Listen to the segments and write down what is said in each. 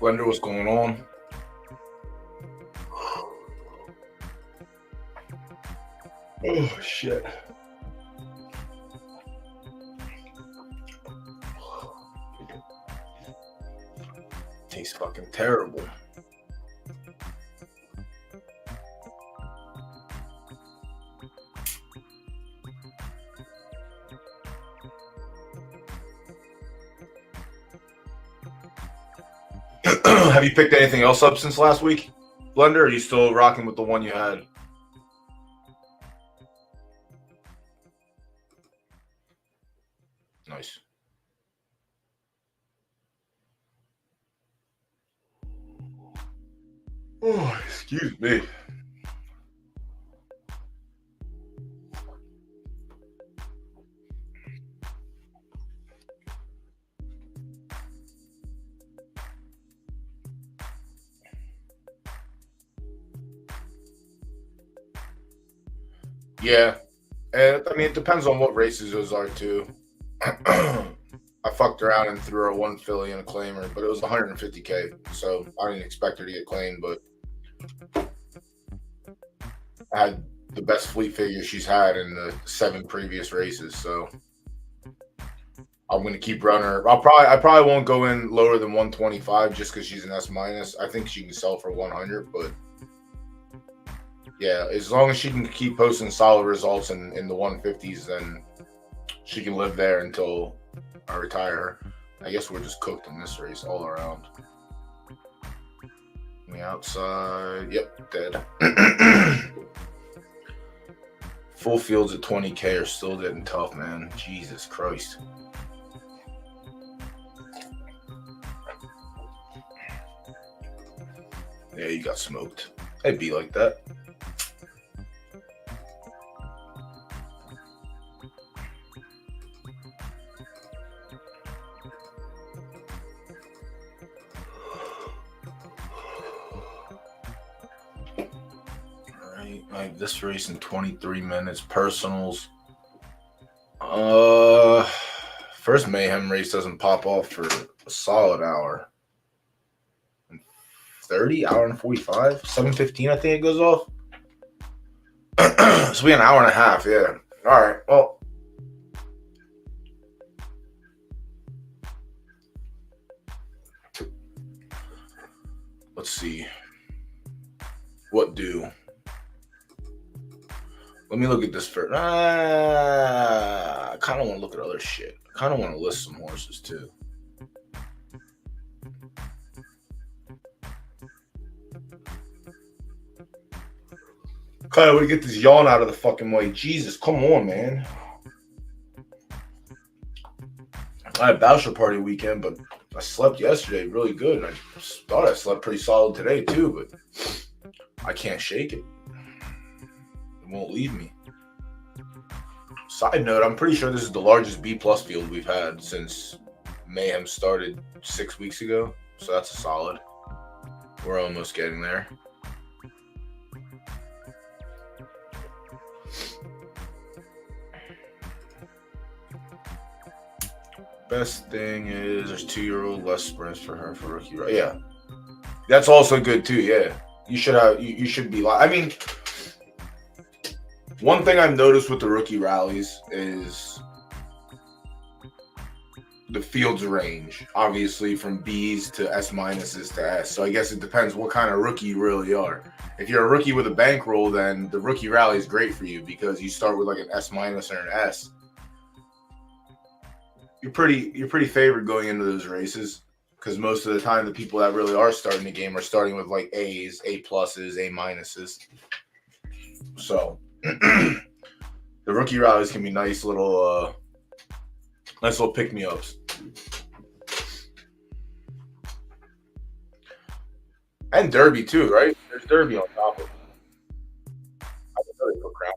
Blender, what's going on? Oh, shit. Tastes fucking terrible. Have you picked anything else up since last week, Blender? Or are you still rocking with the one you had? Nice. Oh, excuse me. Yeah, and I mean it depends on what races those are too. I fucked around and threw her one filly and a claimer, but it was 150K, so I didn't expect her to get claimed, but I had the best fleet figure she's had in the 7 previous races, so I'm going to keep running her. I probably won't go in lower than 125 just because she's an S minus. I think she can sell for 100, but yeah, as long as she can keep posting solid results in the 150s, then she can live there until I retire her. I guess we're just cooked in this race all around. On the outside, yep, dead. Full fields at 20K are still getting tough, man. Jesus Christ. Yeah, you got smoked. It'd be like that. Like this race in 23 minutes. Personals. First Mayhem race doesn't pop off for a solid hour. 30, hour and 45, 7:15. I think it goes off. So we an hour and a half. Yeah. All right. Well. Let's see. What do? Let me look at this first. I kind of want to look at other shit. I kind of want to list some horses too. Kind of want to get this yawn out of the fucking way. Jesus, come on, man. I had a bachelor party weekend, but I slept yesterday really good. And I thought I slept pretty solid today too, but I can't shake it. It won't leave me. Side note, I'm pretty sure this is the largest B+ field we've had since Mayhem started 6 weeks ago. So that's a solid. We're almost getting there. Best thing is there's 2-year-old less sprints for her for rookie. Right? Yeah, that's also good too. Yeah, you should have. You should be like. I mean, one thing I've noticed with the rookie rallies is the field's range. Obviously, from B's to S minuses to S. So I guess it depends what kind of rookie you really are. If you're a rookie with a bankroll, then the rookie rally is great for you because you start with like an S minus or an S. You're pretty favored going into those races because most of the time the people that really are starting the game are starting with like A's, A pluses, A minuses. So the rookie rallies can be nice little pick me ups. And Derby too, right? There's Derby on top of it. I can really put crap.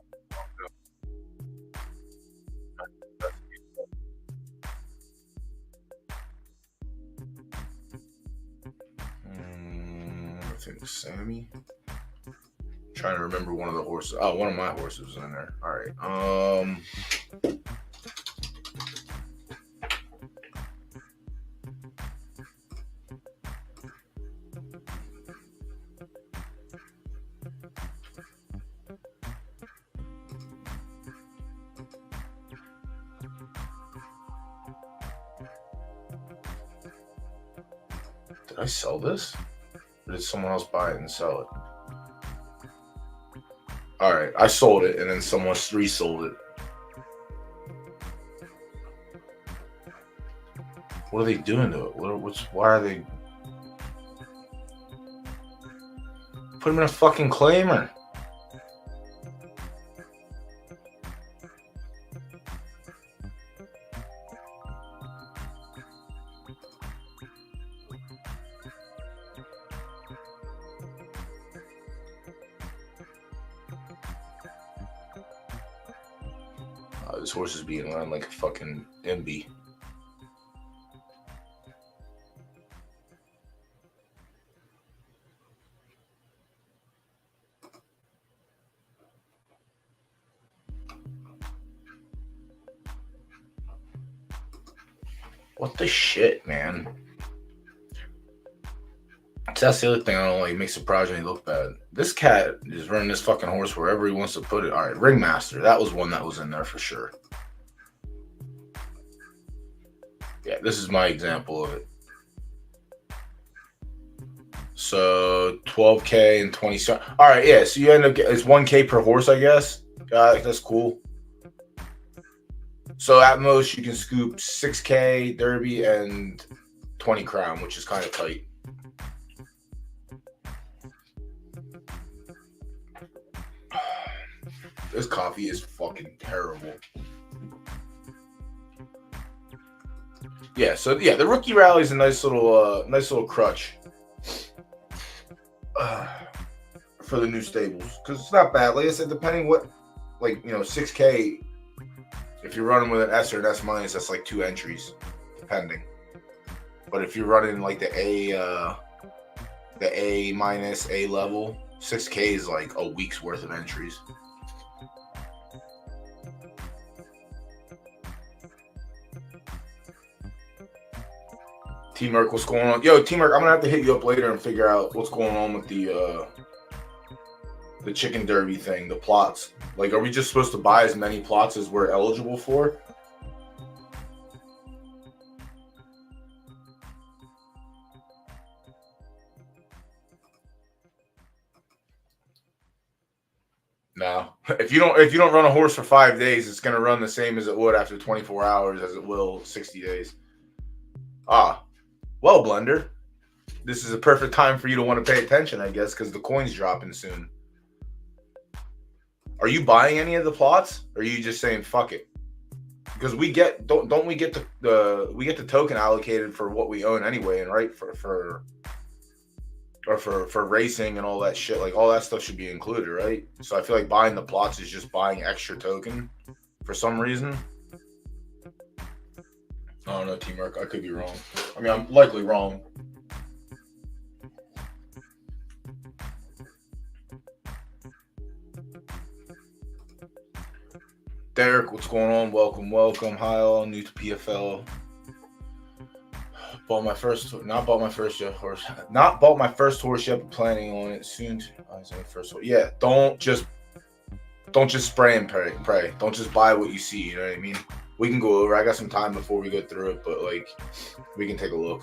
I think Sammy. Trying to remember one of the horses. Oh, one of my horses was in there. All right. Did I sell this? Or did someone else buy it and sell it? All right, I sold it, and then someone resold it. What are they doing to it? Why are they... Put him in a fucking claimer. This horse is being run like a fucking MB. What the shit, man? That's the other thing I don't like. It makes the progeny look bad. This cat is running this fucking horse wherever he wants to put it. All right, Ringmaster. That was one that was in there for sure. Yeah, this is my example of it. So 12K and 20. All right, yeah. So you end up getting, it's 1K per horse, I guess. That's cool. So at most you can scoop 6K Derby and 20 Crown, which is kind of tight. This coffee is fucking terrible. Yeah, so yeah, the rookie rally is a nice little crutch for the new stables, because it's not bad. Like I said, depending what, like, you know, 6K. If you're running with an S or an S minus, that's like 2 entries, depending. But if you're running like the A minus, A level, 6K is like a week's worth of entries. T-Merc, what's going on? Yo, T-Merc, I'm gonna have to hit you up later and figure out what's going on with the chicken derby thing, the plots. Like, are we just supposed to buy as many plots as we're eligible for? No. If you don't run a horse for 5 days, it's gonna run the same as it would after 24 hours as it will 60 days. Well, Blender, this is a perfect time for you to want to pay attention, I guess, because the coin's dropping soon. Are you buying any of the plots, or are you just saying fuck it? Because we get don't we get the token allocated for what we own anyway, and right for racing and all that shit, like all that stuff should be included, right? So I feel like buying the plots is just buying extra token for some reason. I don't know, T-Merc. I could be wrong. I mean, I'm likely wrong. Derek, what's going on? Welcome. Hi, all. New to PFL. Not bought my first horse yet, but planning on it soon. Yeah, don't just spray and pray. Don't just buy what you see. You know what I mean? We can go over. I got some time before we go through it, but like, we can take a look.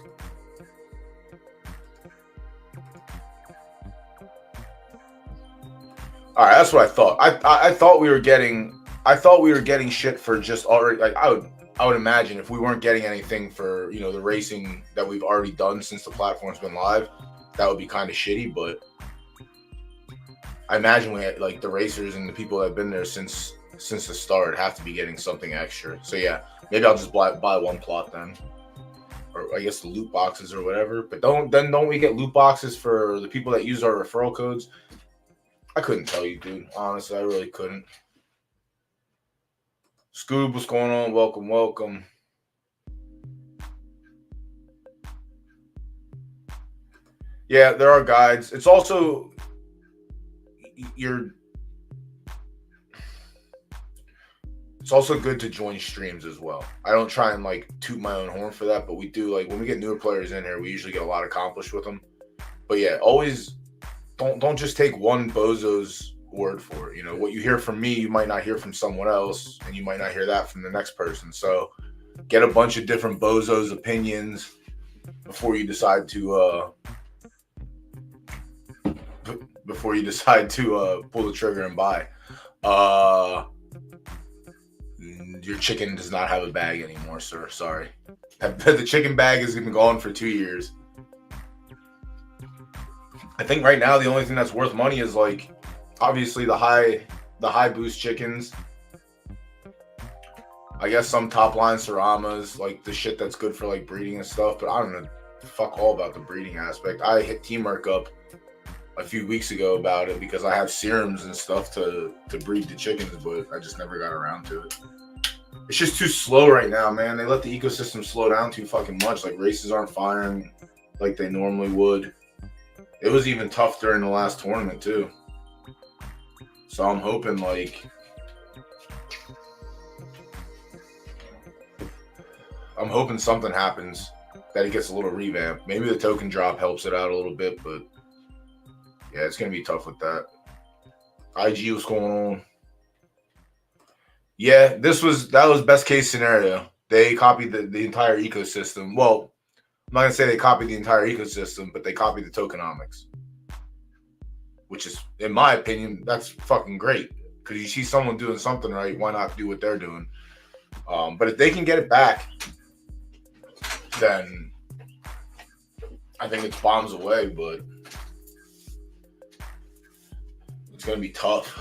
All right, that's what I thought. I thought we were getting shit for just already. Like, I would imagine if we weren't getting anything for, you know, the racing that we've already done since the platform's been live, that would be kind of shitty. But I imagine we had, like, the racers and the people that have been there since the start have to be getting something extra. So yeah, maybe I'll just buy one plot then, or I guess the loot boxes or whatever. But don't we get loot boxes for the people that use our referral codes? I couldn't tell you, dude. Honestly, I really couldn't. Scoob, what's going on? Welcome. Yeah, there are guides. It's also it's also good to join streams as well. I don't try and like toot my own horn for that, but we do, like, when we get newer players in here, we usually get a lot accomplished with them. But yeah, always don't just take one bozo's word for it. You know, what you hear from me, you might not hear from someone else, and you might not hear that from the next person. So get a bunch of different bozos' opinions, before you decide to pull the trigger and buy. Your chicken does not have a bag anymore, sir. Sorry. The chicken bag has been gone for 2 years. I think right now the only thing that's worth money is like obviously the high boost chickens. I guess some top line Seramas, like the shit that's good for like breeding and stuff, but I don't know fuck all about the breeding aspect. I hit Teamwork up a few weeks ago about it because I have serums and stuff to breed the chickens, but I just never got around to it. It's just too slow right now, man. They let the ecosystem slow down too fucking much. Like races aren't firing like they normally would. It was even tough during the last tournament too. So I'm hoping something happens, that it gets a little revamped. Maybe the token drop helps it out a little bit, but yeah, it's gonna be tough with that. IG, what's going on? Yeah, that was best case scenario. They copied the entire ecosystem. Well, I'm not gonna say they copied the entire ecosystem, but they copied the tokenomics, which is, in my opinion, that's fucking great. Because you see someone doing something right, why not do what they're doing? But if they can get it back, then I think it's bombs away. But it's gonna be tough.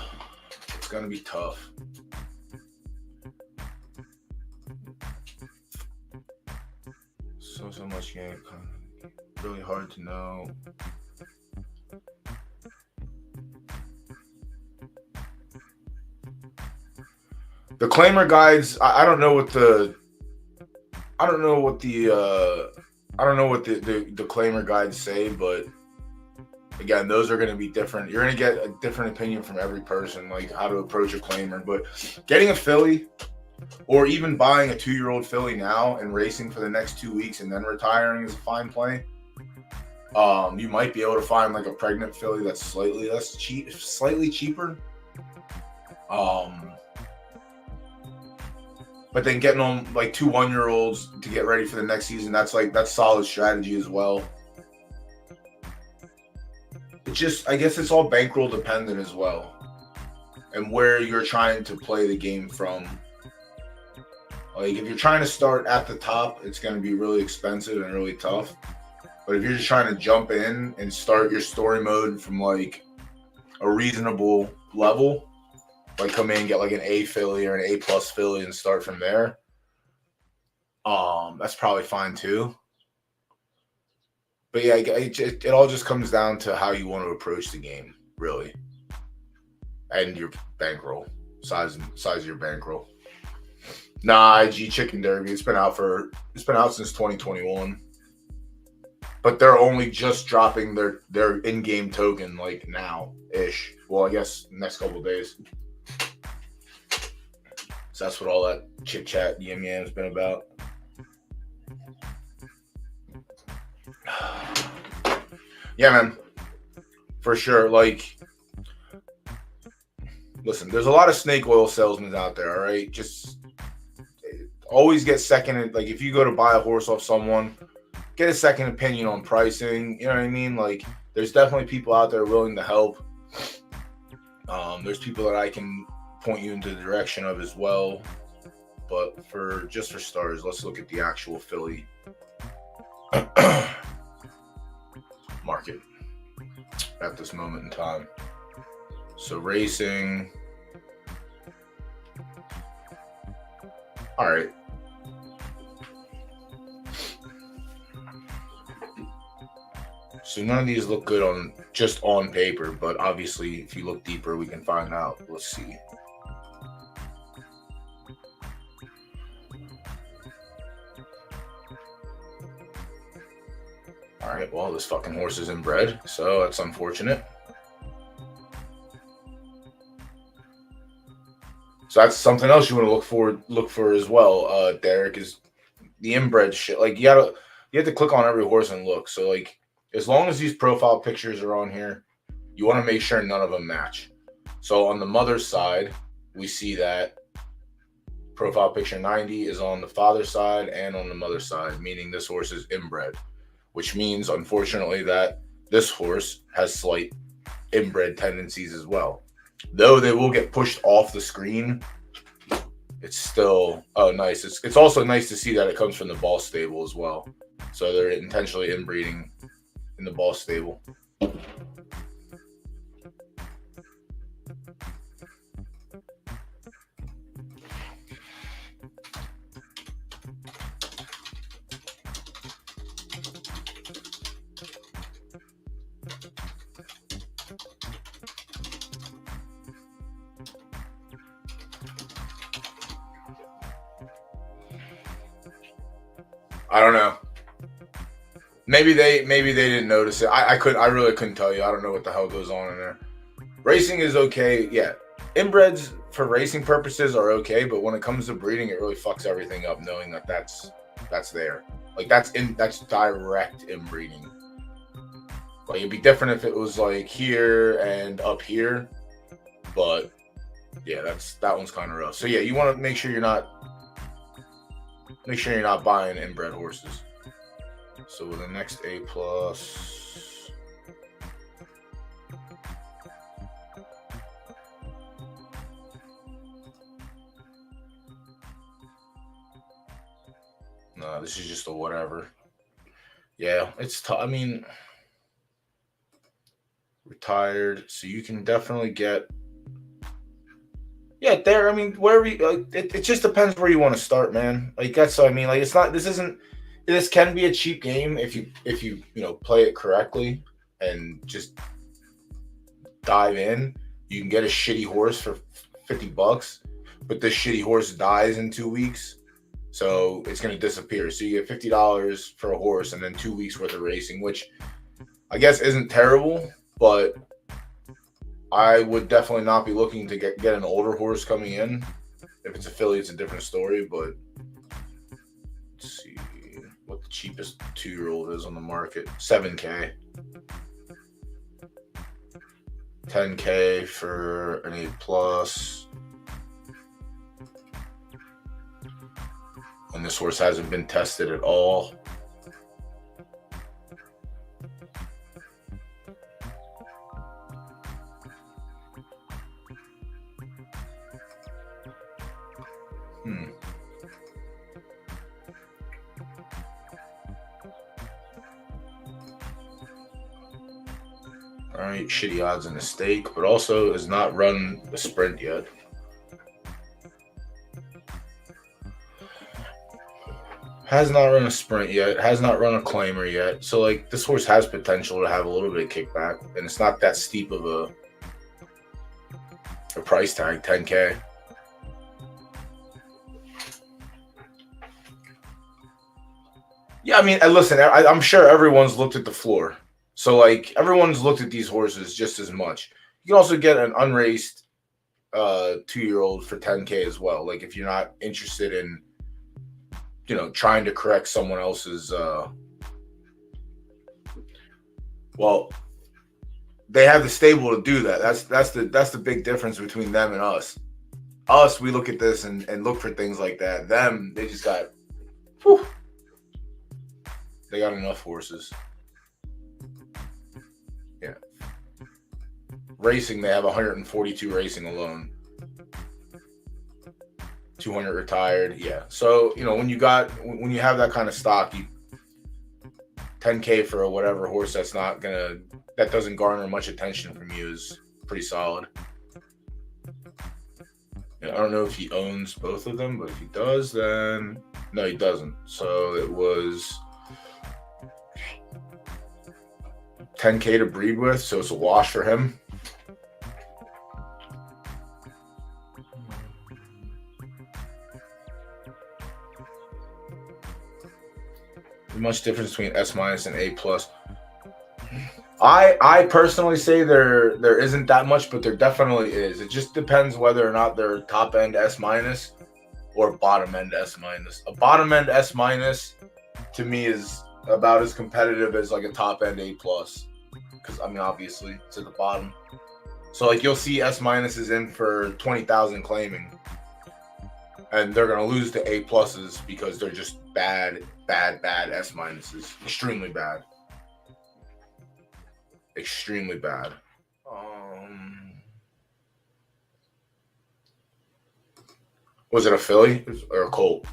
It's gonna be tough. So much game, really hard to know. The claimer guides, I don't know what the claimer guides say, but again, those are going to be different. You're going to get a different opinion from every person, like how to approach a claimer. But getting a filly, or even buying a 2-year-old filly now and racing for the next 2 weeks and then retiring is a fine play. You might be able to find like a pregnant filly that's slightly cheaper. But then getting on like 2 1-year-olds to get ready for the next season, that's solid strategy as well. I guess it's all bankroll dependent as well, and where you're trying to play the game from. Like, if you're trying to start at the top, it's going to be really expensive and really tough. But if you're just trying to jump in and start your story mode from, like, a reasonable level, like come in and get, like, an A filly or an A+ filly and start from there, that's probably fine, too. But, yeah, it all just comes down to how you want to approach the game, really. And your bankroll, size of your bankroll. Nah, IG Chicken Derby. It's been out since 2021. But they're only just dropping their in-game token like now-ish. Well, I guess next couple of days. So that's what all that chit-chat yam-yam's been about. Yeah, man. For sure. Like, listen, there's a lot of snake oil salesmen out there, all right? Just always get second. Like, if you go to buy a horse off someone, get a second opinion on pricing. You know what I mean? Like, there's definitely people out there willing to help. There's people that I can point you into the direction of as well. But for starters, let's look at the actual filly market at this moment in time. So racing. All right. So none of these look good on paper, but obviously if you look deeper, we can find out. Let's see. All right, well, this fucking horse is inbred, so that's unfortunate. So that's something else you want to look for as well, Derek, is the inbred shit. Like, you have to click on every horse and look. So, like, as long as these profile pictures are on here, you want to make sure none of them match. So on the mother's side, we see that profile picture 90 is on the father's side and on the mother's side, meaning this horse is inbred. which means, unfortunately, that this horse has slight inbred tendencies as well. Though they will get pushed off the screen, it's still nice. It's also nice to see that it comes from the ball stable as well. So they're intentionally inbreeding in the ball stable. I don't know. Maybe they didn't notice it. I really couldn't tell you. I don't know what the hell goes on in there. Racing is okay. Yeah. Inbreds for racing purposes are okay, but when it comes to breeding, it really fucks everything up knowing that that's there. Like that's direct inbreeding. Like it'd be different if it was like here and up here. But yeah, that one's kind of rough. So yeah, you want to make sure you're not buying inbred horses. So with the next A+, no, this is just a whatever. Yeah, it's tough. I mean, retired, so you can definitely get. Yeah, there. I mean, wherever you, it just depends where you want to start, man. Like that's. I mean, like it's not. This isn't. This can be a cheap game if you play it correctly and just dive in. You can get a shitty horse for $50, but this shitty horse dies in 2 weeks, so it's gonna disappear. So you get $50 for a horse and then 2 weeks worth of racing, which I guess isn't terrible, but I would definitely not be looking to get an older horse coming in. If it's a filly, it's a different story, but let's see what the cheapest 2-year-old is on the market. $7K. $10K for an A+. And this horse hasn't been tested at all. All right, shitty odds in the stake, but also has not run a sprint yet. Has not run a sprint yet. Has not run a claimer yet. So, like, this horse has potential to have a little bit of kickback, and it's not that steep of a price tag, $10K. Yeah, I mean, listen, I'm sure everyone's looked at the floor. So, like, everyone's looked at these horses just as much. You can also get an unraced 2-year-old for $10K as well. Like, if you're not interested in, trying to correct someone else's, well, they have the stable to do that. That's the big difference between them and us. Us, we look at this and look for things like that. Them, they just got, they got enough horses. Yeah. Racing, they have 142 racing alone. 200 retired. Yeah. So, when you have that kind of stock, you $10K for a whatever horse that doesn't garner much attention from you is pretty solid. I don't know if he owns both of them, but if he does, then no, he doesn't. So it was $10K to breed with, so it's a wash for him. Much difference between S- and A+. I personally say there isn't that much, but there definitely is. It just depends whether or not they're top end S- or bottom end S-. A bottom end S- to me is about as competitive as like a top end A+, because I mean obviously it's at the bottom. So like you'll see S- is in for 20,000 claiming, And they're going to lose the A pluses because they're just bad S minuses. Extremely bad. Extremely bad. Was it a Philly or a Colt?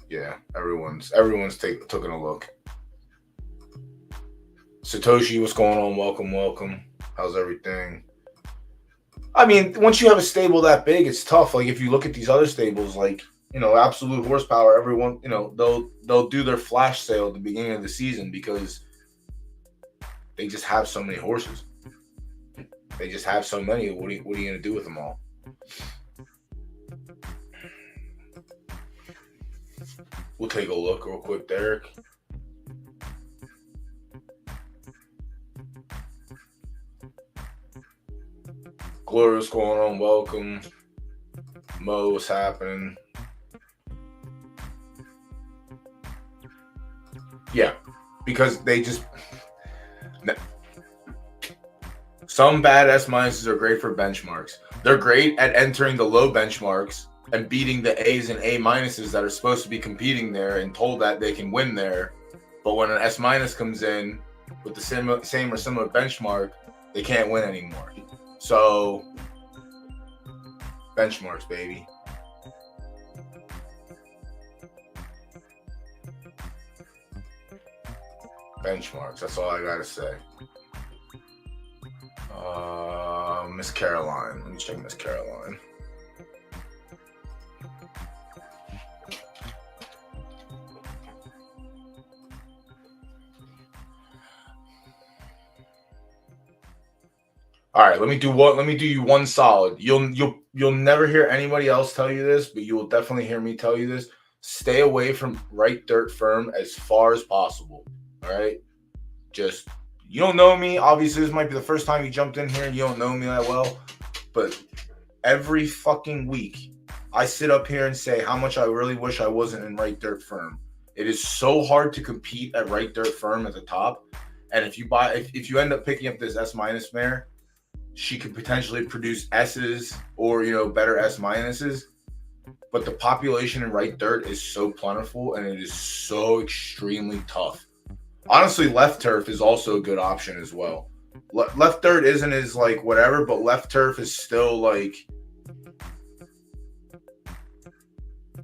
Yeah, everyone's taking a look. Satoshi, what's going on? Welcome. How's everything? I mean, once you have a stable that big, it's tough. Like if you look at these other stables, like absolute horsepower, everyone, they'll do their flash sale at the beginning of the season because they just have so many horses. They just have so many. What are you going to do with them all? We'll take a look real quick, Derek. Gloria, what's going on? Welcome. Mo, what's happening? Yeah, because they just... Some bad S minuses are great for benchmarks. They're great at entering the low benchmarks and beating the A's and A minuses that are supposed to be competing there and told that they can win there. But when an S minus comes in with the same or similar benchmark, they can't win anymore. So, benchmarks, baby. Benchmarks. That's all I gotta say. Miss Caroline. Let me check Miss Caroline. All right, let me do you one solid. You'll never hear anybody else tell you this, but you will definitely hear me tell you this. Stay away from right dirt firm as far as possible. All right? Just, you don't know me. Obviously, this might be the first time you jumped in here and you don't know me that well. But every fucking week, I sit up here and say how much I really wish I wasn't in right dirt firm. It is so hard to compete at right dirt firm at the top. And if you end up picking up this S minus mare, she could potentially produce S's or, better S minuses. But the population in right dirt is so plentiful and it is so extremely tough. Honestly, left turf is also a good option as well. Left dirt isn't as like whatever, but left turf is still like,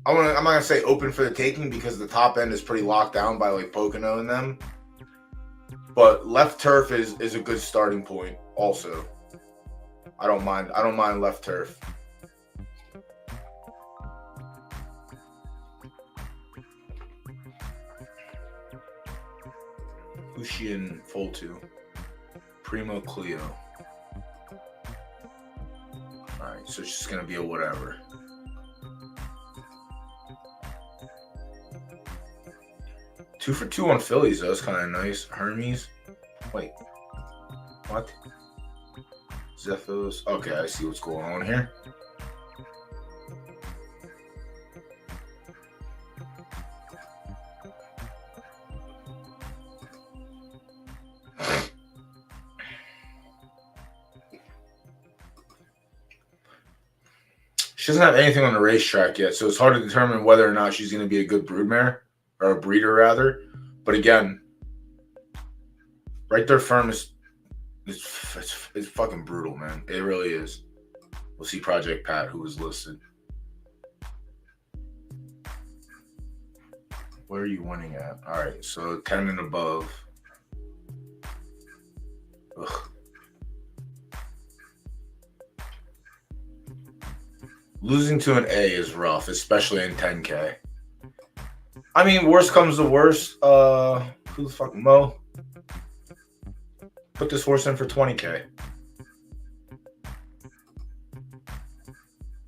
I'm not gonna say open for the taking because the top end is pretty locked down by like Pocono and them. But left turf is a good starting point also. I don't mind left turf. Who's she in full to? Primo Cleo. Alright, so she's gonna be a whatever. Two for two on Phillies, though. That's kind of nice. Hermes. Wait. What? Zephos. Okay, I see what's going on here. She doesn't have anything on the racetrack yet, so it's hard to determine whether or not she's going to be a good broodmare, or a breeder rather. But again, right there firm is it's fucking brutal, man. It really is. We'll see Project Pat, who was listed. Where are you winning at? All right, so 10 and above. Ugh. Losing to an A is rough, especially in 10K. I mean, worst comes to worst. Who the fuck, Mo? Put this horse in for 20K.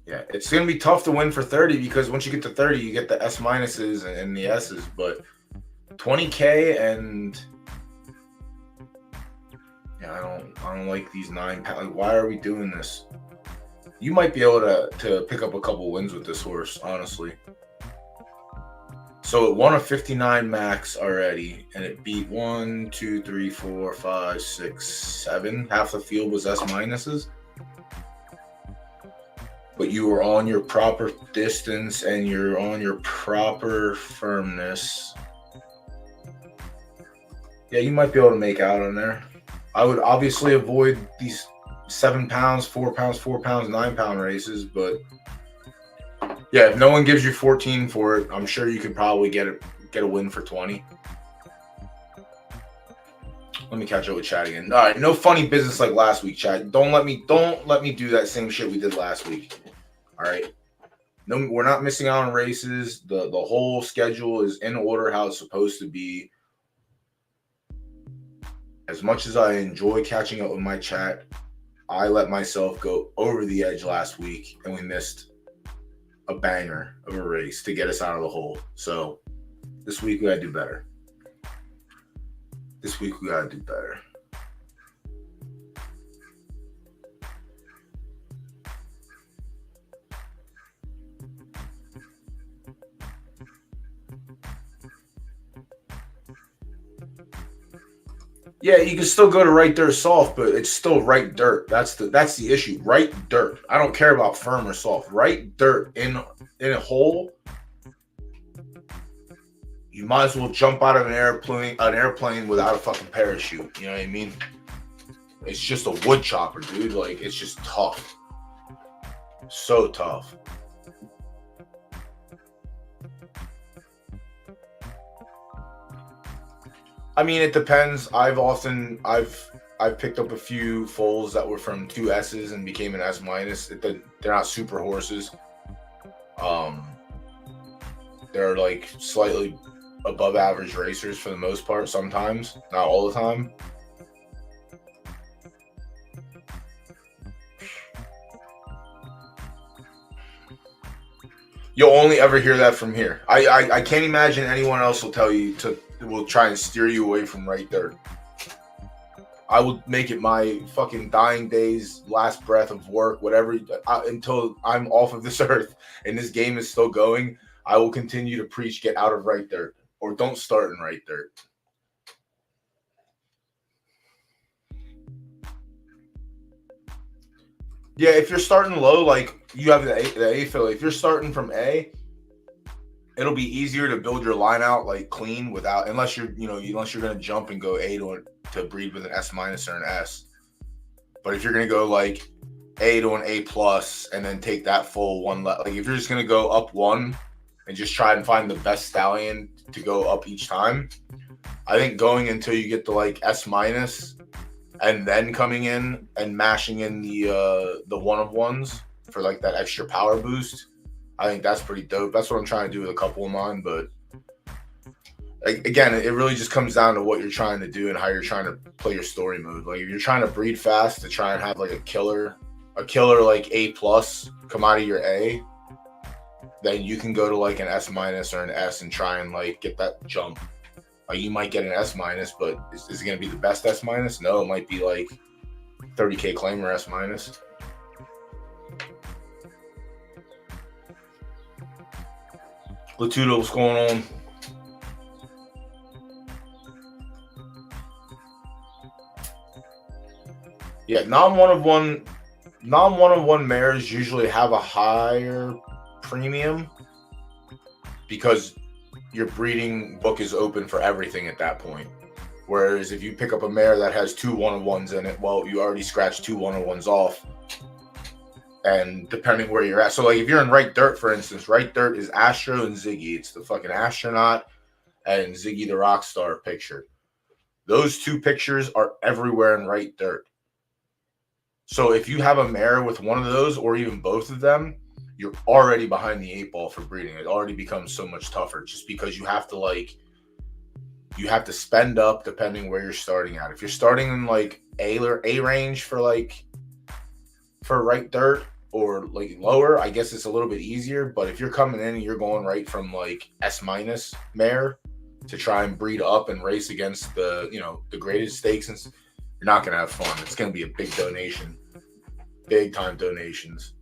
Yeah, it's going to be tough to win for 30 because once you get to 30, you get the S minuses and the S's. But 20K and yeah, I don't like these 9 pounds. Like, why are we doing this? You might be able to pick up a couple wins with this horse, honestly. So it won a 59 max already, and it beat 1, 2, 3, 4, 5, 6, 7. Half the field was S minuses. but you are on your proper distance and you're on your proper firmness, yeah, you might be able to make out on there. I would obviously avoid these 7 pounds, 4 pounds, 4 pounds, 9 pound races, but yeah, if no one gives you 14 for it, I'm sure you could probably get a win for 20. Let me catch up with chat again. All right, no funny business like last week, chat. Don't let me do that same shit we did last week. All right. No, we're not missing out on races. The whole schedule is in order how it's supposed to be. As much as I enjoy catching up with my chat, I let myself go over the edge last week, and we missed a banger of a race to get us out of the hole. So this week we gotta do better. Yeah, you can still go to right dirt soft, but it's still right dirt. That's the issue. Right dirt. I don't care about firm or soft. Right dirt in a hole. You might as well jump out of an airplane without a fucking parachute. You know what I mean? It's just a wood chopper, dude. Like, it's just tough. So tough. I mean, it depends. I've picked up a few foals that were from 2 S's and became an S minus. They're not super horses. They're like slightly above average racers for the most part. Sometimes, not all the time. You'll only ever hear that from here. I can't imagine anyone else will try and steer you away from right dirt. I will make it my fucking dying days, last breath of work, whatever, until I'm off of this earth and this game is still going. I will continue to preach, get out of right dirt, or don't start in right dirt. Yeah, if you're starting low, like you have the A fill. If you're starting from A, it'll be easier to build your line out like clean without, unless you're gonna jump and go A to breed with an S minus or an S. But if you're gonna go like A to an A plus and then take that full one, like if you're just gonna go up one and just try and find the best stallion to go up each time, I think going until you get to like S minus and then coming in and mashing in the one of ones for like that extra power boost, I think that's pretty dope. That's what I'm trying to do with a couple of mine. But again, it really just comes down to what you're trying to do and how you're trying to play your story mode. Like if you're trying to breed fast to try and have like a killer like A plus come out of your A, then you can go to like an S minus or an S and try and like get that jump. You might get an S minus, but is it going to be the best S minus? No, it might be like 30K claimer S minus. Latudo, what's going on? Yeah, non-one-of-one mares usually have a higher premium because your breeding book is open for everything at that point. Whereas if you pick up a mare that has 2 one-of-ones in it, well, you already scratched 2 one-of-ones off. And depending where you're at. So like if you're in right dirt, for instance, right dirt is Astro and Ziggy. It's the fucking astronaut and Ziggy the Rockstar picture. Those 2 pictures are everywhere in right dirt. So if you have a mare with one of those or even both of them, you're already behind the 8 ball for breeding. It already becomes so much tougher just because you have to spend up depending where you're starting at. If you're starting in like A range for right dirt or like lower, I guess it's a little bit easier. But if you're coming in and you're going right from like S minus mare to try and breed up and race against the greatest stakes, and you're not going to have fun. It's going to be a big donation, big time donations.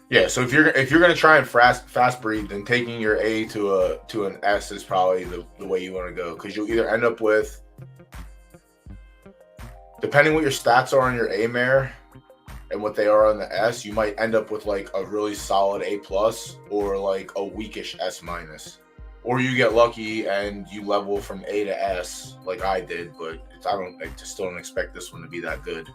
Yeah, so if you're gonna try and fast breed, then taking your A to an S is probably the way you want to go, because you'll either end up with, depending what your stats are on your A mare and what they are on the S, you might end up with like a really solid A plus or like a weakish S minus, or you get lucky and you level from A to S like I did, but I still don't expect this one to be that good.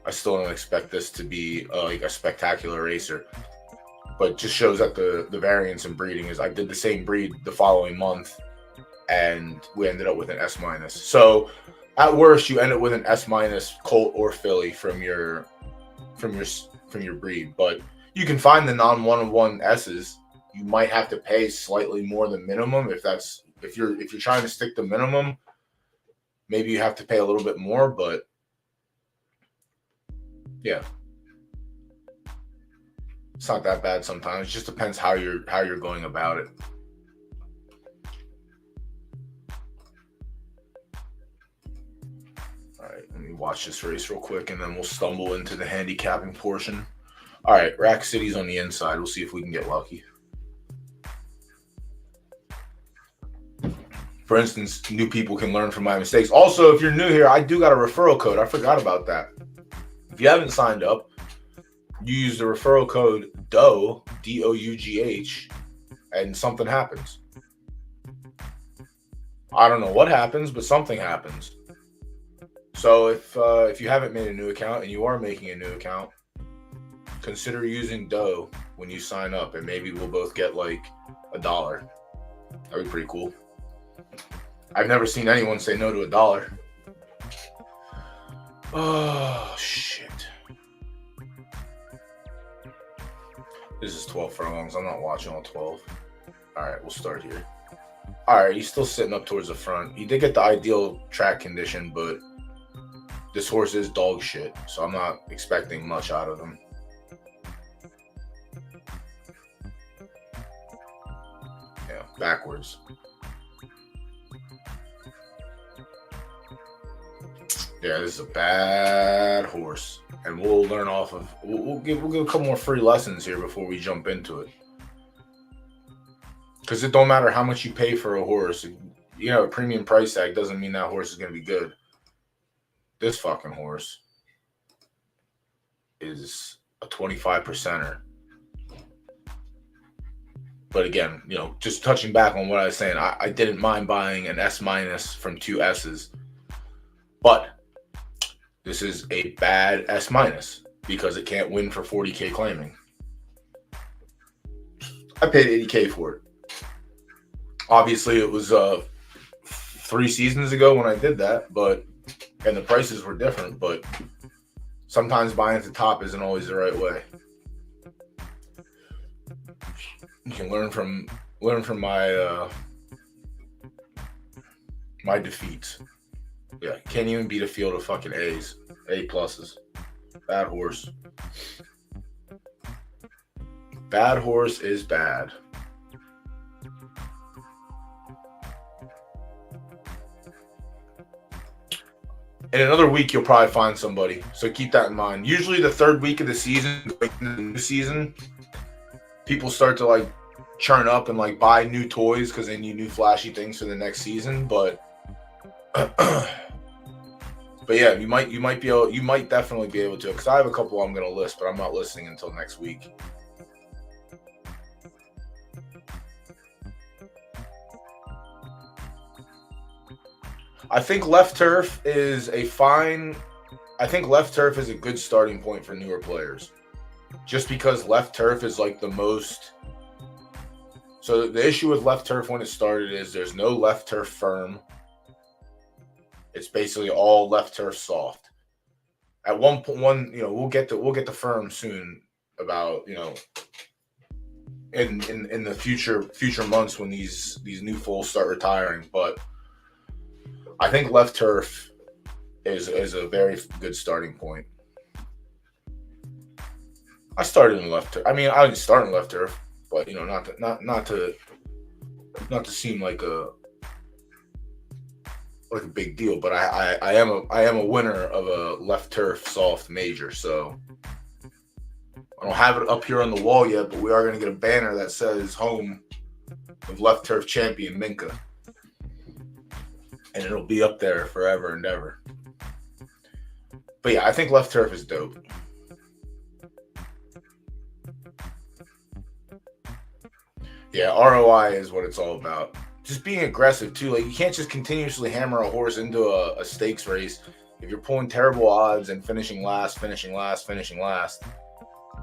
I still don't expect this to be like a spectacular racer, but just shows that the variance in breeding is, I did the same breed the following month and we ended up with an S minus. So at worst, you end up with an S minus colt or filly from your breed, but you can find the non 1-1 S's. You might have to pay slightly more than minimum if you're trying to stick to minimum. Maybe you have to pay a little bit more, but yeah, it's not that bad sometimes. It just depends how you're going about it. All right, let me watch this race real quick, and then we'll stumble into the handicapping portion. All right, Rack City's on the inside. We'll see if we can get lucky. For instance, new people can learn from my mistakes. Also, if you're new here, I do got a referral code. I forgot about that. If you haven't signed up, you use the referral code DOUGH, DOUGH, and something happens. I don't know what happens, but something happens. So if you haven't made a new account and you are making a new account, consider using DOUGH when you sign up, and maybe we'll both get like $1. That'd be pretty cool. I've never seen anyone say no to $1. Oh, shit. This is 12 furlongs. I'm not watching all 12. All right, we'll start here. All right, he's still sitting up towards the front. He did get the ideal track condition, but this horse is dog shit, so I'm not expecting much out of him. Yeah, backwards. Yeah, this is a bad horse, and we'll learn off of. We'll give a couple more free lessons here before we jump into it, because it don't matter how much you pay for a horse. You know, a premium price tag doesn't mean that horse is going to be good. This fucking horse is a 25%er. But again, you know, just touching back on what I was saying, I didn't mind buying an S minus from 2 S's, but this is a bad S minus because it can't win for 40K claiming. I paid 80K for it. Obviously, it was 3 seasons ago when I did that, and the prices were different, but sometimes buying at the top isn't always the right way. You can learn from my my defeats. Yeah, can't even beat a field of fucking A's, A pluses. Bad horse. Bad horse is bad. In another week, you'll probably find somebody. So keep that in mind. Usually the third week of the season, going into the new season, people start to like churn up and like buy new toys because they need new flashy things for the next season. But yeah, you might definitely be able to, because I have a couple I'm gonna list, but I'm not listing until next week. I think left turf is a good starting point for newer players. Just because left turf is like the most. So the issue with left turf when it started is there's no left turf firm. It's basically all left turf soft. At one point, we'll get the firm soon about, in the future months when these new foals start retiring, but I think left turf is a very good starting point. I started in left turf. I mean, I didn't start in left turf, but not to seem like a like a big deal, but I am a winner of a left turf soft major, so I don't have it up here on the wall yet, but we are going to get a banner that says home of left turf champion Minka, and it'll be up there forever and ever. But yeah, I think left turf is dope. Yeah, ROI is what it's all about. Just being aggressive too. Like, you can't just continuously hammer a horse into a stakes race. If you're pulling terrible odds and finishing last,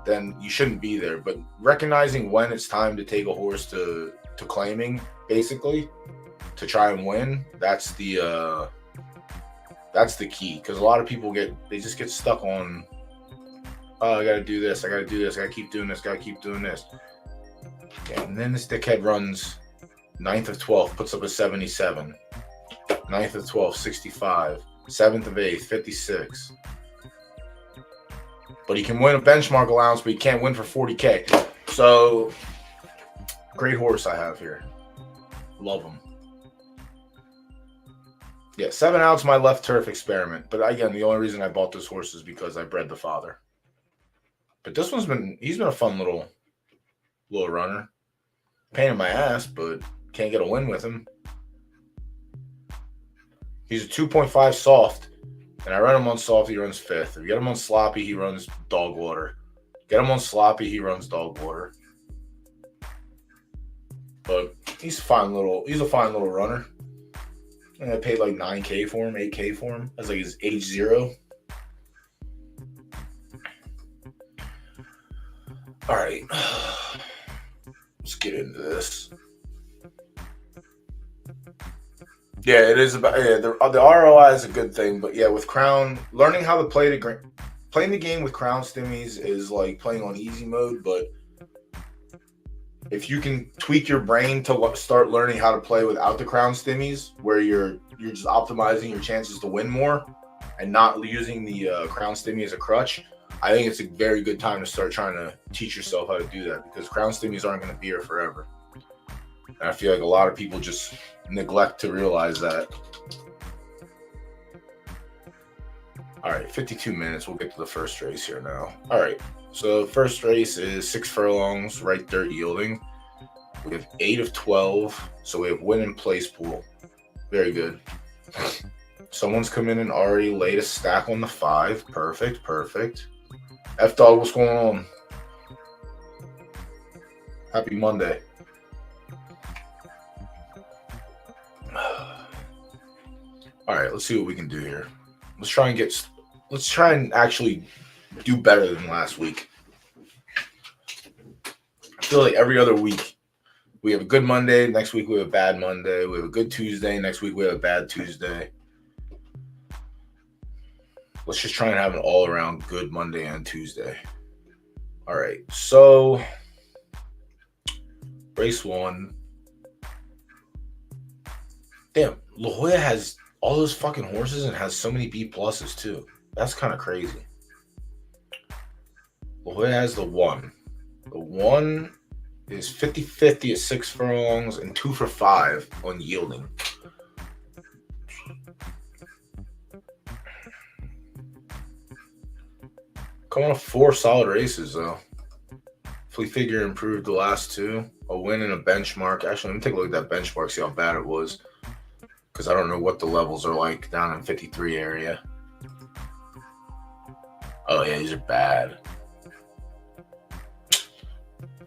then you shouldn't be there. But recognizing when it's time to take a horse to claiming, basically, to try and win, that's the key. Because a lot of people just get stuck on, oh, I gotta do this, I gotta keep doing this, Yeah, and then this dickhead runs 9th of 12th, puts up a 77. 9th of 12th, 65. 7th of 8th, 56. But he can win a benchmark allowance, but he can't win for 40K. So, great horse I have here. Love him. Yeah, 7 out's my left turf experiment. But again, the only reason I bought this horse is because I bred the father. But this he's been a fun little runner. Pain in my ass, but can't get a win with him. He's a 2.5 soft, and I run him on soft, he runs 5th. If you get him on sloppy, he runs dog water. Get him on sloppy, he runs dog water. But he's a fine little runner. And I paid like 9K for him, 8K for him. That's like his age 0. All right. Let's get into this. Yeah, it is about the ROI is a good thing, but yeah, with Crown, learning how to playing the game with Crown stimmies is like playing on easy mode. But if you can tweak your brain to start learning how to play without the Crown stimmies, where you're just optimizing your chances to win more and not using the Crown stimmy as a crutch, I think it's a very good time to start trying to teach yourself how to do that, because Crown stimmies aren't going to be here forever. And I feel like a lot of people just neglect to realize that. All right, 52 minutes. We'll get to the first race here now. All right, so first race is 6 furlongs, right dirt yielding. We have 8 of 12, so we have win and place pool. Very good. Someone's come in and already laid a stack on the 5. Perfect. F-Dog, what's going on? Happy Monday. All right, let's see what we can do here. Let's try and actually do better than last week. I feel like every other week we have a good Monday, next week we have a bad Monday, we have a good Tuesday, next week we have a bad Tuesday. Let's just try and have an all-around good Monday and Tuesday. All right, so race 1. Damn, La Jolla has all those fucking horses and has so many B pluses too. That's kind of crazy. La Jolla has the 1. The 1 is 50-50 at 6 furlongs and 2 for 5 on yielding. Coming off 4 solid races though. Flea Figure improved the last 2. A win and a benchmark. Actually, let me take a look at that benchmark, see how bad it was. Because I don't know what the levels are like down in 53 area. Oh, yeah, these are bad.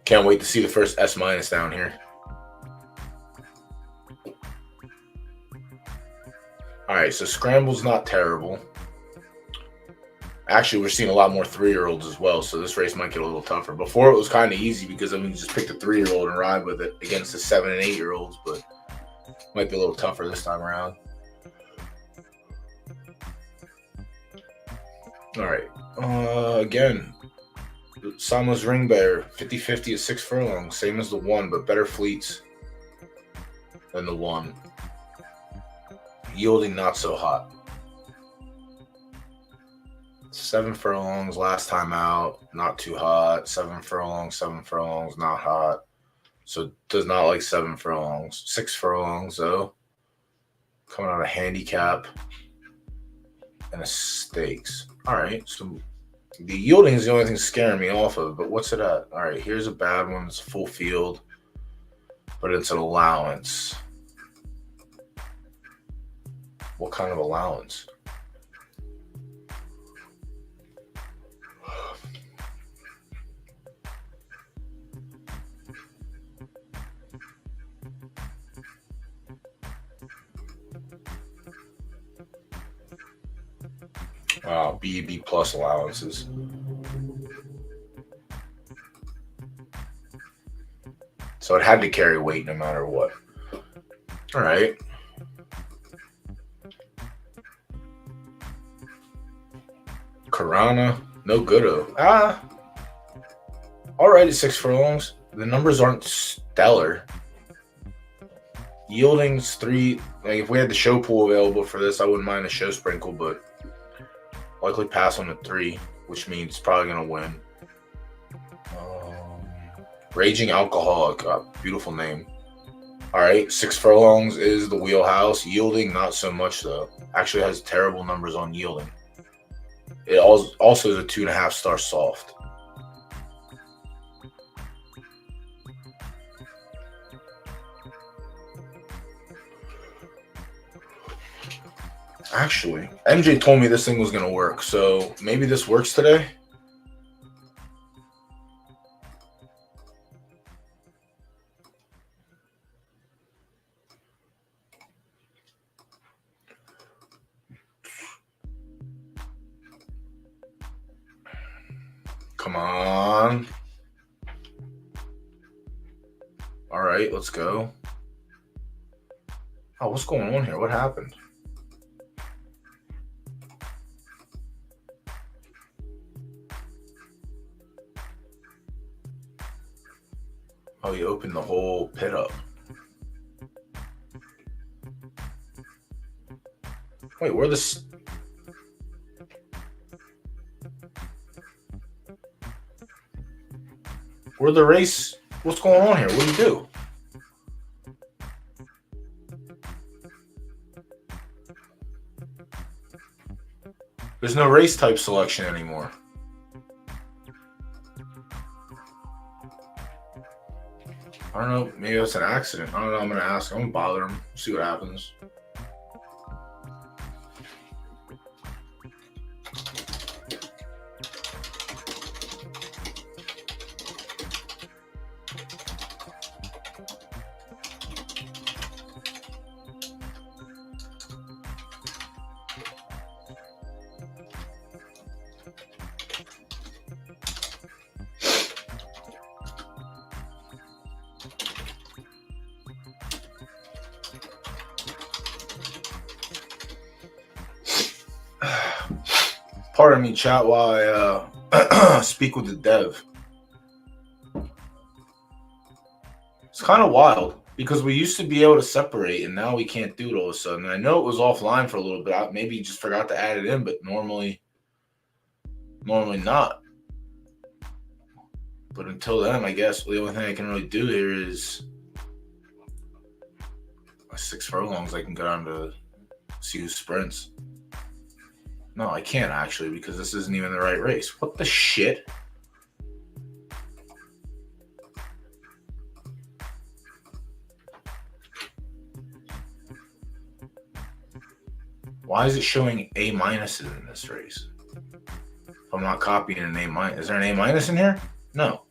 Can't wait to see the first S- down here. All right, so Scramble's not terrible. Actually, we're seeing a lot more 3-year-olds as well, so this race might get a little tougher. Before, it was kind of easy because we just picked a 3-year-old and ride with it against the 7- and 8-year-olds, but might be a little tougher this time around. All right. Again, Sama's Ring Bear, 50-50 at 6 furlongs, same as the 1, but better fleets than the 1. Yielding not so hot. 7 furlongs last time out, not too hot. 7 furlongs, not hot. So does not like 7 furlongs. 6 furlongs though. Coming out of handicap and a stakes. All right, so the yielding is the only thing scaring me off of, but what's it at? All right, here's a bad one. It's full field, but it's an allowance. What kind of allowance? B plus allowances. So it had to carry weight no matter what. All right. Karana, no good. All right at 6 furlongs. The numbers aren't stellar. Yielding's 3. Like if we had the show pool available for this, I wouldn't mind a show sprinkle, but likely pass on the 3, which means it's probably gonna win. Raging Alcoholic, beautiful name. All right, 6 furlongs is the wheelhouse. Yielding, not so much though. Actually has terrible numbers on yielding. It also is a 2.5 star soft. Actually, MJ told me this thing was going to work, so maybe this works today. Come on. All right, let's go. Oh, what's going on here? What happened? Oh, you opened the whole pit up. Wait, where'd the race? What's going on here? What do you do? There's no race type selection anymore. I don't know. Maybe that's an accident. I don't know. I'm going to ask. I'm going to bother him. See what happens. Pardon me, chat, while I speak with the dev. It's kind of wild because we used to be able to separate and now we can't do it all of a sudden. I know it was offline for a little bit. Maybe you just forgot to add it in, but normally not. But until then, I guess the only thing I can really do here is 6 furlongs. I can go down to see who sprints. No, I can't actually because this isn't even the right race. What the shit? Why is it showing A minuses in this race? If I'm not copying an A minus. Is there an A minus in here? No.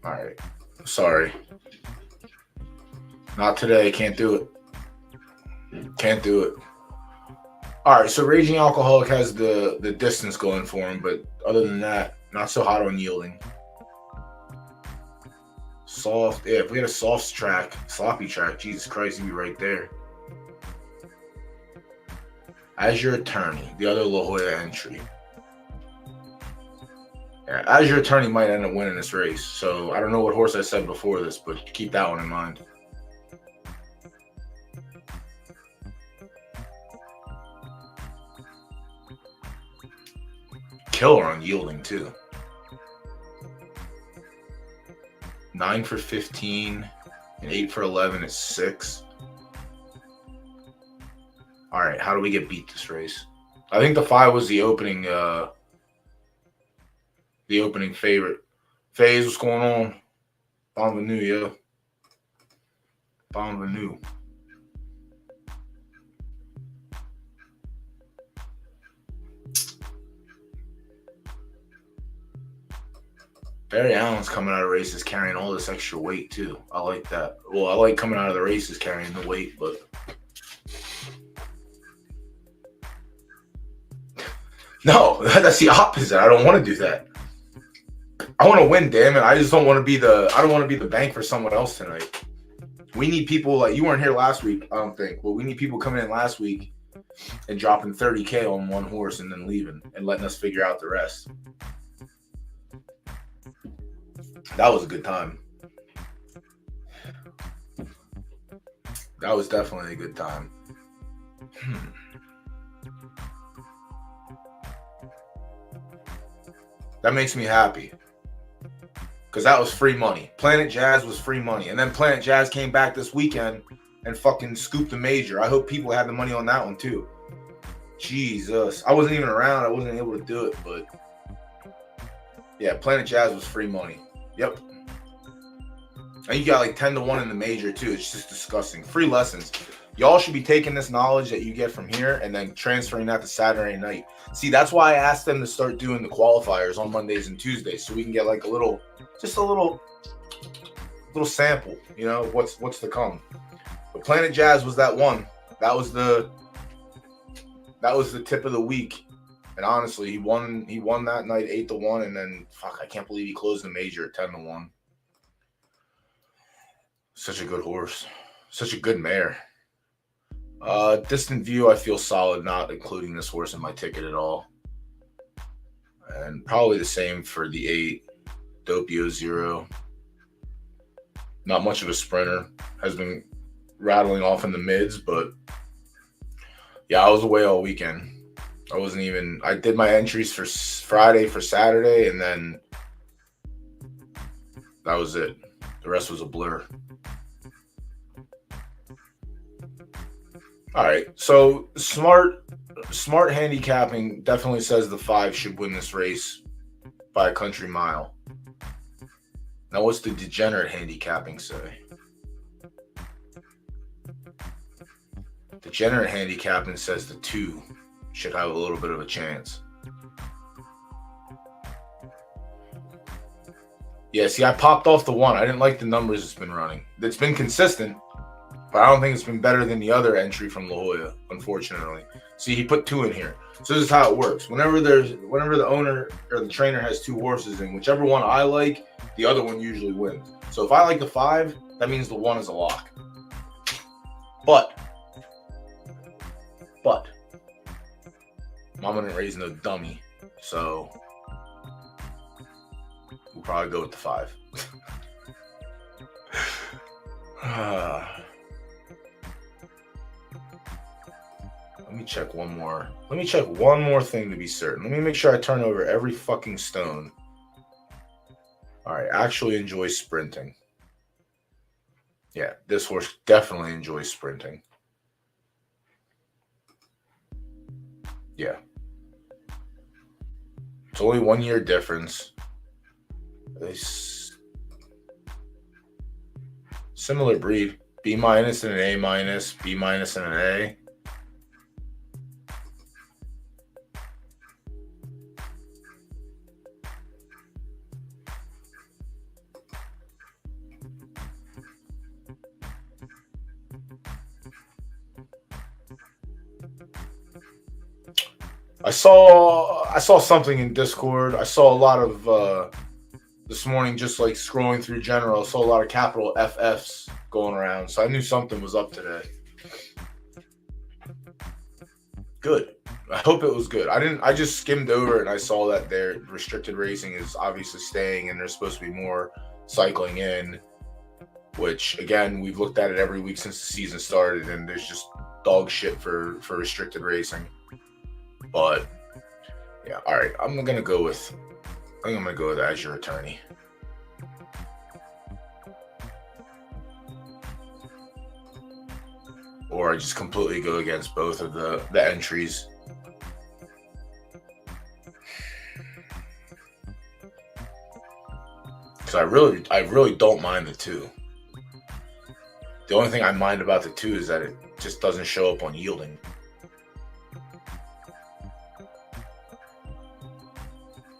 All right. Sorry. Not today. Can't do it. Can't do it. All right. So Raging Alcoholic has the distance going for him, but other than that, not so hot on yielding. Soft. Yeah, if we had a soft track, sloppy track, Jesus Christ, he'd be right there. As Your Attorney, the other La Jolla entry. Yeah, As Your Attorney might end up winning this race. So I don't know what horse I said before this, but keep that one in mind. killer on yielding too. 9 for 15 and 8 for 11 is 6. All right, how do we get beat this race? I think the 5 was the opening favorite. FaZe, what's going on? Bienvenue, yo. Bienvenue. Barry Allen's coming out of races carrying all this extra weight too. I like that. Well, I like coming out of the races carrying the weight, but no, that's the opposite. I don't want to do that. I want to win, damn it. I just don't want to be the bank for someone else tonight. We need people like you weren't here last week, I don't think. But we need people coming in last week and dropping 30K on one horse and then leaving and letting us figure out the rest. That was a good time. That was definitely a good time. That makes me happy. Because that was free money. Planet Jazz was free money. And then Planet Jazz came back this weekend and fucking scooped the major. I hope people had the money on that one too. Jesus. I wasn't even around. I wasn't able to do it. But yeah, Planet Jazz was free money. Yep. And you got like 10 to 1 in the major too. It's just disgusting. Free lessons. Y'all should be taking this knowledge that you get from here and then transferring that to Saturday night. See, that's why I asked them to start doing the qualifiers on Mondays and Tuesdays so we can get like a little sample, you know, what's to come. But Planet Jazz was that one. That was the tip of the week. And honestly, he won that night 8-1, and then I can't believe he closed the major at 10-1. Such a good horse. Such a good mare. Distant View, I feel solid not including this horse in my ticket at all. And probably the same for the 8. Doppio 0. Not much of a sprinter. Has been rattling off in the mids, but yeah, I was away all weekend. I did my entries for Friday for Saturday, and then that was it. The rest was a blur. All right, so smart handicapping definitely says the 5 should win this race by a country mile. Now, what's the degenerate handicapping say? Degenerate handicapping says the 2 should have a little bit of a chance. Yeah, see, I popped off the 1. I didn't like the numbers it's been running. It's been consistent, but I don't think it's been better than the other entry from La Jolla, unfortunately. See, he put 2 in here. So this is how it works. Whenever the owner or the trainer has 2 horses in, whichever one I like, the other one usually wins. So if I like the 5, that means the 1 is a lock. But Mama didn't raise no dummy, so we'll probably go with the 5. Let me check one more thing to be certain. Let me make sure I turn over every fucking stone. All right, actually enjoy sprinting. Yeah, this horse definitely enjoys sprinting. Yeah. It's only 1 year difference. Similar breed. B- and an A-, B- and an A. I saw something in Discord. I saw a lot of this morning, just like scrolling through general. I saw a lot of capital FFs going around, so I knew something was up today. Good. I hope it was good. I just skimmed over it and I saw that their restricted racing is obviously staying, and there's supposed to be more cycling in. Which again, we've looked at it every week since the season started, and there's just dog shit for restricted racing. But Yeah, all right. I think I'm gonna go with As Your Attorney. Or I just completely go against both of the entries. Because I really don't mind the 2. The only thing I mind about the 2 is that it just doesn't show up on yielding.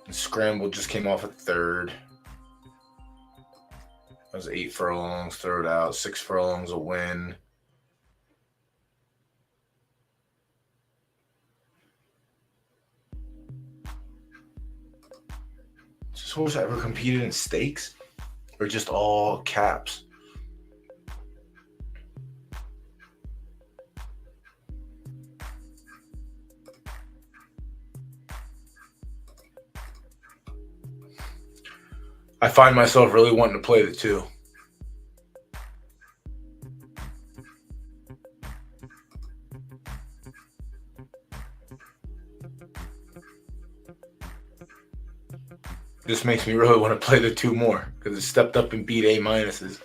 And Scramble just came off a 3rd. That was 8 furlongs, throw it out. 6 furlongs, a win. Has this horse ever competed in stakes? Or just all caps? I find myself really wanting to play the 2. This makes me really want to play the 2 more because it stepped up and beat A minuses.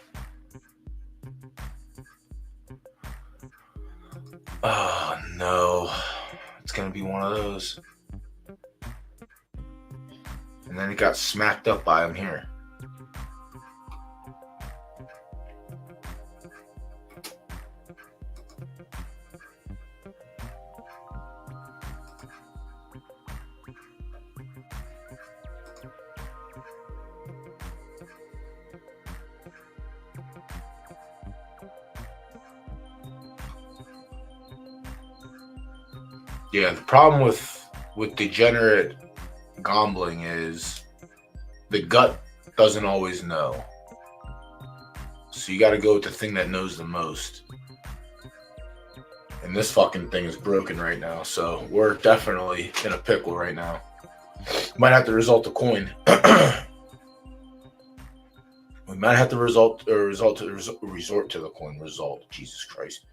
Oh no, it's gonna be one of those. And then it got smacked up by him here. Yeah, the problem with degenerate gambling is the gut doesn't always know. So you got to go with the thing that knows the most. And this fucking thing is broken right now, so we're definitely in a pickle right now. Might have to resort to coin. We might have to resort to the coin result. Jesus Christ.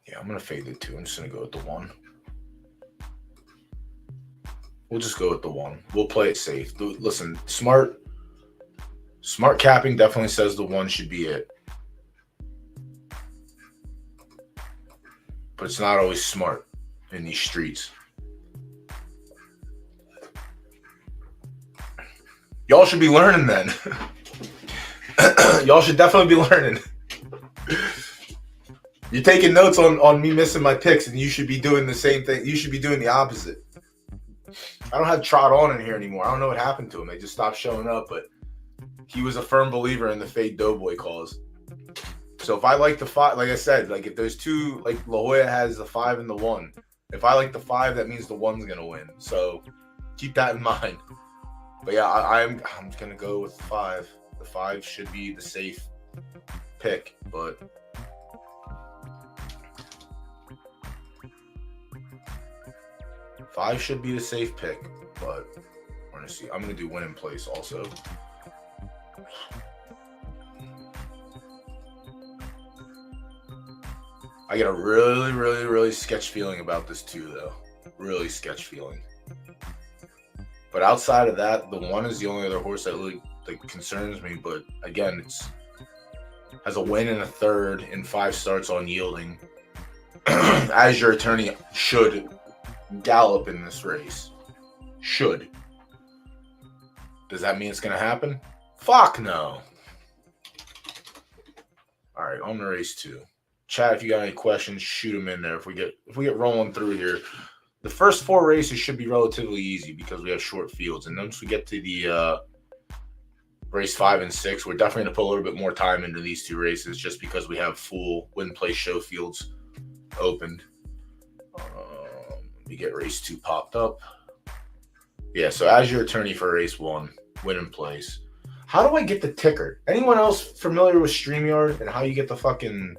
Yeah, I'm going to fade the 2. I'm just going to go with the 1. We'll just go with the 1. We'll play it safe. Listen, smart capping definitely says the 1 should be it. But it's not always smart in these streets. Y'all should be learning then. Y'all should definitely be learning. You're taking notes on me missing my picks, and you should be doing the same thing. You should be doing the opposite. I don't have Trot on in here anymore. I don't know what happened to him. They just stopped showing up, but he was a firm believer in the fade Doughboy cause. So if I like the 5, like I said, like if there's 2, like La Jolla has the 5 and the 1. If I like the 5, that means the 1's gonna win. So keep that in mind. But yeah, I'm gonna go with 5. The 5 should be the safe pick, but. Five should be the safe pick, but we're gonna see. I'm gonna do win in place also. I get a really sketch feeling about this too, though. Really sketch feeling. But outside of that, the 1 is the only other horse that really concerns me. But again, it's has a win and a 3rd in 5 starts on yielding. As Your Attorney should gallop in this race. Should. Does that mean it's going to happen? Fuck no. All right, on to race 2. Chat, if you got any questions, shoot them in there. If we get rolling through here, the first 4 races should be relatively easy because we have short fields. And once we get to the race 5 and 6, we're definitely going to put a little bit more time into these 2 races just because we have full win-place show fields opened. Let me get race 2 popped up. Yeah, so As Your Attorney for race 1, win in place. How do I get the ticker? Anyone else familiar with StreamYard and how you get the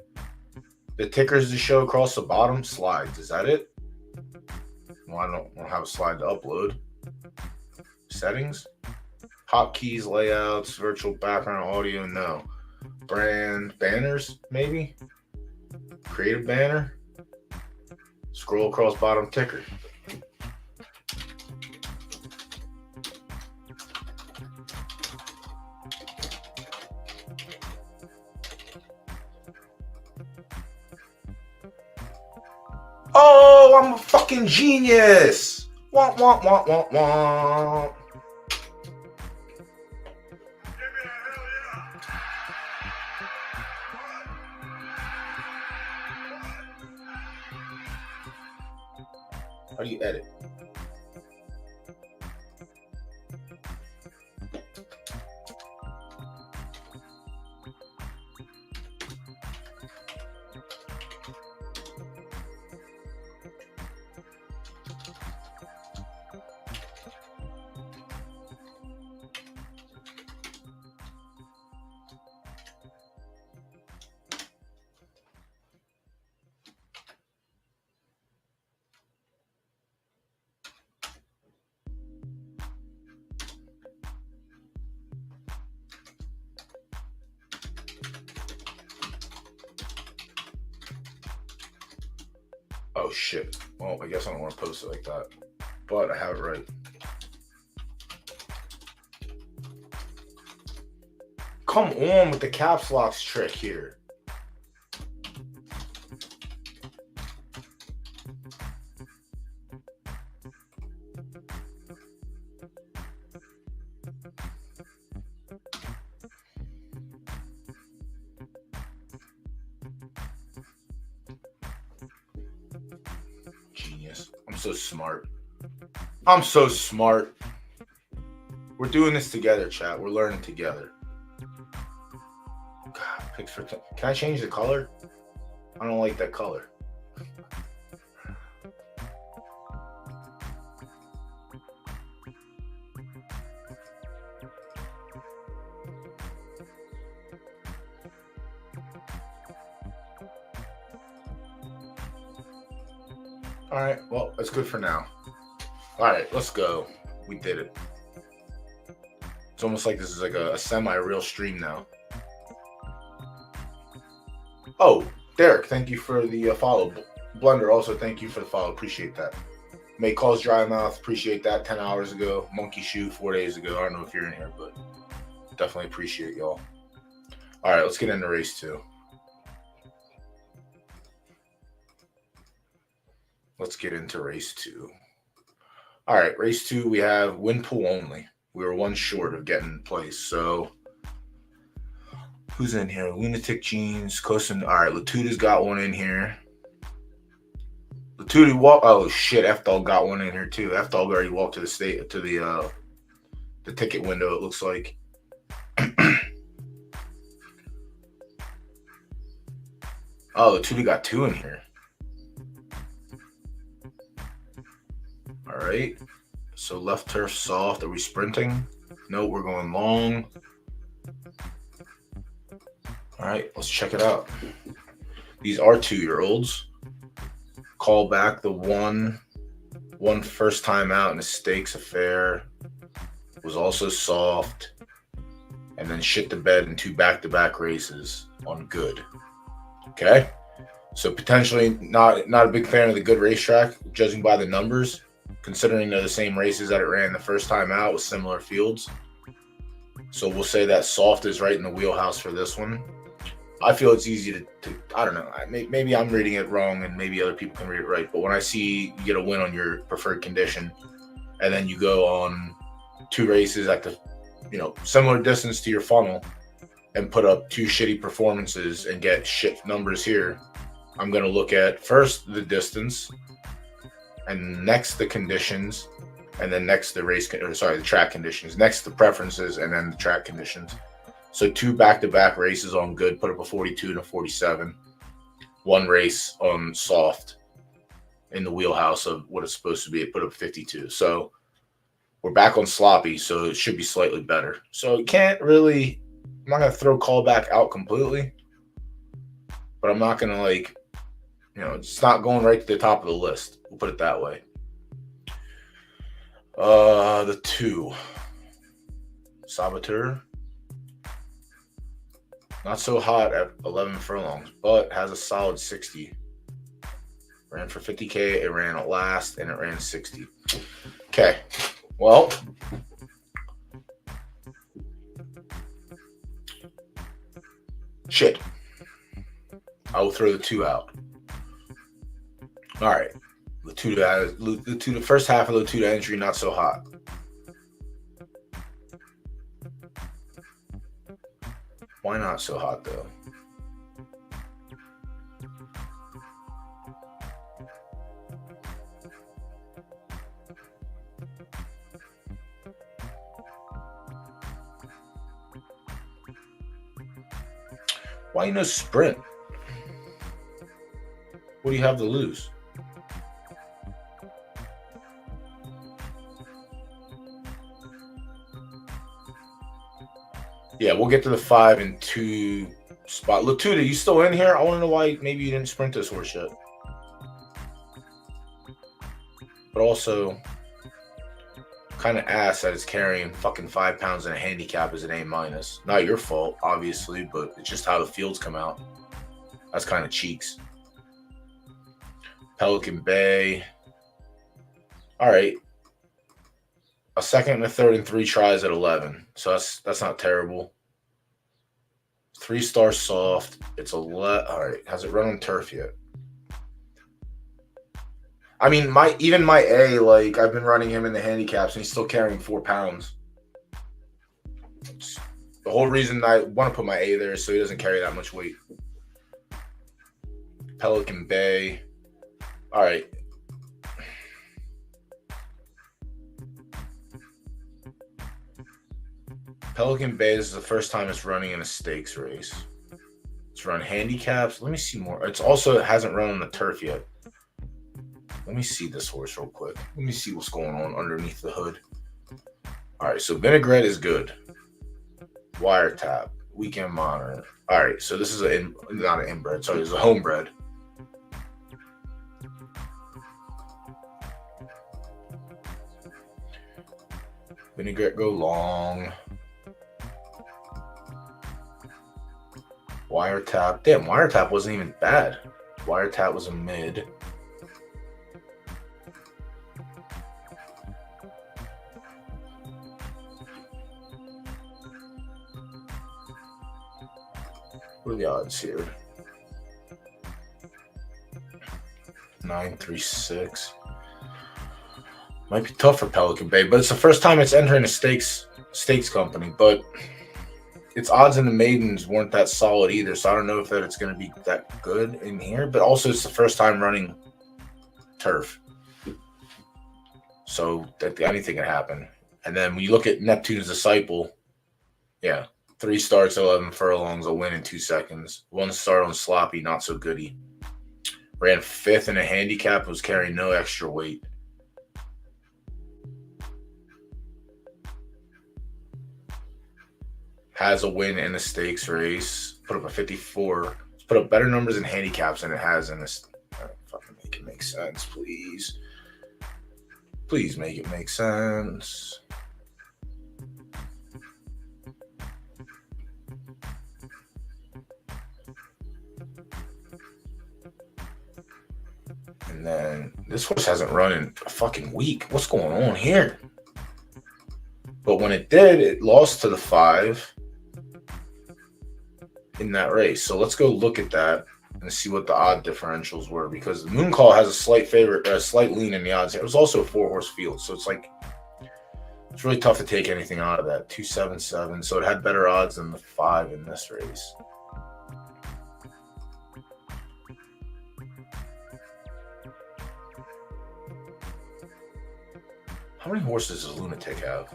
tickers to show across the bottom? Slides, is that it? Well, I don't have a slide to upload. Settings? Hotkeys, layouts, virtual background audio, no. Brand, banners, maybe? Create a banner. Scroll across bottom ticker. Oh, I'm a fucking genius! Womp, womp, womp, womp, womp. How do you edit? Oh shit. Well, I guess I don't want to post it like that. But I have it right. Come on with the caps locks trick here. Genius. I'm so smart. I'm so smart. We're doing this together, chat. We're learning together. God, picks for can I change the color? I don't like that color. All right, well, that's good for now. All right, let's go. We did it. It's almost like this is like a semi-real stream now. Oh, Derek, thank you for the follow. Blunder, also thank you for the follow. Appreciate that. May calls dry mouth. Appreciate that. 10 hours ago. Monkey shoe 4 days ago. I don't know if you're in here, but definitely appreciate y'all. All right, let's get into race 2. Let's get into race 2. All right, race 2, we have win pool only. We were one short of getting in place. So who's in here? Lunatic Jeans, Cosin. All right, Latuda's got one in here. Latuda walk. Oh shit, F-Dog got one in here too. F-Dog already walked to the ticket window. It looks like. Oh, Latuda got 2 in here. All right. So left turf soft. Are we sprinting? No, we're going long. All right, let's check it out. These are 2-year-olds. Call back the one first time out in a stakes affair. Was also soft. And then shit the bed in 2 back-to-back races on good. Okay? So potentially not a big fan of the good racetrack, judging by the numbers, considering they're the same races that it ran the first time out with similar fields. So we'll say that soft is right in the wheelhouse for this one. I feel it's easy to I don't know. Maybe I'm reading it wrong and maybe other people can read it right. But when I see you get a win on your preferred condition and then you go on 2 races at the, similar distance to your funnel and put up 2 shitty performances and get shit numbers here, I'm going to look at first the distance and next the conditions and then next the track conditions, next the preferences and then the track conditions. So 2 back-to-back races on good, put up a 42 and a 47. 1 race on soft in the wheelhouse of what it's supposed to be. It put up 52. So we're back on sloppy, so it should be slightly better. So I'm not going to throw callback out completely, but I'm not going to it's not going right to the top of the list. We'll put it that way. The 2. Saboteur. Not so hot at 11 furlongs, but has a solid 60. Ran for 50K, it ran at last, and it ran 60. Okay, well, shit. I will throw the 2 out. All right. The first half of the 2 entry, not so hot. Why not so hot, though? Why no sprint? What do you have to lose? Yeah, we'll get to the 5 and 2 spot. Latuda, you still in here? I want to know why maybe you didn't sprint this horse yet. But also, kind of ass that it's carrying fucking 5 pounds in a handicap as an A-. Not your fault, obviously, but it's just how the fields come out. That's kind of cheeks. Pelican Bay. All right. A second and a third and 3 tries at 11. So that's not terrible. 3-star soft. It's all right. Has it run on turf yet? I mean, even my A, like, I've been running him in the handicaps and he's still carrying 4 pounds. The whole reason I want to put my A there is so he doesn't carry that much weight. Pelican Bay. All right. Pelican Bay is the first time it's running in a stakes race. It's run handicaps. Let me see more. It hasn't run on the turf yet. Let me see this horse real quick. Let me see what's going on underneath the hood. All right, so Vinaigrette is good. Wiretap, Weekend Monitor. All right, so this is not an inbred. Sorry, it's a homebred. Vinaigrette go long. Wiretap. Damn, Wiretap wasn't even bad. Wiretap was a mid. What are the odds here? 936. Might be tough for Pelican Bay, but it's the first time it's entering a stakes company. But its odds in the maidens weren't that solid either, so I don't know if it's going to be that good in here. But also, it's the first time running turf, so that anything can happen. And then when you look at Neptune's Disciple, yeah, 3 starts, 11 furlongs, a win in 2 seconds. 1 start on sloppy, not so goody. Ran 5th in a handicap, was carrying no extra weight. Has a win in a stakes race. Put up a 54. It's put up better numbers in handicaps than it has in this. Fucking make it make sense, please. Please make it make sense. And then this horse hasn't run in a fucking week. What's going on here? But when it did, it lost to the 5 in that race. So let's go look at that and see what the odd differentials were, because the Moon Call has a slight lean in the odds. It was also a 4-horse field, so it's really tough to take anything out of that. 277, so it had better odds than the 5 in this race. How many horses does Lunatic have?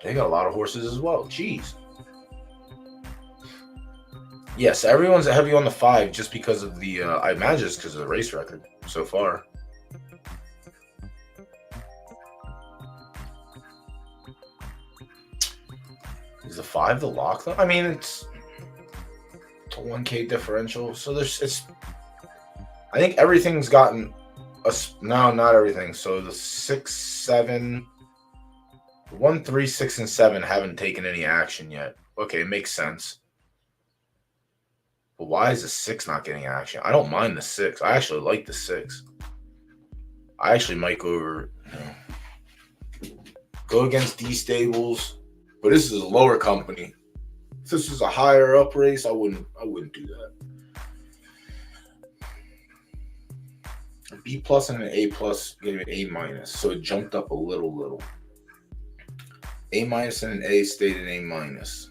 They got a lot of horses as well. Jeez. Yes, everyone's heavy on the 5 just because of the, I imagine it's because of the race record so far. Is the 5 the lock though? I mean, it's a 1K differential. So I think everything's gotten no, not everything. So the 6, 7, 1, 3, 6, and 7 haven't taken any action yet. Okay, it makes sense. But why is the 6 not getting action? I don't mind the 6. I actually like the 6. I actually might go against these stables. But this is a lower company. If this is a higher up race, I wouldn't do that. A B plus and an A plus gave it A minus, so it jumped up a little. A minus and an A stayed an A minus.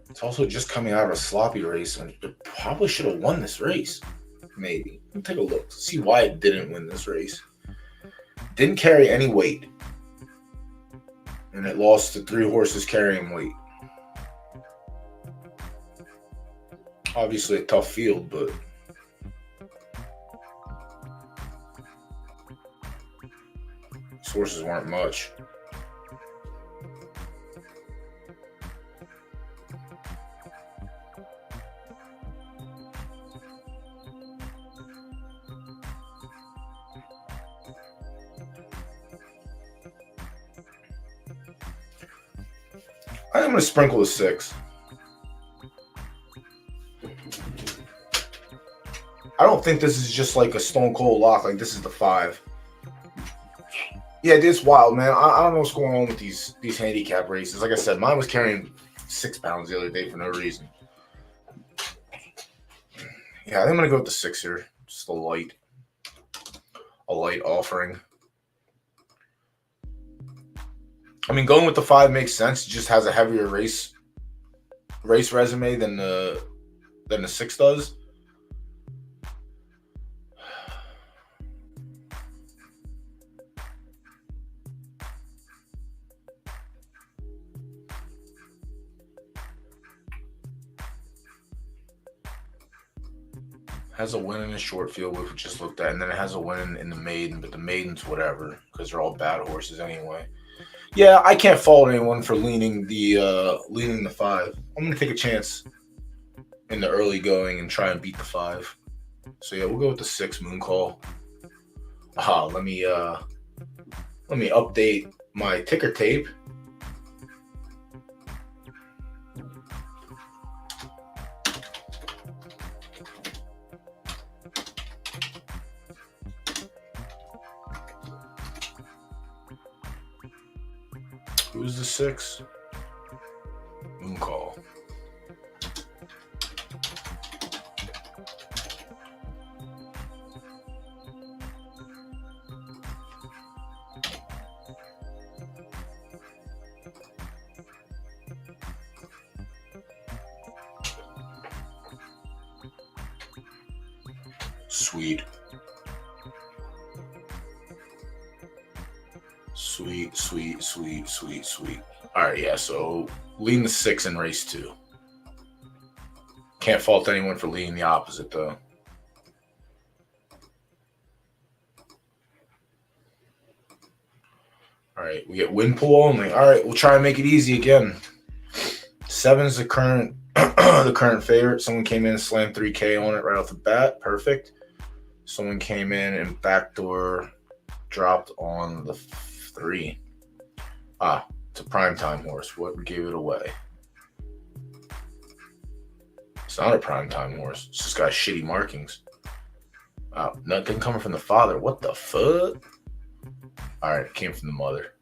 It's also just coming out of a sloppy race, and it probably should have won this race. Maybe. Let me take a look. See why it didn't win this race. Didn't carry any weight. And it lost to 3 horses carrying weight. Obviously a tough field, but these horses weren't much. I'm going to sprinkle the 6. I don't think this is just like a stone cold lock. Like this is the 5. Yeah, it's wild, man. I don't know what's going on with these handicap races. Like I said, mine was carrying 6 pounds the other day for no reason. Yeah, I think I'm going to go with the 6 here. Just a light offering. I mean, going with the 5 makes sense. It just has a heavier race resume than the 6 does. Has a win in the short field, which we just looked at, and then it has a win in the maiden, but the maiden's whatever, because they're all bad horses anyway. Yeah, I can't fault anyone for leaning the 5. I'm gonna take a chance in the early going and try and beat the 5. So yeah, we'll go with the 6 moon call. Let me update my ticker tape. Who's the 6? Moon call. Sweet. Sweet. All right, yeah, so lean the 6 in race 2. Can't fault anyone for leaning the opposite, though. All right, we get win pool only. All right, we'll try and make it easy again. 7's the current the current favorite. Someone came in and slammed 3K on it right off the bat. Perfect. Someone came in and backdoor dropped on the 3. It's a primetime horse. What gave it away? It's not a primetime horse. It's just got shitty markings. Nothing coming from the father. What the fuck? All right, it came from the mother.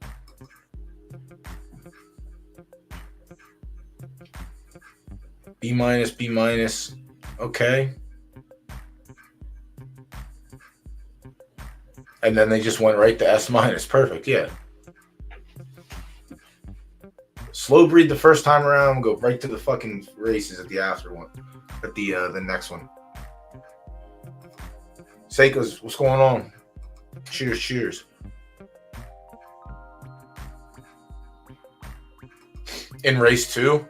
B minus. Okay. And then they just went right to S minus. Perfect, yeah. Slow breed the first time around. We'll go right to the fucking races at the after one. At the next one. Seiko's, what's going on? Cheers. In race 2?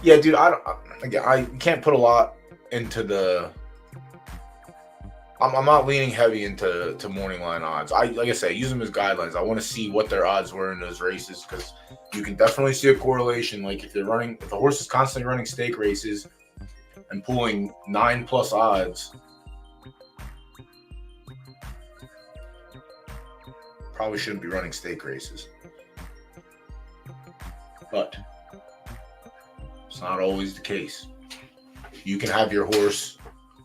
Yeah, dude, I can't put a lot into the... I'm not leaning heavy into morning line odds. Like I say, use them as guidelines. I want to see what their odds were in those races because you can definitely see a correlation. Like if the horse is constantly running stake races and pulling 9+ odds, probably shouldn't be running stake races. But it's not always the case. You can have your horse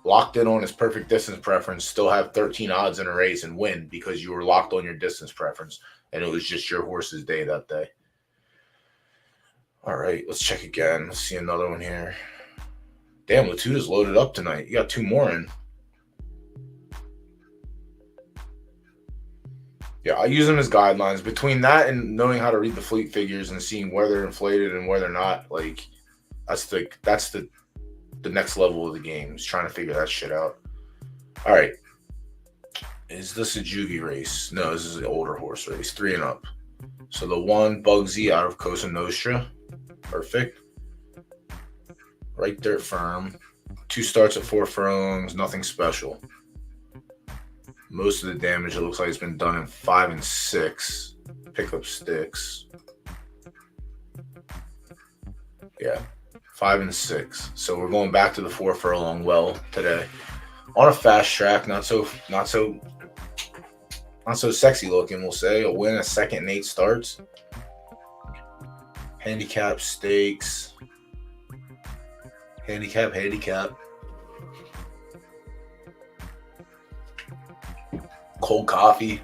locked in on his perfect distance preference, still have 13 odds in a race and win because you were locked on your distance preference and it was just your horse's day that day. All right, let's check again. Let's see another one here. Damn, Latuda's loaded up tonight. You got 2 more in. Yeah, I use them as guidelines. Between that and knowing how to read the fleet figures and seeing where they're inflated and where they're not, like that's the next level of the game, is trying to figure that shit out. All right. Is this a Jugi race? No, this is an older horse race, 3 and up. So the 1 Bugsy out of Cosa Nostra. Perfect. Right Dirt Firm. 2 starts at 4 furlongs, nothing special. Most of the damage, it looks like, has been done in 5 and 6. Pick up sticks. Yeah, 5 and 6. So we're going back to the 4 furlong well today. On a fast track, not so sexy looking, we'll say. A win, a second and 8 starts. Handicap stakes. Handicap. Cold coffee.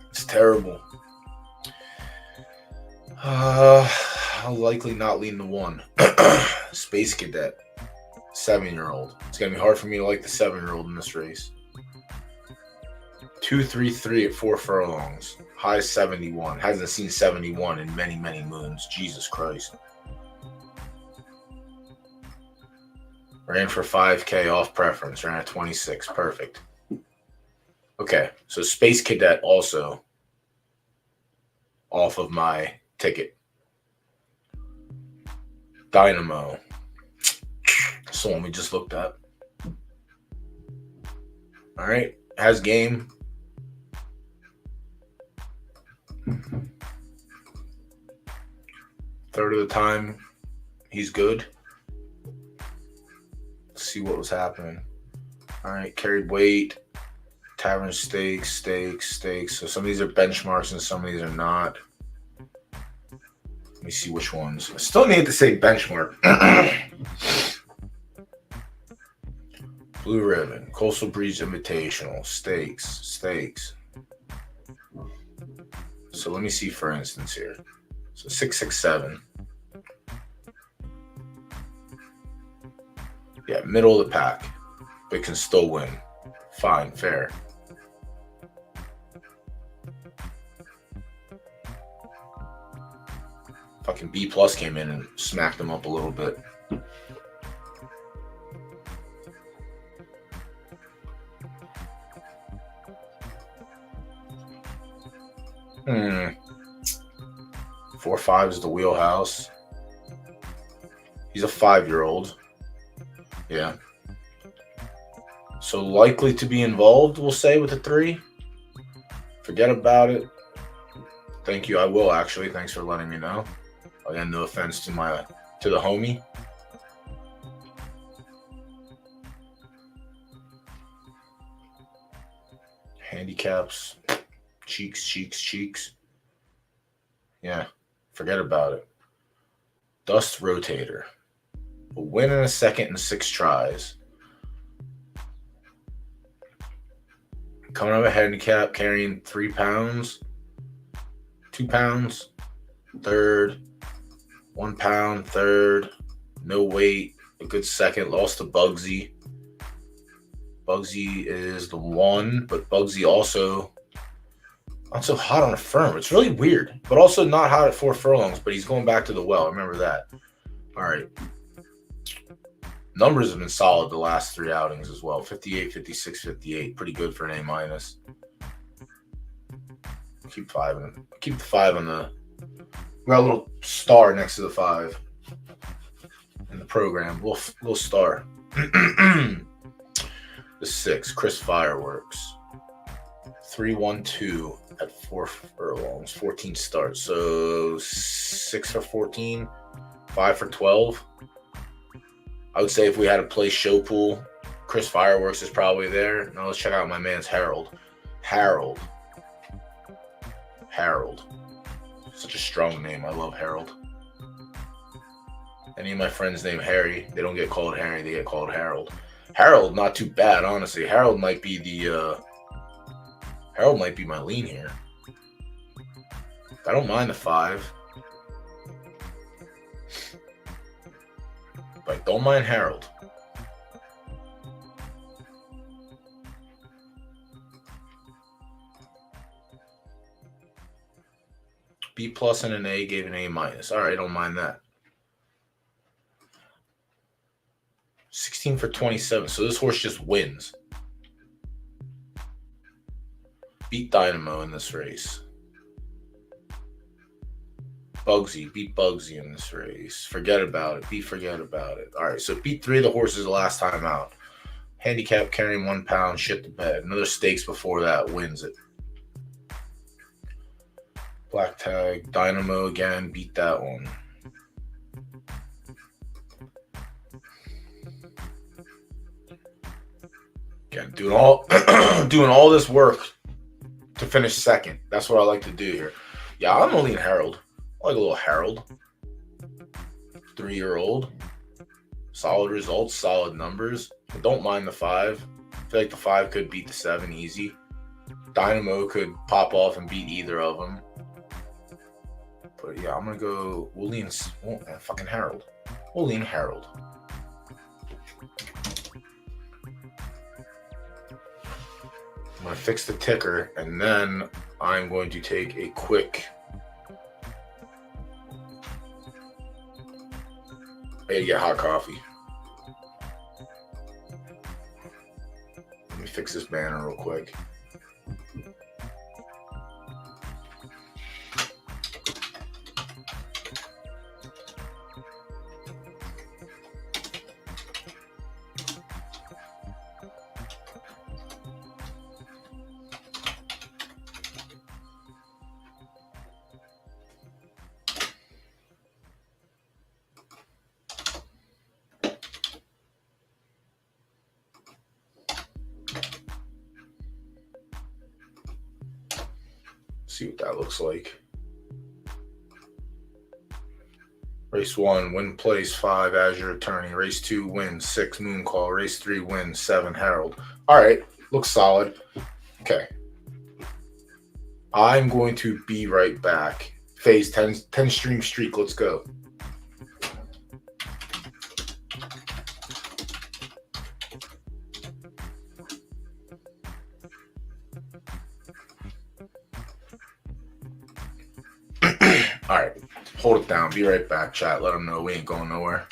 It's terrible. I'll likely not lean the 1. Space Cadet. 7-year-old. It's going to be hard for me to like the 7-year-old in this race. 2-3-3 at 4 furlongs. High 71. Hasn't seen 71 in many, many moons. Jesus Christ. Ran for 5K off preference. Ran at 26. Perfect. Okay. So Space Cadet also off of my ticket. Dynamo. That's the one we just looked at. All right. Has game. Third of the time, he's good. Let's see what was happening. All right. Carried weight. Tavern stakes. So some of these are benchmarks and some of these are not. Let me see which ones. I still need to say benchmark. Blue Ribbon, Coastal Breeze Invitational, stakes. So let me see, for instance, here. So 667. Yeah, middle of the pack, but can still win. Fine, fair. Fucking B+ came in and smacked them up a little bit. Hmm. 4-5 is the wheelhouse. He's a 5-year-old. Yeah. So likely to be involved, we'll say, with the 3. Forget about it. Thank you. I will, actually. Thanks for letting me know. Again, no offense to the homie. Handicaps. Cheeks. Yeah, forget about it. Dust Rotator. A win in a second and 6 tries. Coming up a handicap, carrying 3 pounds. 2 pounds. Third. 1 pound. Third. No weight. A good second. Lost to Bugsy. Bugsy is the 1, but Bugsy also not so hot on a firm. It's really weird, but also not hot at 4 furlongs, but he's going back to the well. Remember that. All right. Numbers have been solid the last 3 outings as well. 58, 56, 58. Pretty good for an A-. Keep the 5 on the... We got a little star next to the 5 in the program. Little star. The 6, Chris Fireworks. 3-1-2 at 4 furlongs, 14 starts. So 6 for 14, 5 for 12. I would say if we had to play show pool, Chris Fireworks is probably there. Now let's check out my man's Harold. Harold. Such a strong name. I love Harold. Any of my friends named Harry, they don't get called Harry, they get called Harold. Harold, not too bad, honestly. Harold might be my lean here. I don't mind the 5. But don't mind Harold. B plus and an A gave an A minus. All right, don't mind that. 16 for 27. So this horse just wins. Beat Dynamo in this race. Bugsy. Beat Bugsy in this race. Forget about it. Forget about it. All right, so beat 3 of the horses the last time out. Handicap carrying 1 pound. Shit the bed. Another stakes before that wins it. Black tag. Dynamo again. Beat that one. Again, doing all this work to finish second. That's what I like to do here. Yeah, I'm only in Harold. I like a little Harold. 3-year-old. Solid results, solid numbers. I don't mind the 5. I feel like the 5 could beat the 7 easy. Dynamo could pop off and beat either of them. But yeah, I'm going to go. We'll lean fucking Harold. We'll lean Harold. I'm going to fix the ticker, and then I'm going to take a quick. I gotta get hot coffee. Let me fix this banner real quick. See what that looks like. Race 1, win place 5 as your attorney. Race 2, win 6 moon call. Race 3, win 7 Harold. All right, looks solid. Okay. I'm going to be right back. Phase 10 stream streak. Let's go. All right, hold it down. Be right back, chat. Let them know we ain't going nowhere.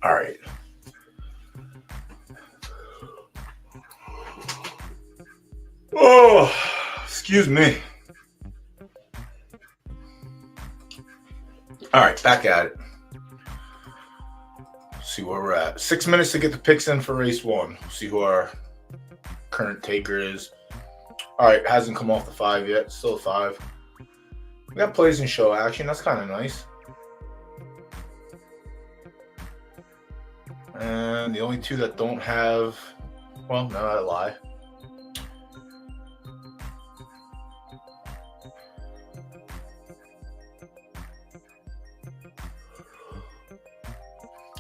All right. Oh, excuse me. All right, back at it. See where we're at. 6 minutes to get the picks in for race 1. See who our current taker is. All right, hasn't come off the 5 yet. Still a 5. We got plays and show action. That's kind of nice. And the only 2 that don't have, well, no, I lie.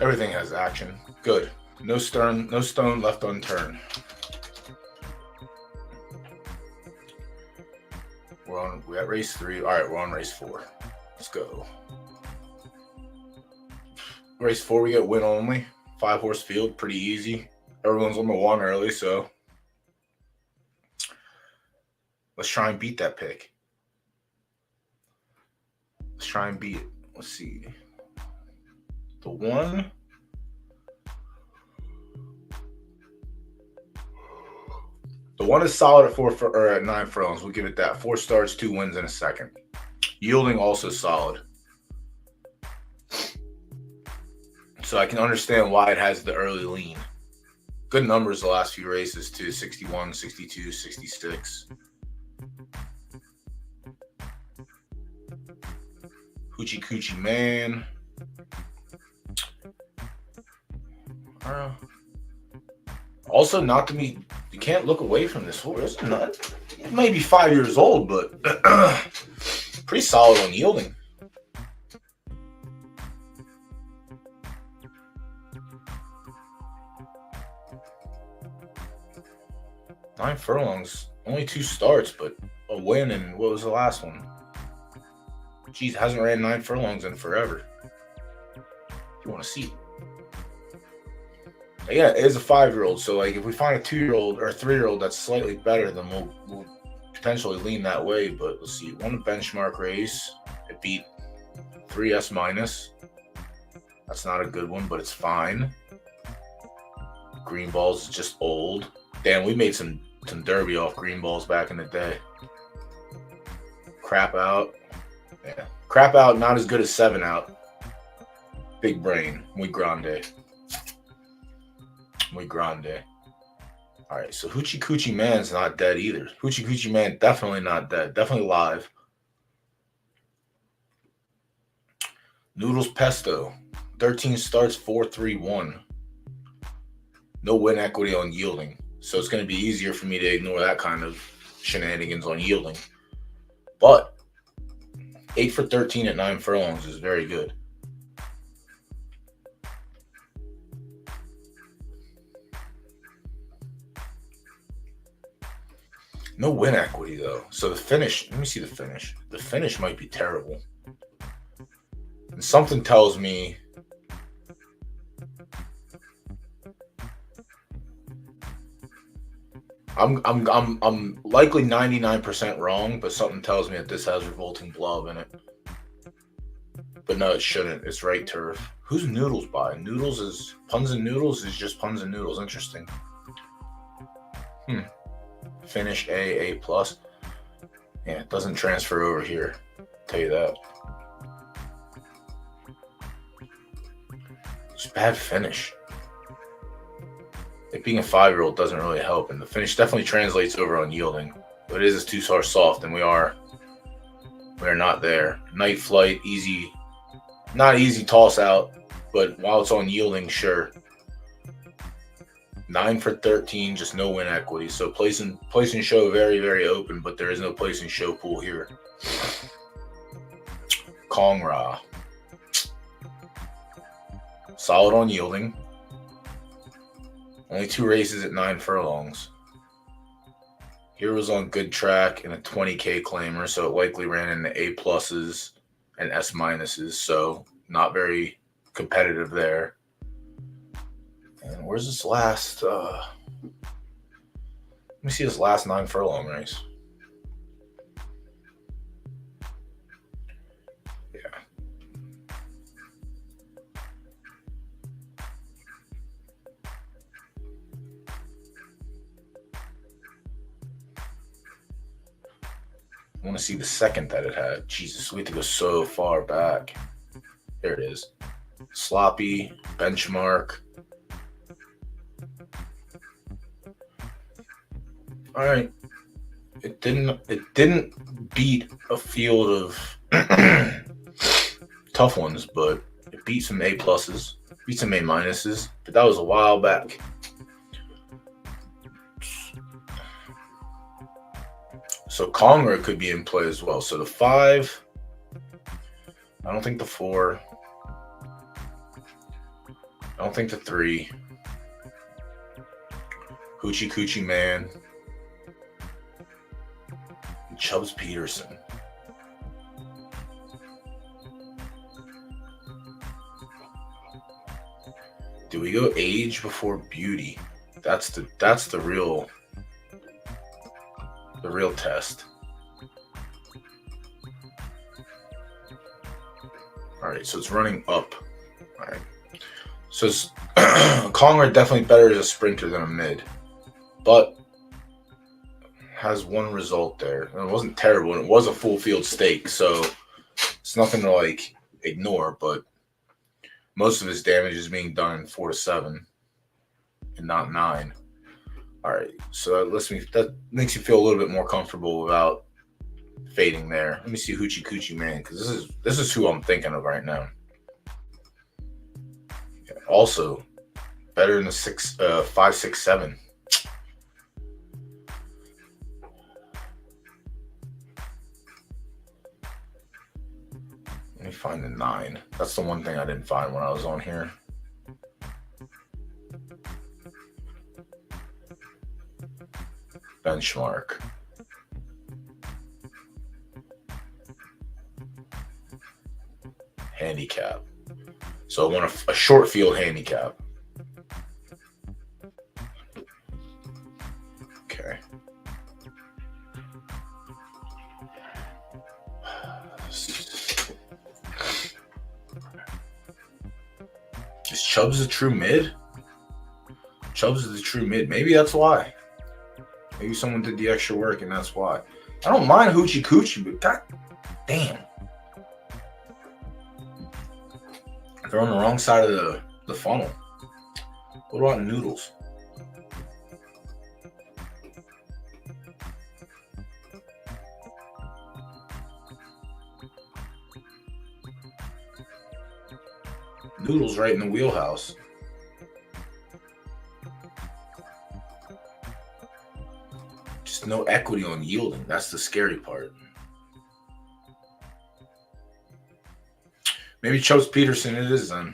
Everything has action. Good. No stone left unturned. We're at race 3. All right, we're on race 4. Let's go. Race 4, we get win only. 5-horse field, pretty easy. Everyone's on the 1 early, so let's try and beat that pick. Let's try and beat it. Let's see. The 1. The 1 is solid at 9 furlongs. We'll give it that. 4 starts, 2 wins in a second. Yielding also solid. So I can understand why it has the early lean. Good numbers the last few races too. 61, 62, 66. Hoochie Coochie Man. Also, not to be, you can't look away from this horse. It may be 5 years old, but pretty solid on yielding. Nine furlongs, only 2 starts, but a win. And what was the last one? Geez, hasn't ran 9 furlongs in forever. If you want to see it. Yeah, it is a 5-year-old. So, like, if we find a 2-year-old or a 3-year-old that's slightly better, then we'll potentially lean that way. But let's see. It won a benchmark race. It beat 3S minus. That's not a good one, but it's fine. Green balls is just old. Damn, we made some derby off green balls back in the day. Crap out. Yeah. Crap out, not as good as 7 out. Big brain. Muy grande. Muy grande. All right, so Hoochie Coochie Man's not dead either. Hoochie Coochie Man definitely not dead. Definitely live. Noodles Pesto. 13 starts, 4-3-1. No win equity on yielding. So it's going to be easier for me to ignore that kind of shenanigans on yielding. But 8 for 13 at 9 furlongs is very good. No win equity, though. So the finish, let me see the finish. The finish might be terrible. And something tells me I'm likely 99% wrong, but something tells me that this has Revolting Blob in it. But no, it shouldn't. It's right turf. Who's Noodles by? Noodles is Puns and Noodles is just Puns and Noodles. Interesting. Finish A plus. Yeah, it doesn't transfer over here. I'll tell you that. It's a bad finish. It being a 5-year-old doesn't really help, and the finish definitely translates over on yielding. But it is a 2-star soft, and we are not there. Night Flight, easy, not easy toss out, but while it's on yielding, sure. 9 for 13, just no win equity. So place and show very, very open, but there is no place and show pool here. Kong Ra. Solid on yielding. Only 2 races at 9 furlongs. Here was on good track in a 20K claimer, so it likely ran in the A pluses and S minuses, so not very competitive there. And where's this last? Let me see this last 9 furlong race. Yeah. I want to see the second that it had. Jesus, we have to go so far back. There it is. Sloppy, benchmark. All right. It didn't beat a field of tough ones, but it beat some A pluses, beat some A minuses. But that was a while back. So Conger could be in play as well. So the 5, I don't think the 4, I don't think the 3, Hoochie Coochie Man, and Chubbs Peterson. Do we go age before beauty? That's the real test. All right, so it's running up. All right, so it's Conger definitely better as a sprinter than a mid, but has one result there. And it wasn't terrible, and it was a full field stake, so it's nothing to like ignore. But most of his damage is being done in 4 to 7, and not 9. All right, so that makes you feel a little bit more comfortable about fading there. Let me see Hoochie Coochie Man, because this is who I'm thinking of right now. Yeah, also, better than the 5, 6, 7. Let me find the 9. That's the one thing I didn't find when I was on here. Benchmark. Handicap. So I want a short field handicap. Okay. Is Chubbs a true mid? Chubbs is the true mid. Maybe that's why. Maybe someone did the extra work and that's why. I don't mind Hoochie Coochie, but god damn. They're on the wrong side of the funnel. What about Noodles? Noodles right in the wheelhouse. Just no equity on yielding. That's the scary part. Maybe Chubbs Peterson it is then.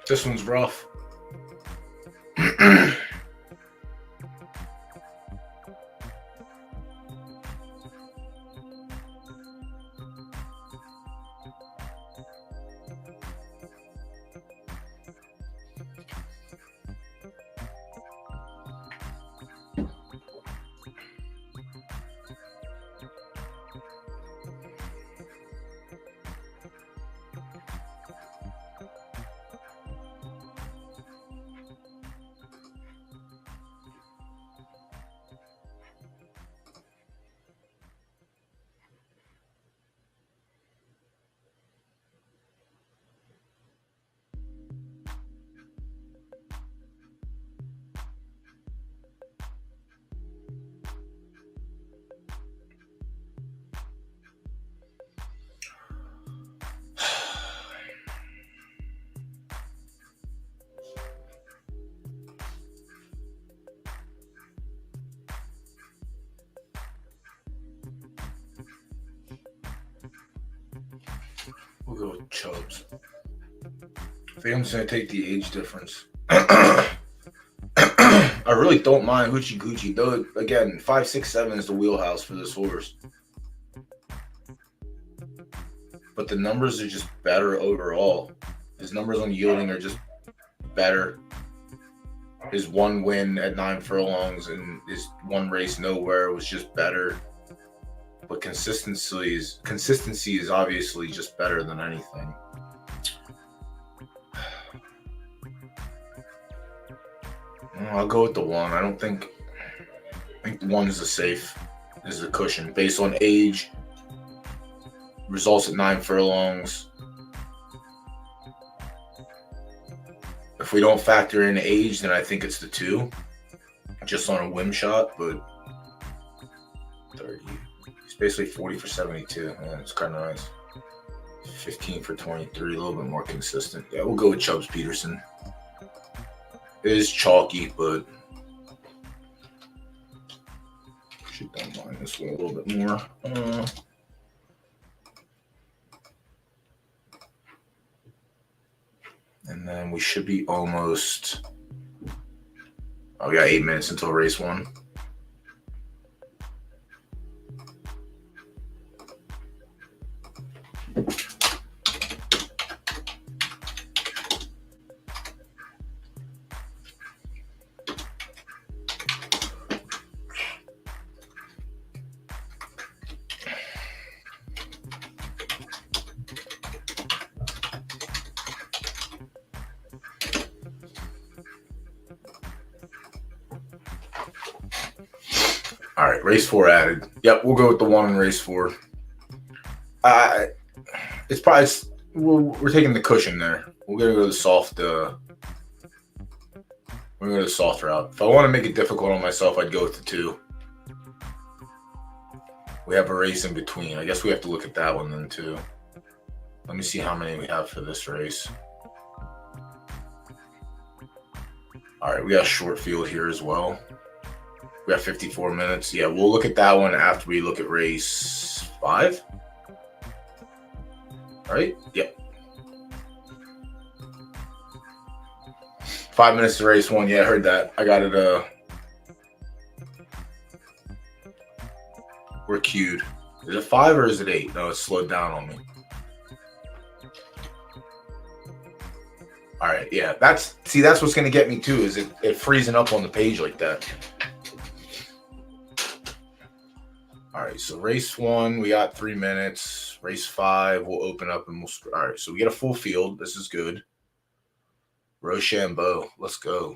This one's rough. We'll go with Chubbs. I think I'm just going to take the age difference. I really don't mind Hoochie Coochie, though. Again, 5, 6, 7 is the wheelhouse for this horse. But the numbers are just better overall. His numbers on yielding are just better. His one win at 9 furlongs and his one race nowhere was just better. But consistency is obviously just better than anything. I'll go with the 1. I think the 1 is is a cushion based on age, results at 9 furlongs. If we don't factor in age, then I think it's the 2, just on a whim shot. But 30, it's basically 40 for 72. Yeah, it's kind of nice. 15 for 23, a little bit more consistent. Yeah, we'll go with Chubbs Peterson. It is chalky, but should don't mind this one a little bit more. And then we should be almost. Oh, we got 8 minutes until race 1. All right, race 4 added. Yep, we'll go with the 1 in race 4. It's probably we're taking the cushion there. We're gonna go the soft. We're gonna go the soft route. If I want to make it difficult on myself, I'd go with the 2. We have a race in between. I guess we have to look at that one then too. Let me see how many we have for this race. All right, we got a short field here as well. We have 54 minutes. Yeah, we'll look at that one after we look at race 5. Right? Yep. 5 minutes to race 1. Yeah, I heard that. I got it. We're queued. Is it 5 or is it 8? No, it's slowed down on me. All right, yeah. That's what's gonna get me too. Is it freezing up on the page like that? All right, so race 1, we got 3 minutes. Race 5, we'll open up and we'll. All right, so we get a full field. This is good. Rochambeau, let's go.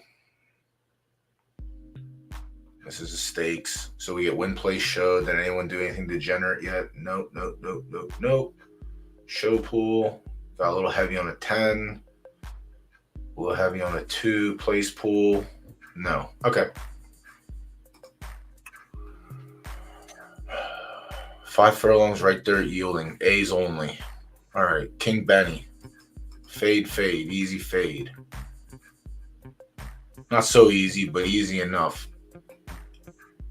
This is a stakes. So we get win, place, show. Did anyone do anything degenerate yet? Nope. Show pool. Got a little heavy on a 10. A little heavy on a 2. Place pool. No. Okay. 5 furlongs right there yielding. A's only. All right. King Benny. Fade. Easy fade. Not so easy, but easy enough.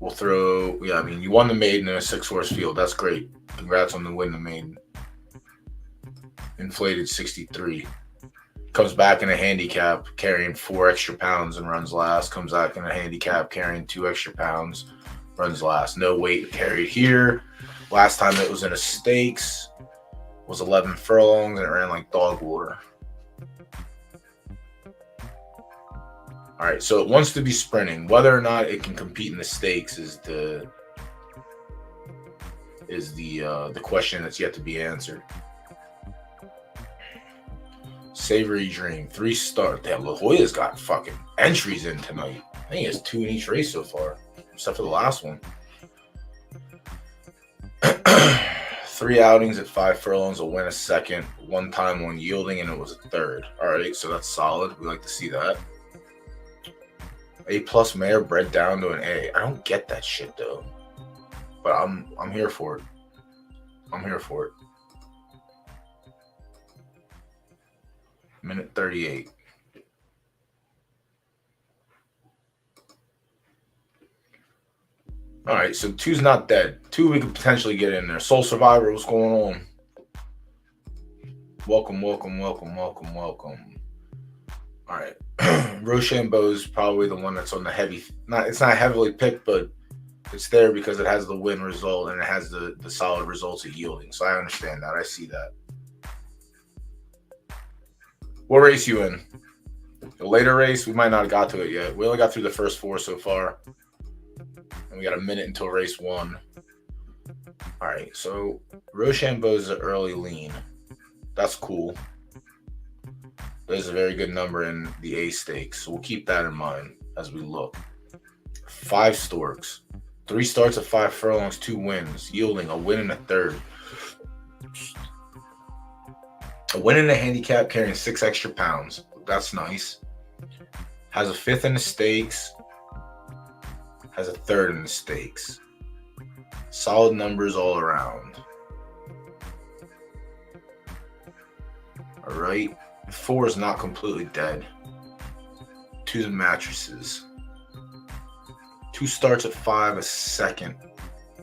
We'll throw. Yeah, I mean, you won the maiden in a 6-horse field. That's great. Congrats on the win the maiden. Inflated 63. Comes back in a handicap carrying 4 extra pounds and runs last. Comes back in a handicap carrying 2 extra pounds. Runs last. No weight carried here. Last time it was in a stakes was 11 furlongs and it ran like dog water. All right, so it wants to be sprinting. Whether or not it can compete in the stakes is the question that's yet to be answered. Savory Dream, 3-star. Damn, La Jolla's got fucking entries in tonight. I think it's 2 in each race so far, except for the last one. 3 outings at 5 furlongs, a win, a second, 1 time on yielding, and it was a 3rd. All right, so that's solid. We like to see that. A+ mare bred down to an A. I don't get that shit though, but I'm here for it. Minute 38. All right, so 2's not dead. 2 we could potentially get in there. Soul Survivor, what's going on? Welcome. All right. Rochambeau is probably the one that's on the heavy. It's not heavily picked, but it's there because it has the win result and it has the solid results of yielding. So I understand that. I see that. What race you in? The later race? We might not have got to it yet. We only got through the first 4 so far. And we got a minute until race 1. All right. So Rochambeau is an early lean. That's cool. There's a very good number in the A stakes. So we'll keep that in mind as we look. 5 Storks. 3 starts at 5 furlongs, 2 wins, yielding a win and a third. A win in a handicap carrying 6 extra pounds. That's nice. Has a 5th in the stakes. Has a 3rd in the stakes. Solid numbers all around. All right. 4 is not completely dead. 2 mattresses. 2 starts at 5 a second.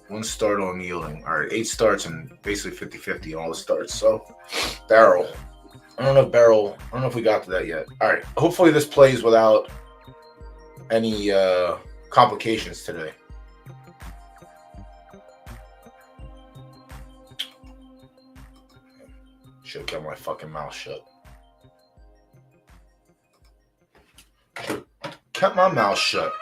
1 start on yielding. All right, 8 starts and basically 50-50 on all the starts. So, barrel. I don't know if we got to that yet. All right, hopefully this plays without any complications today. Should have kept my fucking mouth shut. Kept my mouth shut.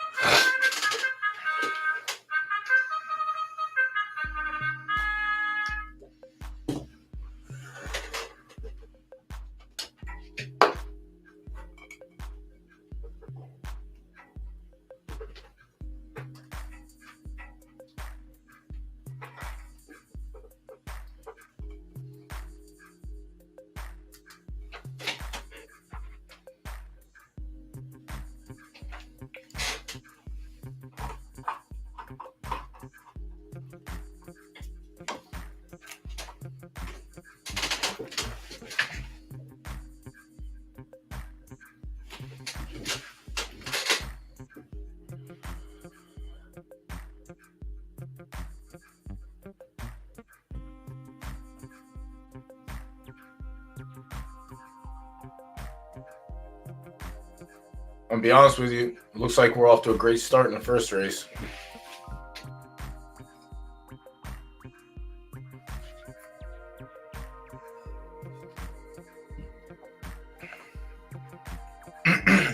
I'll be honest with you, it looks like we're off to a great start in the first race.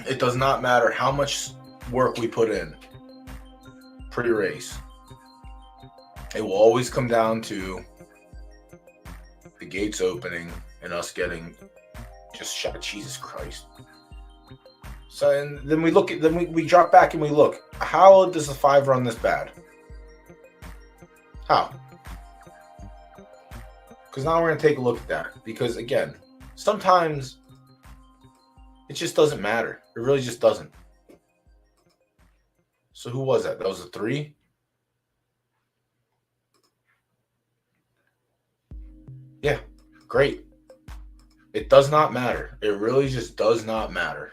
It does not matter how much work we put in pre-race. It will always come down to the gates opening and us getting just shot. Jesus Christ. So and then we look at we drop back and we look. How does the 5 run this bad? How? Because now we're gonna take a look at that. Because again, sometimes it just doesn't matter. It really just doesn't. So who was that? That was a 3? Yeah, great. It does not matter. It really just does not matter.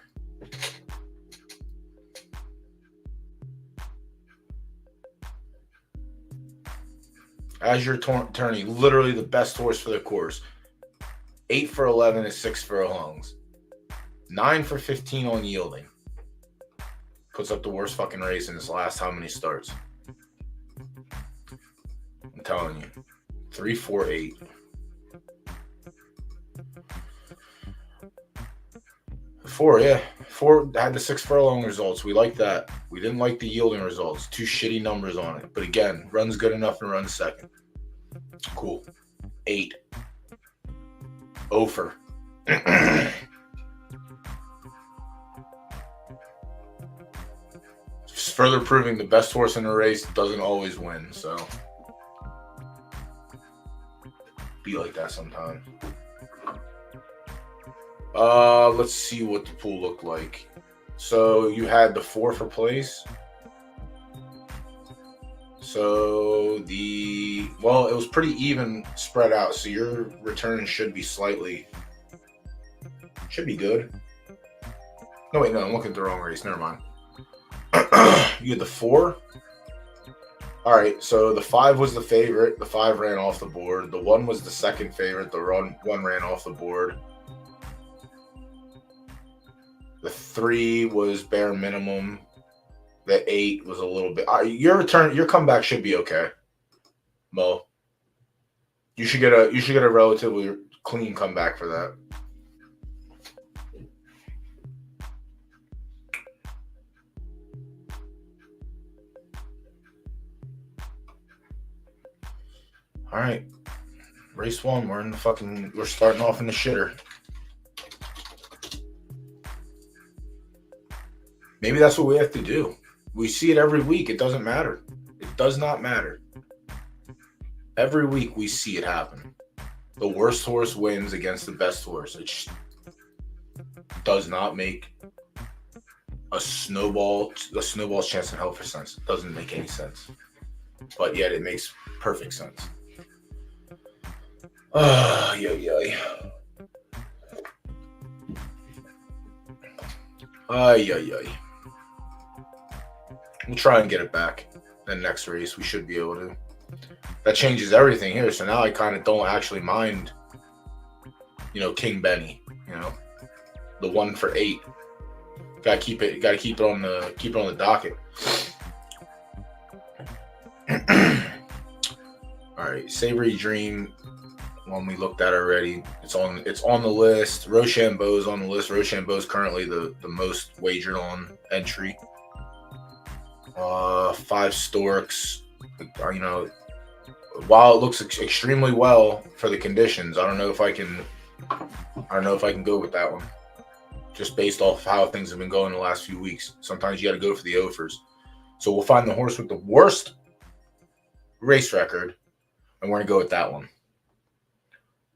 As your tourney, literally the best horse for the course. 8 for 11 is 6 furlongs. 9 for 15 on yielding. Puts up the worst fucking race in his last how many starts? I'm telling you. 3, 4, 8. 4, yeah. 4 had the 6 furlong results. We like that. We didn't like the yielding results. 2 shitty numbers on it. But again, runs good enough and runs second. Cool. 8. Over. Further proving the best horse in a race doesn't always win, so be like that sometime. Let's see what the pool looked like. So you had the 4 for place. So it was pretty even spread out. So your return should be good. No, I'm looking at the wrong race. Never mind. You had the 4, All right, so the 5 was the favorite. The 5 ran off the board. The 1 was the second favorite. The 1 ran off the board. The 3 was bare minimum. The 8 was a little bit. Your comeback should be okay, Mo. You should get a relatively clean comeback for that. All right, race 1. We're starting off in the shitter. Maybe that's what we have to do. We see it every week. It doesn't matter. It does not matter. Every week we see it happen. The worst horse wins against the best horse. It does not make the snowball's chance in hell for sense. It doesn't make any sense. But yet it makes perfect sense. Ay. We'll try and get it back. The next race, we should be able to. That changes everything here. So now I kind of don't actually mind, King Benny. The 1 for 8. Gotta keep it on the docket. All right, Savory Dream. One we looked at already. It's on the list. Rochambeau's on the list. Rochambeau's currently the most wagered on entry. 5 Storks. While it looks extremely well for the conditions, I don't know if I can go with that one. Just based off how things have been going the last few weeks. Sometimes you got to go for the offers. So we'll find the horse with the worst race record, and we're going to go with that one.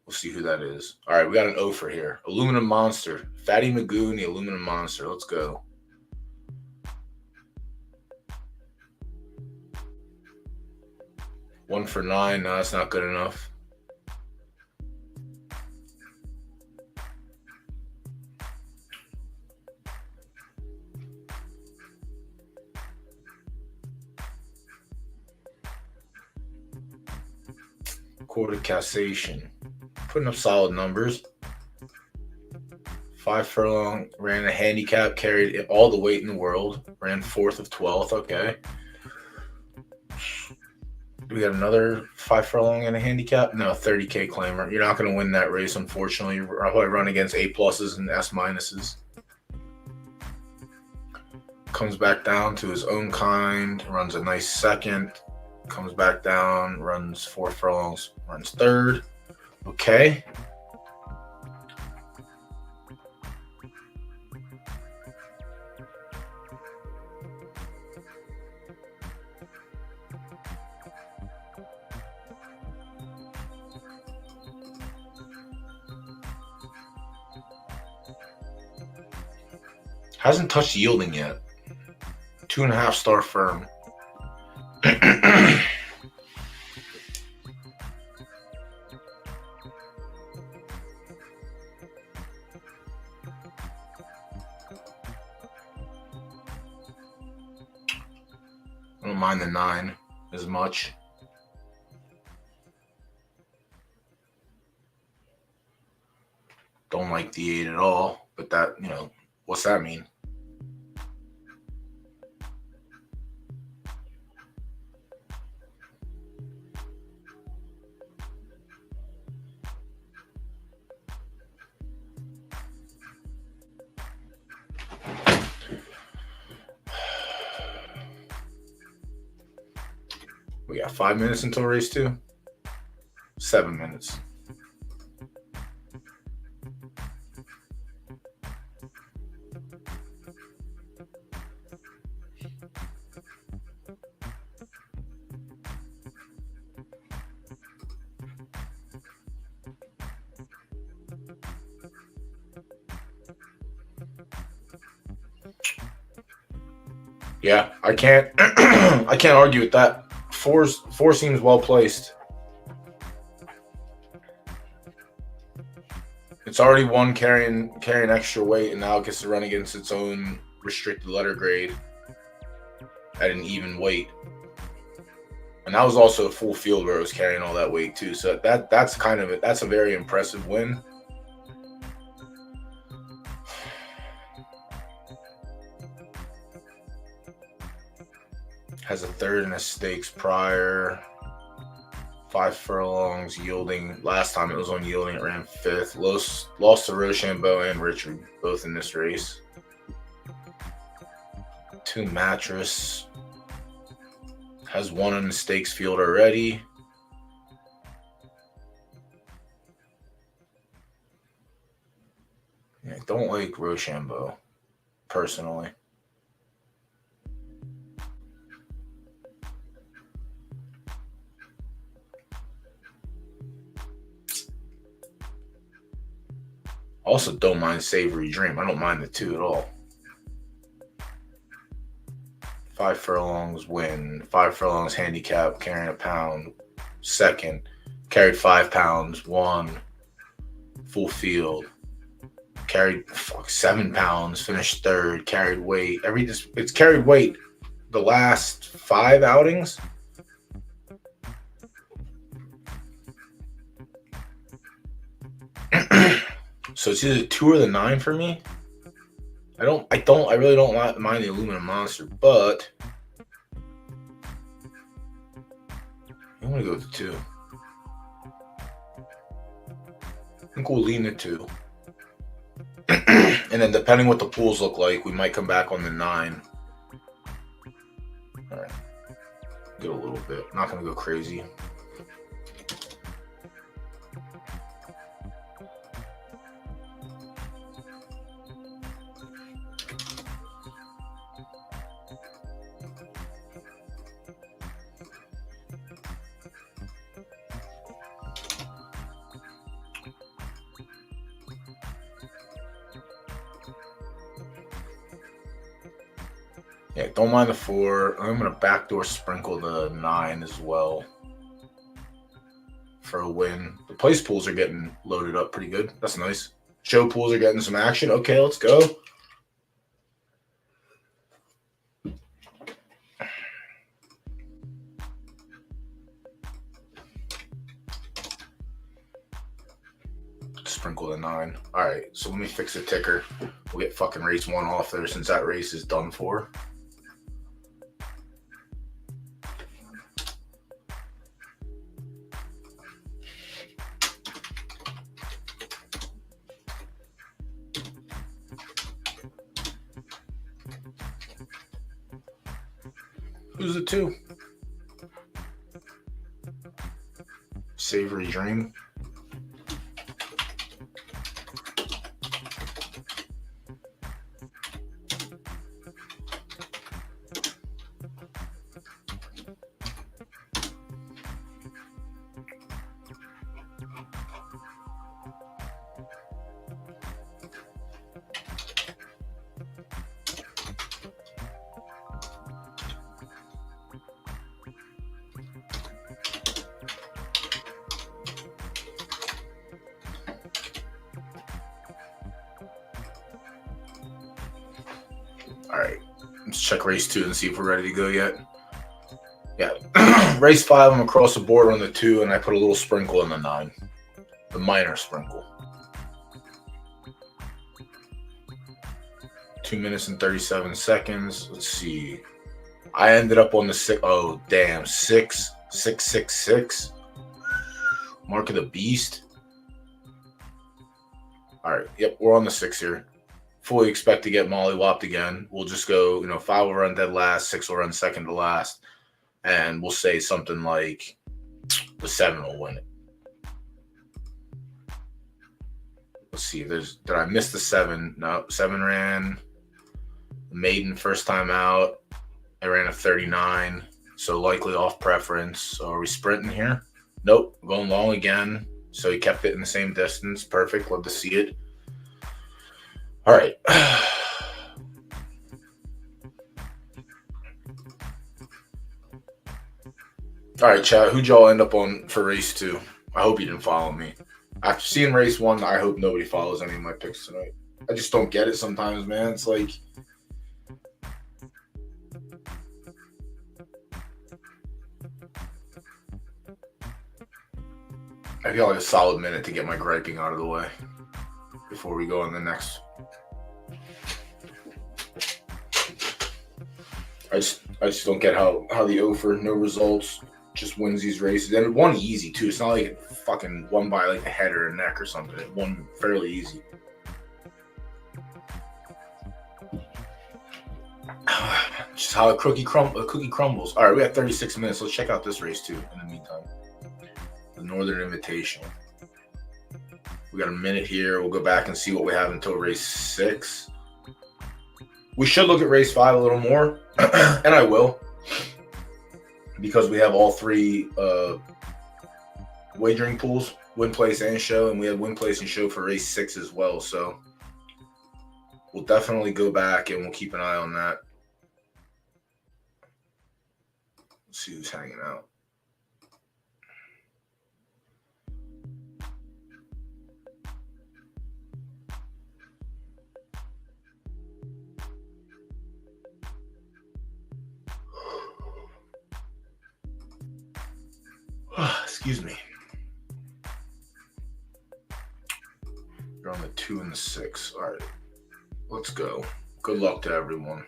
We'll see who that is. All right, we got an offer here. Aluminum Monster. Fatty Magoo and the Aluminum Monster. Let's go. One for 9. No, that's not good enough. Quarter Cassation. Putting up solid numbers. 5 furlong. Ran a handicap. Carried all the weight in the world. Ran 4th of 12th. Okay. We got another 5 furlong and a handicap. No, 30K claimer. You're not going to win that race, unfortunately. You're probably run against A pluses and S minuses. Comes back down to his own kind. Runs a nice second. Comes back down. Runs 4 furlongs. Runs 3rd. Okay. Hasn't touched yielding yet. 2.5 star firm. I don't mind the 9 as much. Don't like the 8 at all, but that, what's that mean? We got 5 minutes until race 2. 7 minutes. Yeah, I can't argue with that. 4 seems well placed. It's already won carrying extra weight, and now it gets to run against its own restricted letter grade at an even weight. And that was also a full field where it was carrying all that weight too. So that's a very impressive win. Has a third in a stakes prior. 5 furlongs yielding. Last time it was on yielding, it ran 5th. Lost to Rochambeau and Richard, both in this race. 2 Mattress. Has 1 in the stakes field already. I don't like Rochambeau, personally. Also, don't mind Savory Dream. I don't mind the 2 at all. 5 furlongs win. 5 furlongs handicap, carrying a pound. Second, carried 5 pounds. 1 full field. Carried 7 pounds. Finished 3rd. Carried weight. It's carried weight the last 5 outings. So it's either 2 or the 9 for me. I really don't mind the Aluminum Monster, but I'm gonna go with the 2. I think we'll lean the 2. And then depending what the pools look like, we might come back on the 9. All right. Get a little bit. Not gonna go crazy. Yeah, don't mind the 4. I'm going to backdoor sprinkle the 9 as well for a win. The place pools are getting loaded up pretty good. That's nice. Show pools are getting some action. Okay, let's go. Sprinkle the 9. All right, so let me fix the ticker. We'll get fucking race 1 off there since that race is done for. Who's the 2? Savory Dream. All right, let's check race 2 and see if we're ready to go yet. Yeah, race 5, I'm across the board on the 2, and I put a little sprinkle in the 9, the minor sprinkle. 2 minutes and 37 seconds. Let's see. I ended up on the 6. Oh, damn. 6. Mark of the Beast. All right. Yep, we're on the 6 here. Fully expect to get mollywopped again. We'll just go, 5 will run dead last, 6 will run second to last. And we'll say something like the 7 will win it. Let's see. Did I miss the 7? No, 7 ran. Maiden first time out. I ran a 39, so likely off preference. So are we sprinting here? Nope, going long again. So he kept it in the same distance. Perfect. Love to see it. All right. All right, chat. Who'd y'all end up on for race 2? I hope you didn't follow me. After seeing race 1, I hope nobody follows any of my picks tonight. I just don't get it sometimes, man. It's like... I feel like a solid minute to get my griping out of the way before we go on the next. I just don't get how the over, no results, just wins these races. And it won easy, too. It's not like it fucking won by like a head or a neck or something. It won fairly easy. Just how a cookie crumbles. All right, we have 36 minutes. Let's check out this race, too, in the meantime. The Northern Invitational. We got a minute here. We'll go back and see what we have until race 6. We should look at race 5 a little more, and I will, because we have all 3 wagering pools, win, place, and show, and we have win, place, and show for race 6 as well. So we'll definitely go back and we'll keep an eye on that. Let's see who's hanging out. Excuse me. You're on the 2 and the 6. All right, let's go. Good luck to everyone.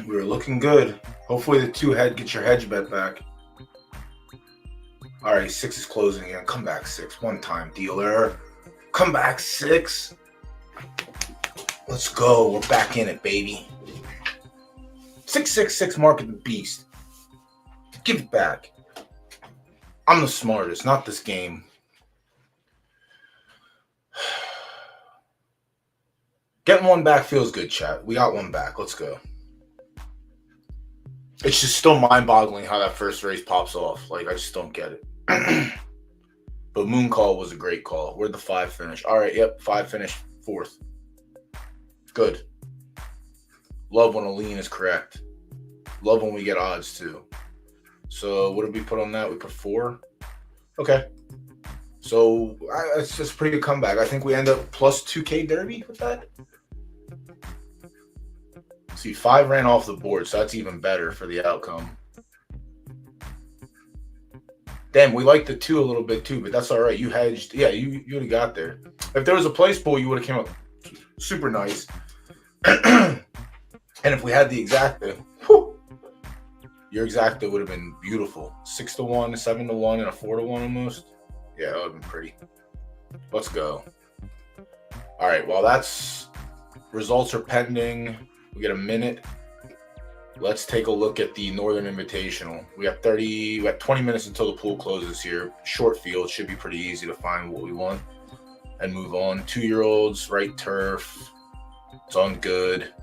We were looking good. Hopefully the 2 head gets your hedge bet back. All right, 6 is closing again. Come back 6. One time, dealer. Come back 6. Let's go. We're back in it, baby. 666 market the beast. Give it back. I'm the smartest, not this game. Getting one back feels good, chat. We got one back. Let's go. It's just still mind-boggling how that first race pops off. Like, I just don't get it. But Moon Call was a great call. Where'd the 5 finish? All right, yep, 5 finished 4th. Good. Love when a lean is correct. Love when we get odds, too. So what did we put on that? We put 4. Okay. So it's just a pretty good comeback. I think we end up plus 2K Derby with that. See, 5 ran off the board, so that's even better for the outcome. Damn, we like the 2 a little bit too, but that's all right. You hedged. Yeah, you would have got there. If there was a place pool, you would have came up super nice. And if we had the exacta, your exacta would have been beautiful. 6-1, 7-1, and a 4-1 almost. Yeah, that would have been pretty. Let's go. All right, well, that's results are pending. We get a minute. Let's take a look at the Northern Invitational. We got 20 minutes until the pool closes here. Short field, should be pretty easy to find what we want and move on. 2-year-olds, right turf. It's on good.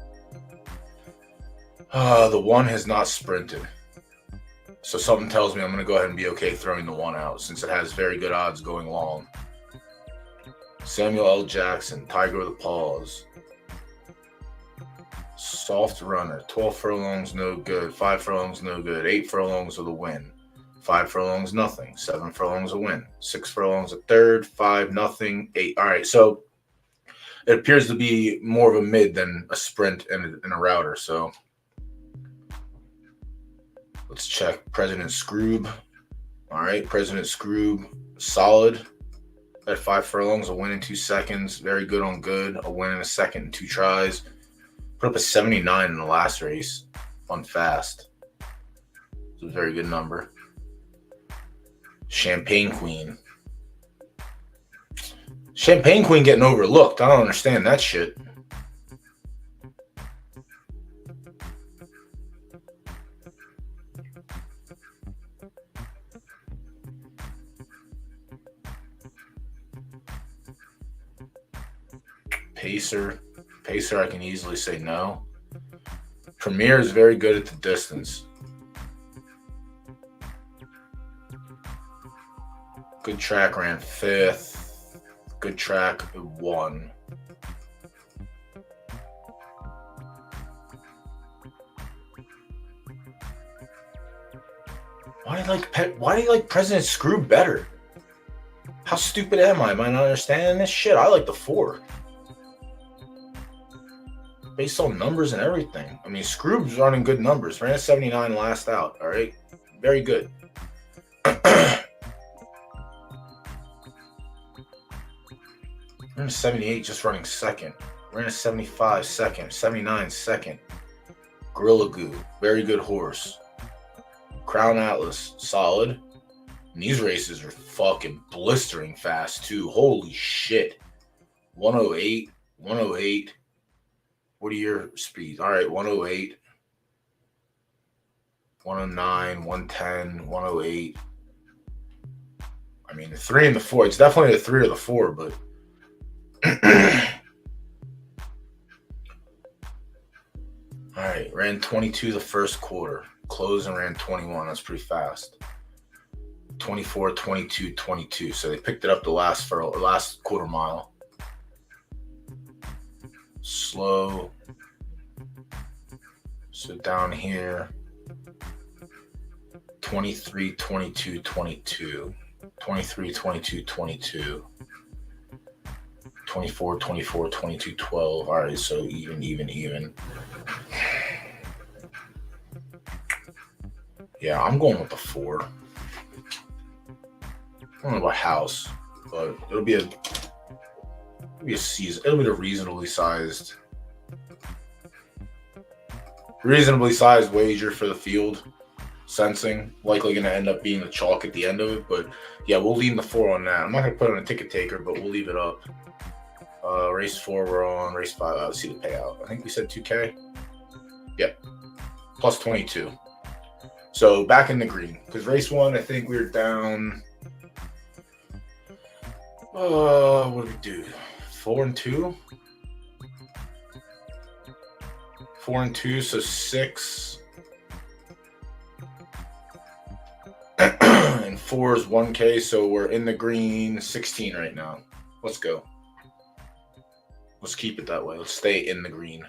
The 1 has not sprinted. So something tells me I'm going to go ahead and be okay throwing the 1 out since it has very good odds going long. Samuel L. Jackson, Tiger with a Paws. Soft runner. 12 furlongs, no good. 5 furlongs, no good. 8 furlongs with a win. 5 furlongs, nothing. 7 furlongs, a win. 6 furlongs, a third. 5, nothing. 8. All right, so it appears to be more of a mid than a sprint and a router. So let's check President Scroob. All right, President Scroob, solid. At 5 furlongs, a win in 2 seconds. Very good on good. A win in a second and 2 tries. Put up a 79 in the last race on fast. It's a very good number. Champagne Queen. Champagne Queen getting overlooked. I don't understand that shit. Pacer, I can easily say no. Premier is very good at the distance. Good track, ran 5th. Good track, 1. Why do you like President Scroob better? How stupid am I? Am I not understanding this shit? I like the 4. Based on numbers and everything. I mean, Scroob's running good numbers. Ran a 79 last out, all right? Very good. Ran a 78 just running second. Ran a 75 second. 79 second. Gorilla Goo, very good horse. Crown Atlas, solid. And these races are fucking blistering fast, too. Holy shit. 108, 108. What are your speeds? All right, 108, 109, 110, 108. I mean, the 3 and the 4. It's definitely the 3 or the 4, but all right, ran 22 the first quarter. Closed and ran 21. That's pretty fast. 24, 22, 22. So they picked it up the last quarter mile. Slow. So down here, 23, 22, 22. 23, 22, 22. 24, 24, 22, 12. All right, so even. Yeah, I'm going with the 4. I don't know about house, but it'll be a season. It'll be a reasonably sized wager for the field. Sensing likely going to end up being the chalk at the end of it, but yeah, we'll lean the 4 on that. I'm not going to put on a ticket taker, but we'll leave it up. Race 4 we're on. Race 5, let's see the payout. I think we said 2K. Yep, plus 22. So back in the green because race 1, I think we were down. What did we do? 4 and 2. 4 and 2, so 6. And 4 is 1K, so we're in the green 16 right now. Let's go. Let's keep it that way. Let's stay in the green.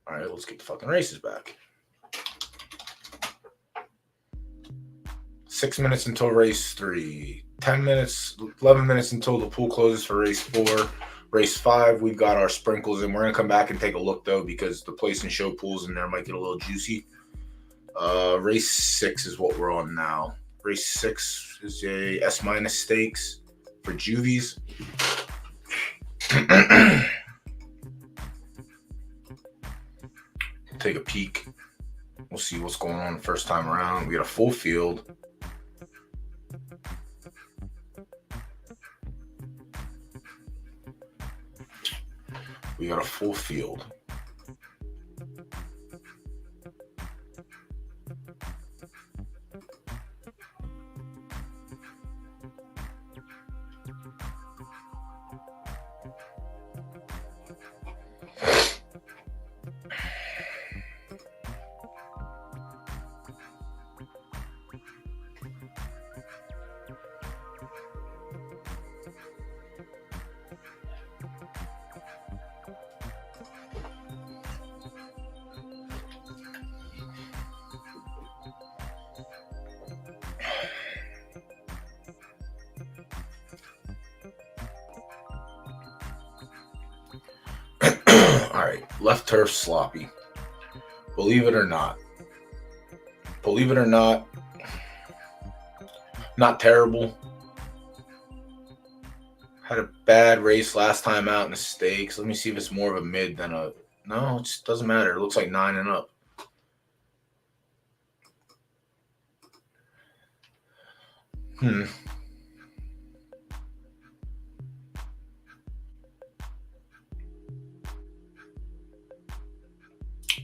All right, let's get the fucking races back. 6 minutes until race 3. 10 minutes, 11 minutes until the pool closes for race 4. Race 5, we've got our sprinkles, and we're going to come back and take a look, though, because the place and show pools in there might get a little juicy. Race 6 is what we're on now. Race 6 is a S- stakes for juvies. Take a peek. We'll see what's going on the first time around. We got a full field. We got a full field. All right, left turf sloppy. Believe it or not, not terrible. Had a bad race last time out in the stakes. Let me see if it's more of a mid than a... No, it just doesn't matter. It looks like 9 and up.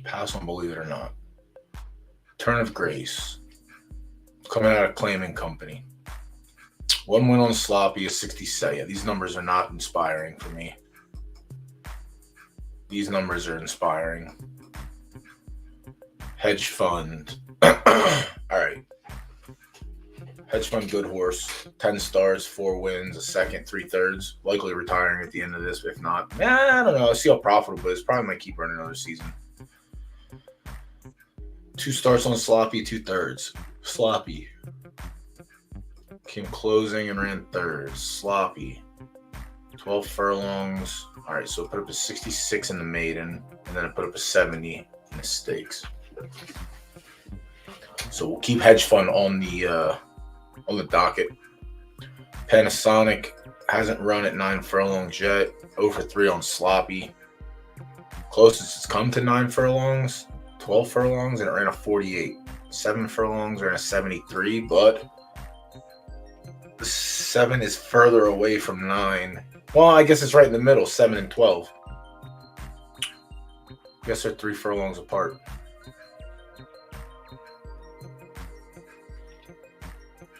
Pass on believe it or not. Turn of Grace. Coming out of Claiming Company. 1 win on sloppy, a 67. Yeah, these numbers are not inspiring for me. These numbers are inspiring. Hedge Fund. All right. Hedge Fund, good horse. 10 stars, 4 wins, a second, 3/3. Likely retiring at the end of this. If not, I don't know. I see how profitable it is. Probably might keep running another season. 2 starts on sloppy, 2/3. Sloppy. Came closing and ran 3rd. Sloppy. 12 furlongs. All right, so I put up a 66 in the maiden, and then I put up a 70 in the stakes. So we'll keep Hedge Fund on the docket. Panasonic hasn't run at 9 furlongs yet. 0 for 3 on sloppy. Closest it's come to 9 furlongs, 12 furlongs, and it ran a 48. 7 furlongs ran a 73, but the 7 is further away from 9. Well, I guess it's right in the middle, 7 and 12. I guess they're 3 furlongs apart.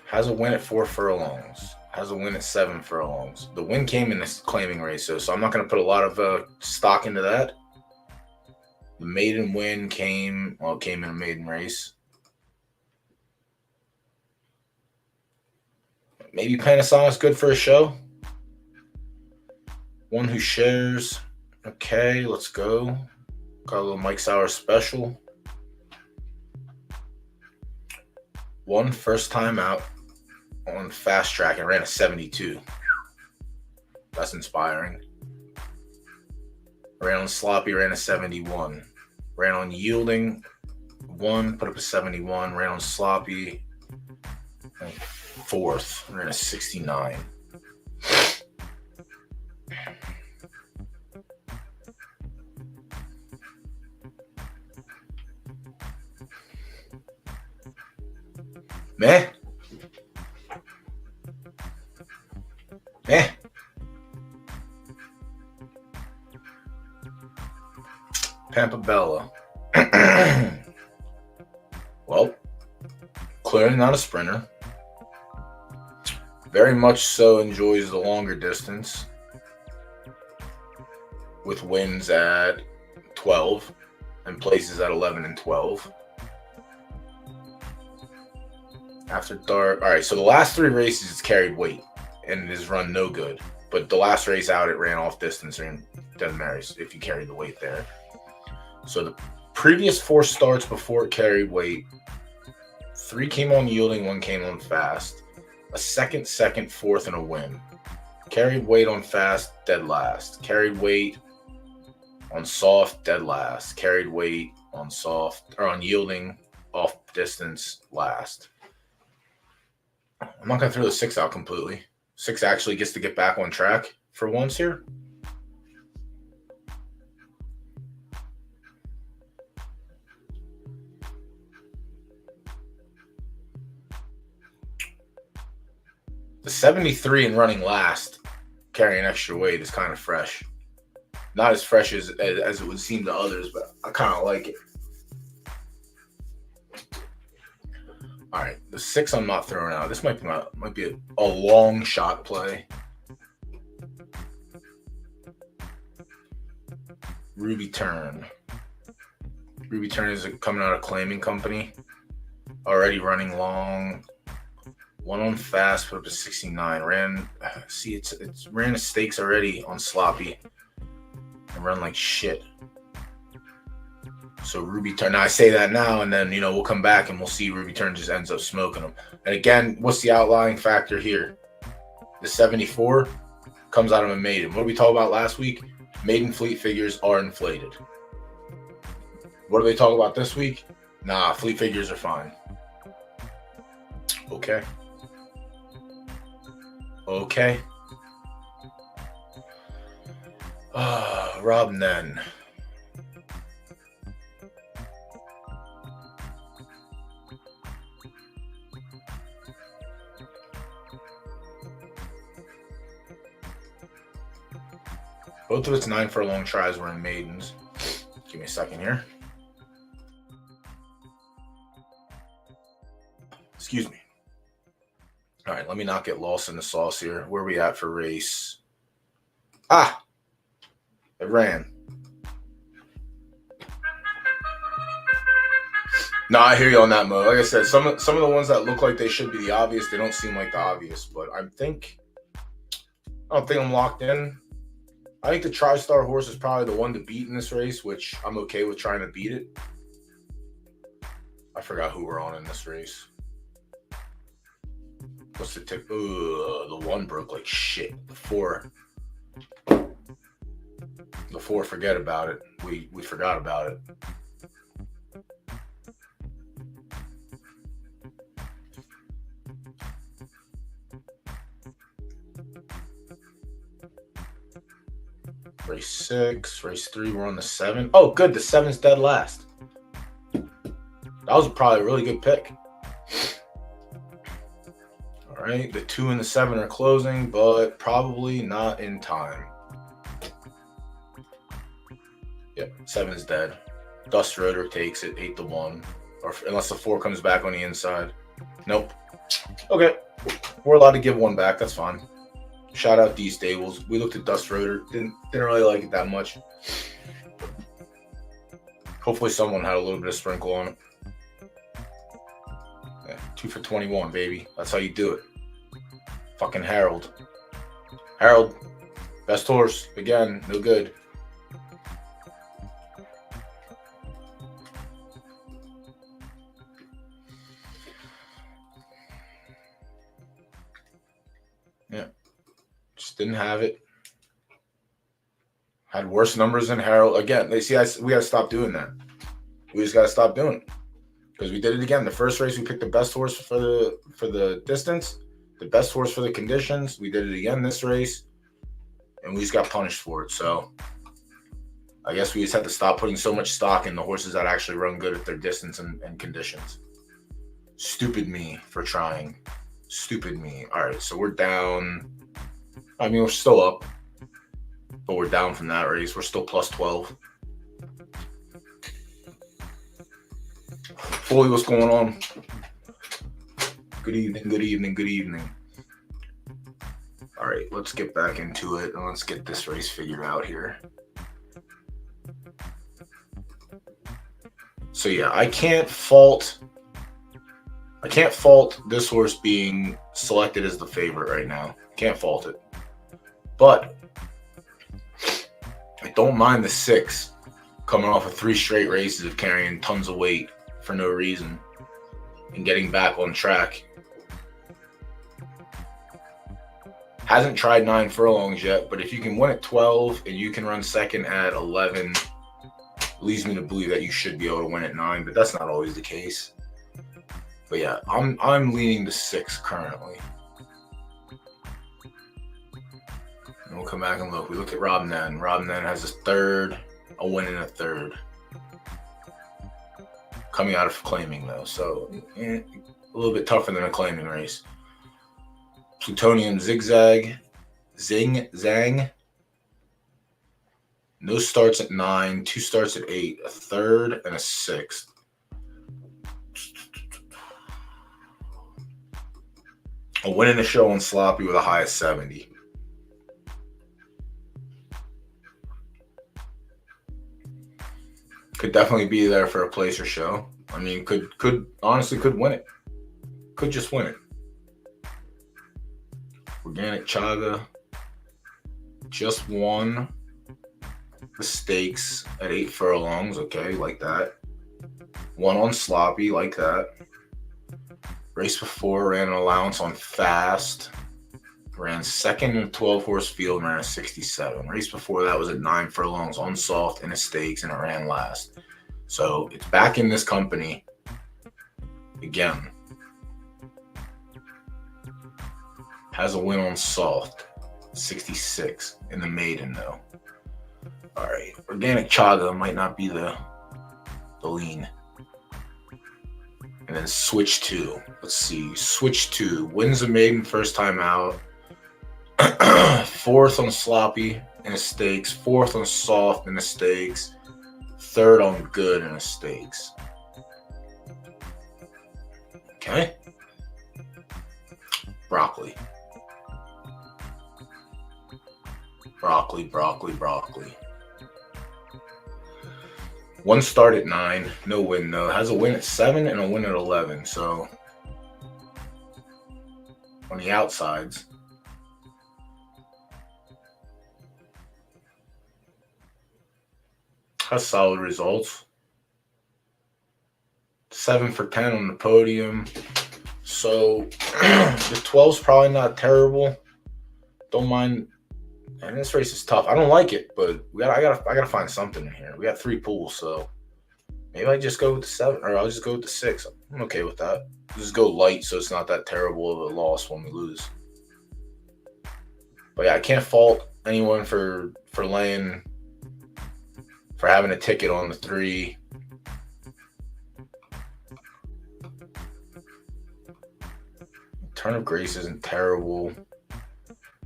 Has a win at 4 furlongs. Has a win at 7 furlongs. The win came in this claiming race, so I'm not going to put a lot of stock into that. The maiden win came in a maiden race. Maybe Panasonic's good for a show. One who shares. Okay, let's go. Got a little Mike Sauer special. 1 first time out on fast track and ran a 72. That's inspiring. Ran on sloppy, ran a 71. Ran on yielding, 1, put up a 71. Ran on sloppy, 4th, ran a 69. Meh. Pampabella. Well, clearly not a sprinter. Very much so enjoys the longer distance with wins at 12 and places at 11 and 12. After dark. All right, so the last 3 races it's carried weight and it has run no good. But the last race out it ran off distance, and it doesn't matter if you carry the weight there. So the previous 4 starts before it carried weight, 3 came on yielding, 1 came on fast. A second, fourth, and a win. Carried weight on fast, dead last. Carried weight on soft, dead last. Carried weight on soft or on yielding, off distance, last. I'm not gonna throw the 6 out completely. 6 actually gets to get back on track for once here. The 73 and running last, carrying extra weight, is kind of fresh. Not as fresh as it would seem to others, but I kind of like it. All right, the 6 I'm not throwing out. This might be a long shot play. Ruby Turn. Ruby Turn is coming out of Claiming Company. Already running long. 1 on fast, put up to 69. It's ran the stakes already on sloppy and run like shit. So Ruby Turn. Now I say that now, and then we'll come back and we'll see Ruby Turn just ends up smoking them. And again, what's the outlying factor here? The 74 comes out of a maiden. What did we talk about last week? Maiden fleet figures are inflated. What do they talk about this week? Nah, fleet figures are fine. Okay. Rob Nen. Both of its 9 furlong tries were in maidens. Give me a second here. Excuse me. All right, let me not get lost in the sauce here. Where are we at for race? It ran. No, I hear you on that, Mo. Like I said, some of the ones that look like they should be the obvious, they don't seem like the obvious. But I don't think I'm locked in. I think the TriStar horse is probably the one to beat in this race, which I'm okay with trying to beat it. I forgot who we're on in this race. What's the tip? The 1 broke like shit. The 4, forget about it. We forgot about it. Race 6, race 3, we're on the 7. Oh, good. The 7's dead last. That was probably a really good pick. All right, the 2 and the 7 are closing, but probably not in time. Yep, 7's dead. Dust Rotor takes it 8-1, or unless the 4 comes back on the inside. Nope. Okay, we're allowed to give 1 back. That's fine. Shout out D Stables. We looked at Dust Rotor. Didn't really like it that much. Hopefully someone had a little bit of sprinkle on it. Yeah, 2 for 21, baby. That's how you do it. Fucking Harold. Harold, best horse. Again, no good. Yeah. Just didn't have it. Had worse numbers than Harold. Again, we got to stop doing that. We just got to stop doing it. Because we did it again. The first race, we picked the best horse for the distance, the best horse for the conditions. We did it again this race, and we just got punished for it. So I guess we just have to stop putting so much stock in the horses that actually run good at their distance and conditions. Stupid me for trying. Stupid me. All right, so we're down. I mean, we're still up, but we're down from that race. We're still plus 12. Fully, what's going on? Good evening, good evening, good evening. All right, let's get back into it and let's get this race figured out here. So yeah, I can't fault this horse being selected as the favorite right now. Can't fault it. But I don't mind the 6 coming off of 3 straight races of carrying tons of weight for no reason. and getting back on track. Hasn't tried 9 furlongs yet, but if you can win at 12 and you can run second at 11, leads me to believe that you should be able to win at 9, but that's not always the case. But yeah, I'm leaning to 6 currently. And we'll come back and look. We look at Rob Nen. Rob Nen has a win in a third. Coming out of claiming though, so a little bit tougher than a claiming race. Plutonium Zigzag, Zing Zang. No starts at 9, 2 starts at 8, a third and a 6th. A win in the show on Sloppy with a high of 70. Could definitely be there for a placer show. I mean, could honestly win it. Could just win it. Organic Chaga just won the stakes at 8 furlongs. Okay, like that. Won on Sloppy, like that. Race before ran an allowance on Fast. Ran second in a 12-horse field and ran a 67. Race before that was at 9 furlongs on Soft in a stakes and it ran last. So it's back in this company again. Has a win on Soft, 66 in the maiden though. All right, Organic Chaga might not be the lean. And then Switch 2. Let's see. Switch 2 wins the maiden first time out. 4th on Sloppy in the stakes. 4th on Soft in the stakes. 3rd on Good in the stakes. Okay. Broccoli. One start at 9, no win though. Has a win at 7 and a win at 11. So on the outsides. Has solid results. 7 for 10 on the podium. So the 12's probably not terrible. Don't mind. And this race is tough. I don't like it, but I gotta find something in here. We got 3 pools, so maybe I just go with the 7, or I'll just go with the 6. I'm okay with that. Just go light, so it's not that terrible of a loss when we lose. But yeah, I can't fault anyone for having a ticket on the 3. Turn of Grace isn't terrible.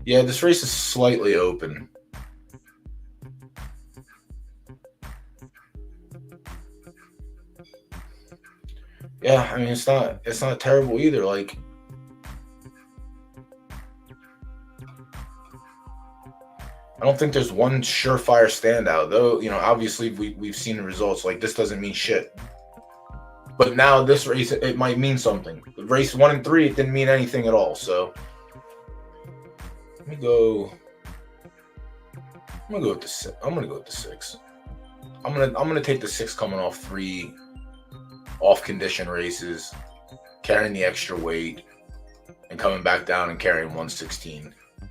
Yeah, this race is slightly open. Yeah, I mean it's not terrible either. Like I don't think there's one surefire standout, though. You know, obviously we've seen the results. Like this doesn't mean shit. But now this race, it might mean something. Race 1 and 3, it didn't mean anything at all. So I'm gonna go with the 6. I'm gonna go with the 6. I'm gonna take the 6 coming off 3 off condition races, carrying the extra weight, and coming back down and carrying 116. I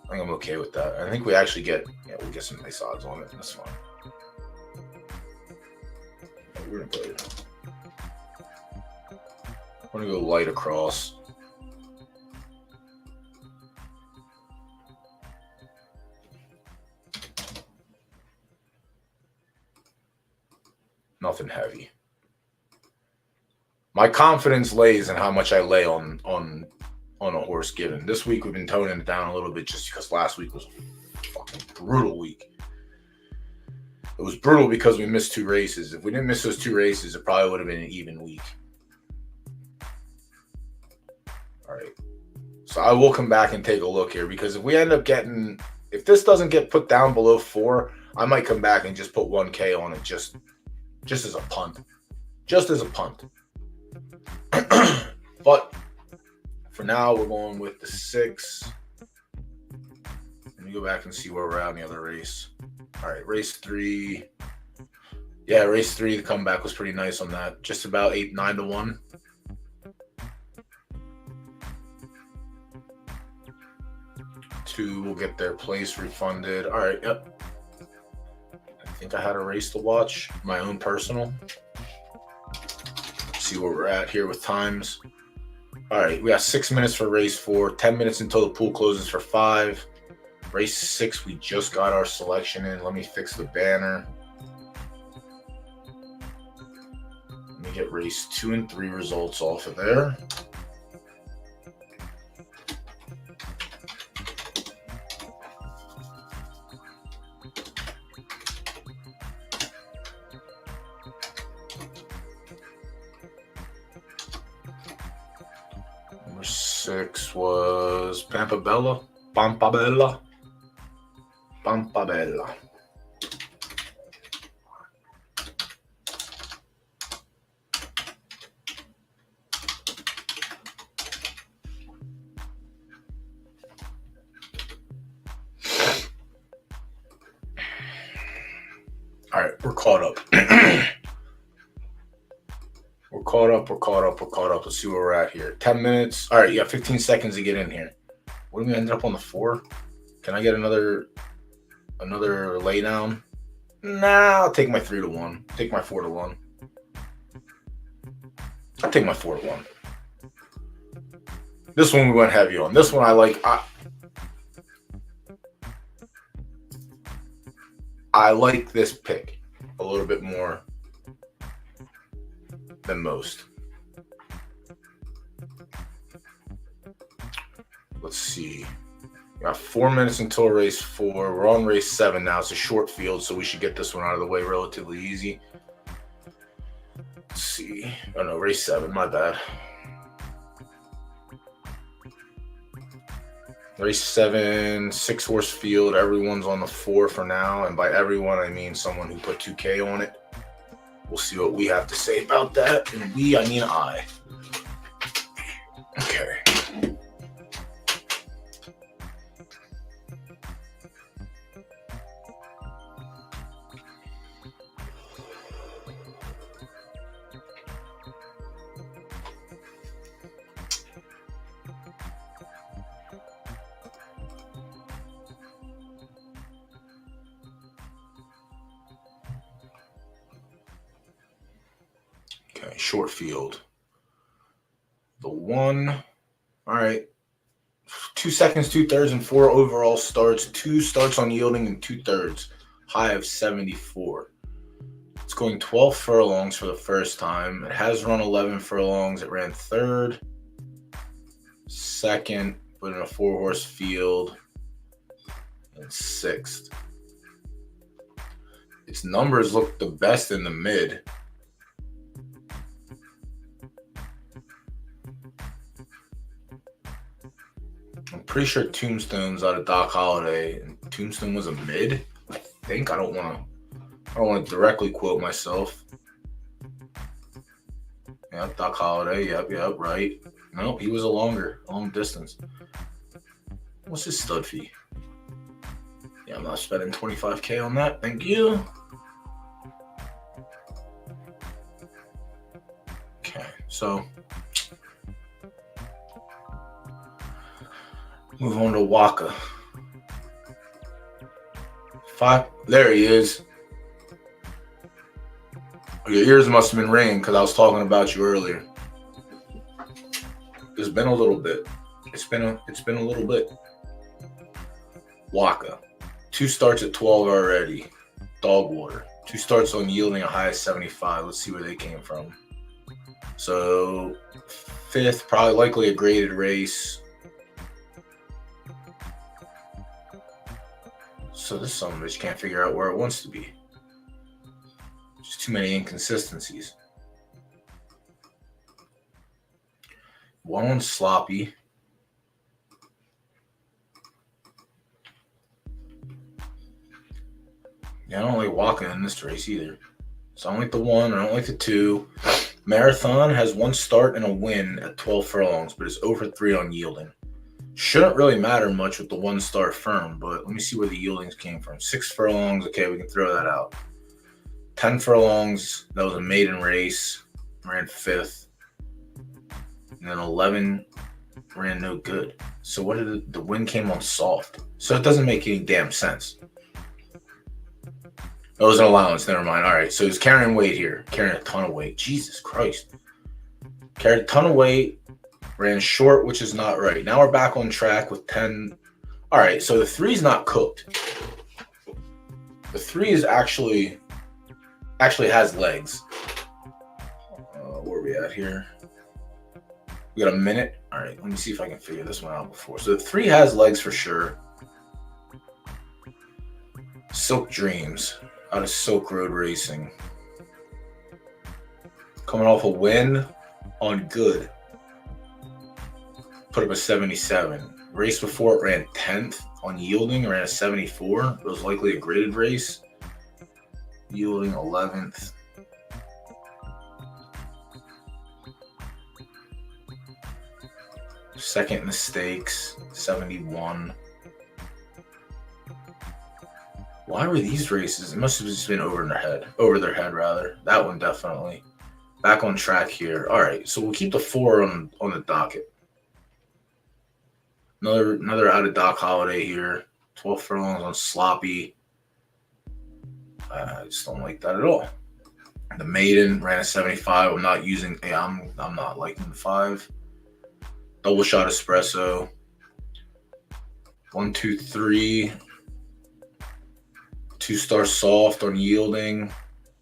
think I'm okay with that. I think we actually we'll get some nice odds on it. That's fine. We're gonna play it. We're gonna go light across. Nothing heavy. My confidence lays in how much I lay on a horse given. This week we've been toning it down a little bit just because last week was a fucking brutal week. It was brutal because we missed 2 races. If we didn't miss those 2 races, it probably would have been an even week. All right. So I will come back and take a look here because if this doesn't get put down below 4, I might come back and just put 1K on it just as a punt. Just as a punt. But for now, we're going with the 6. Let me go back and see where we're at in the other race. All right, race 3. Yeah, race 3, the comeback was pretty nice on that. Just about 9 to 1. Two will get their place refunded. All right, yep. I think I had a race to watch, my own personal. See where we're at here with times. All right, we got 6 minutes for race 4, 10 minutes until the pool closes for 5. Race 6, we just got our selection in. Let me fix the banner. Let me get race 2 and 3 results off of there. Number 6 was Pampabella. All right, we're caught up. We're caught up. Let's see where we're at here. 10 minutes. All right, you got 15 seconds to get in here. What do we end up on the 4? Can I get another lay down? Nah, I'll take my 3 to 1. Take my 4 to 1. I'll take my 4 to 1. This one we went heavy on. This one I like. I like this pick a little bit more than most. Let's see. We got 4 minutes until race 4. We're on race 7 now. It's a short field, so we should get this one out of the way relatively easy. Let's see. Oh no, race 7. My bad. Race 7, 6-horse field. Everyone's on the 4 for now, and by everyone I mean someone who put 2K on it. We'll see what we have to say about that, and we, I mean I. Okay. Okay, short field. The 1. All right. 2 seconds, 2/3, and 4 overall starts. 2 starts on yielding and 2/3. High of 74. It's going 12 furlongs for the first time. It has run 11 furlongs. It ran 3rd, 2nd, but in a 4-horse field, and 6th. Its numbers look the best in the mid. I'm pretty sure Tombstone's out of Doc Holliday, and Tombstone was a mid. I think. I don't want to directly quote myself. Yep, Doc Holliday. Yep, right. Nope, he was a long distance. What's his stud fee? Yeah, I'm not spending $25K on that. Thank you. Okay, so move on to Waka. 5. There he is. Your ears must have been ringing because I was talking about you earlier. It's been a little bit. It's been a little bit. Waka. 2 starts at 12 already. Dog water. 2 starts on yielding a high of 75. Let's see where they came from. So 5th, probably likely a graded race. So this son of a bitch can't figure out where it wants to be. Just too many inconsistencies. 1 on sloppy. Yeah, I don't like walking in this race either. So I don't like the 1. I don't like the 2. Marathon has 1 start and a win at 12 furlongs, but it's over 3 on yielding. Shouldn't really matter much with the 1 star firm, but let me see where the yieldings came from. 6 furlongs. Okay, we can throw that out. 10 furlongs. That was a maiden race. Ran 5th. And then 11 ran no good. So what did the win came on soft? So it doesn't make any damn sense. It was an allowance. Never mind. All right. So he's carrying weight here. Carrying a ton of weight. Jesus Christ. Carried a ton of weight. Ran short, which is not right. Now we're back on track with 10. All right. So the 3's not cooked. The 3 is actually has legs. Where are we at here? We got a minute. All right. Let me see if I can figure this one out before. So the 3 has legs for sure. Silk Dreams out of Silk Road Racing. Coming off a win on good. Put up a 77. Race before it ran 10th on yielding, ran a 74. It was likely a graded race. Yielding 11th. Second in the stakes, 71. Why were these races? It must have just been over their head rather. That one definitely. Back on track here. All right, so we'll keep the 4 on the docket. Another out of dock holiday here. 12 furlongs on sloppy. I just don't like that at all. The maiden ran a 75. I'm not liking the 5. Double shot espresso. 1, 2, 3. 2-star soft on yielding.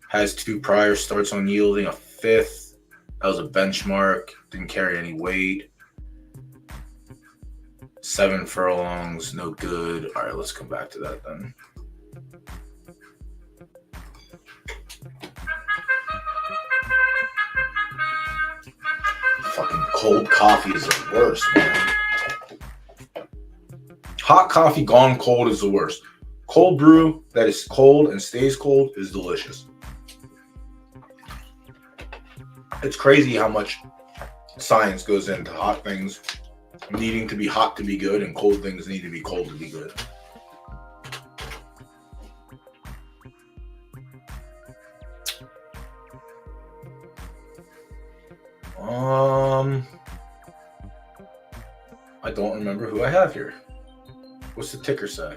Has 2 prior starts on yielding. A 5th. That was a benchmark. Didn't carry any weight. 7 furlongs. No good. All right, let's come back to that then. Fucking cold coffee is the worst, man. Hot coffee gone cold is the worst. Cold brew that is cold and stays cold is delicious. It's crazy how much science goes into hot things needing to be hot to be good and cold things need to be cold to be good. I don't remember who I have here. What's the ticker say?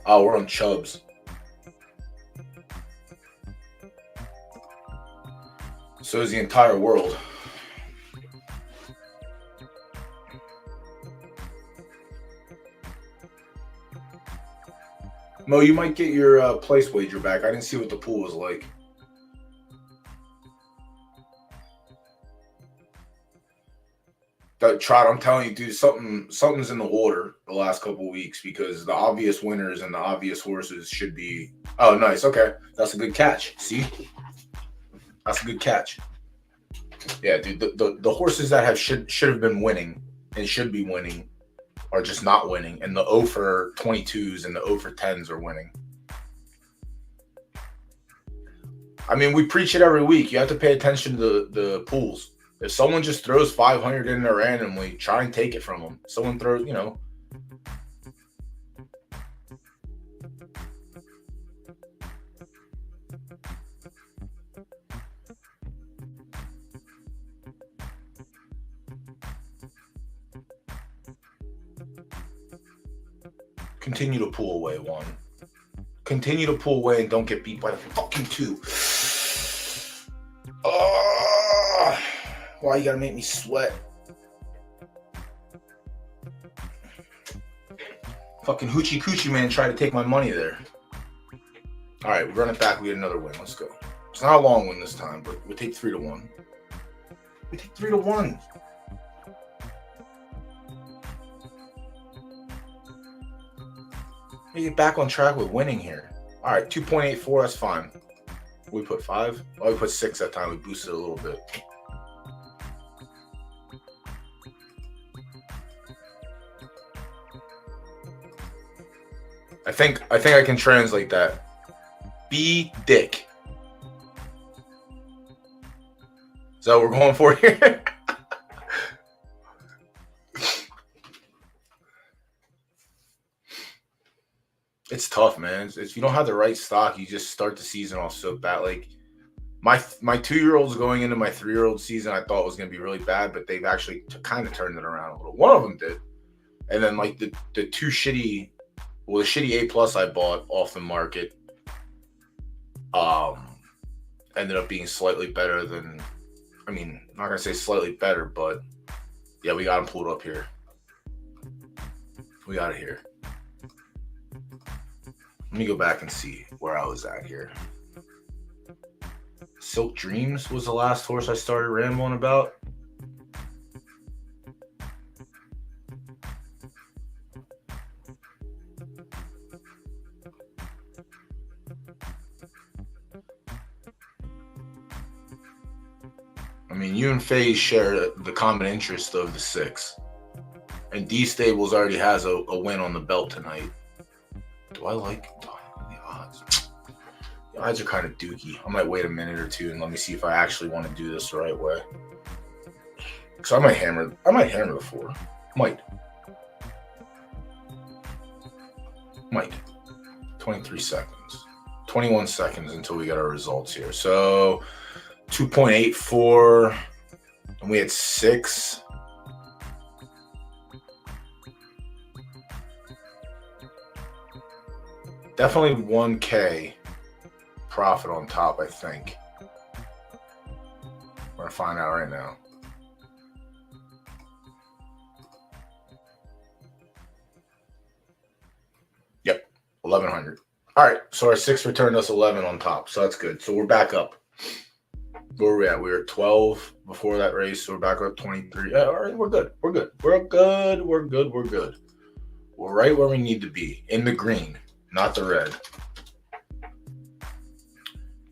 Oh, we're on Chubbs. So is the entire world. Mo, you might get your place wager back. I didn't see what the pool was like. Trot, I'm telling you, dude, something's in the water the last couple of weeks because the obvious winners and the obvious horses should be. Oh, nice. Okay, that's a good catch. See, that's a good catch. Yeah, dude, the horses that should have been winning and should be winning are just not winning, and the 0 for 22s and the 0 for 10s are winning. I mean, we preach it every week. You have to pay attention to the pools. If someone just throws 500 in there randomly, try and take it from them. Someone throws, Continue to pull away, 1. Continue to pull away and don't get beat by the fucking 2. Why you gotta make me sweat? Fucking hoochie coochie man tried to take my money there. All right, we run it back. We get another win. Let's go. It's not a long win this time, but we take 3-1. We take 3-1. We get back on track with winning here. All right, 2.84. That's fine. We put 5. Oh, we put 6 that time. We boosted a little bit. I think I can translate that. Be dick. Is that what we're going for here? It's tough, man. If you don't have the right stock, you just start the season off so bad. Like my 2-year-olds going into my 3-year-old season, I thought was going to be really bad, but they've actually kind of turned it around a little. One of them did, and then like the two shitty, well, the shitty A+ I bought off the market, ended up being slightly better than. I mean, I'm not gonna say slightly better, but yeah, we got them pulled up here. We got it here. Let me go back and see where I was at here. Silk Dreams was the last horse I started rambling about. I mean, you and FaZe share the common interest of the 6. And D Stables already has a win on the belt tonight. Do I like the odds? The odds are kind of dookie. I might wait a minute or two and let me see if I actually want to do this the right way. So I might hammer the 4. Might. 23 seconds. 21 seconds until we get our results here. So 2.84, and we had 6. Definitely 1K profit on top, I think. We're gonna find out right now. Yep, 1,100. All right, so our 6 returned us 11 on top, so that's good. So we're back up. Where were we at? We were at 12 before that race, so we're back up 23. All right, we're good. We're good. We're good. We're good. We're good. We're right where we need to be, in the green, not the red.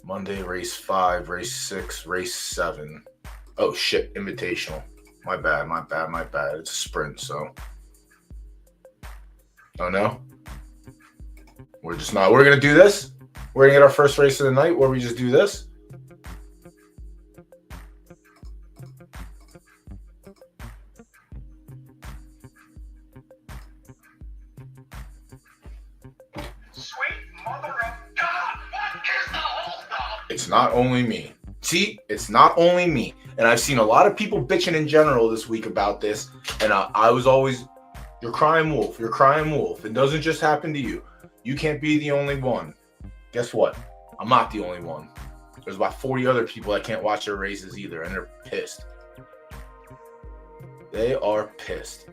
Monday, race 5, race 6, race 7. Oh, shit, invitational. My bad. It's a sprint, so. Oh, no? We're just not. We're going to do this? We're going to get our first race of the night where we just do this? It's not only me. See, it's not only me. And I've seen a lot of people bitching in general this week about this. And I was always, you're crying wolf. You're crying wolf. It doesn't just happen to you. You can't be the only one. Guess what? I'm not the only one. There's about 40 other people that can't watch their races either. And they're pissed. They are pissed.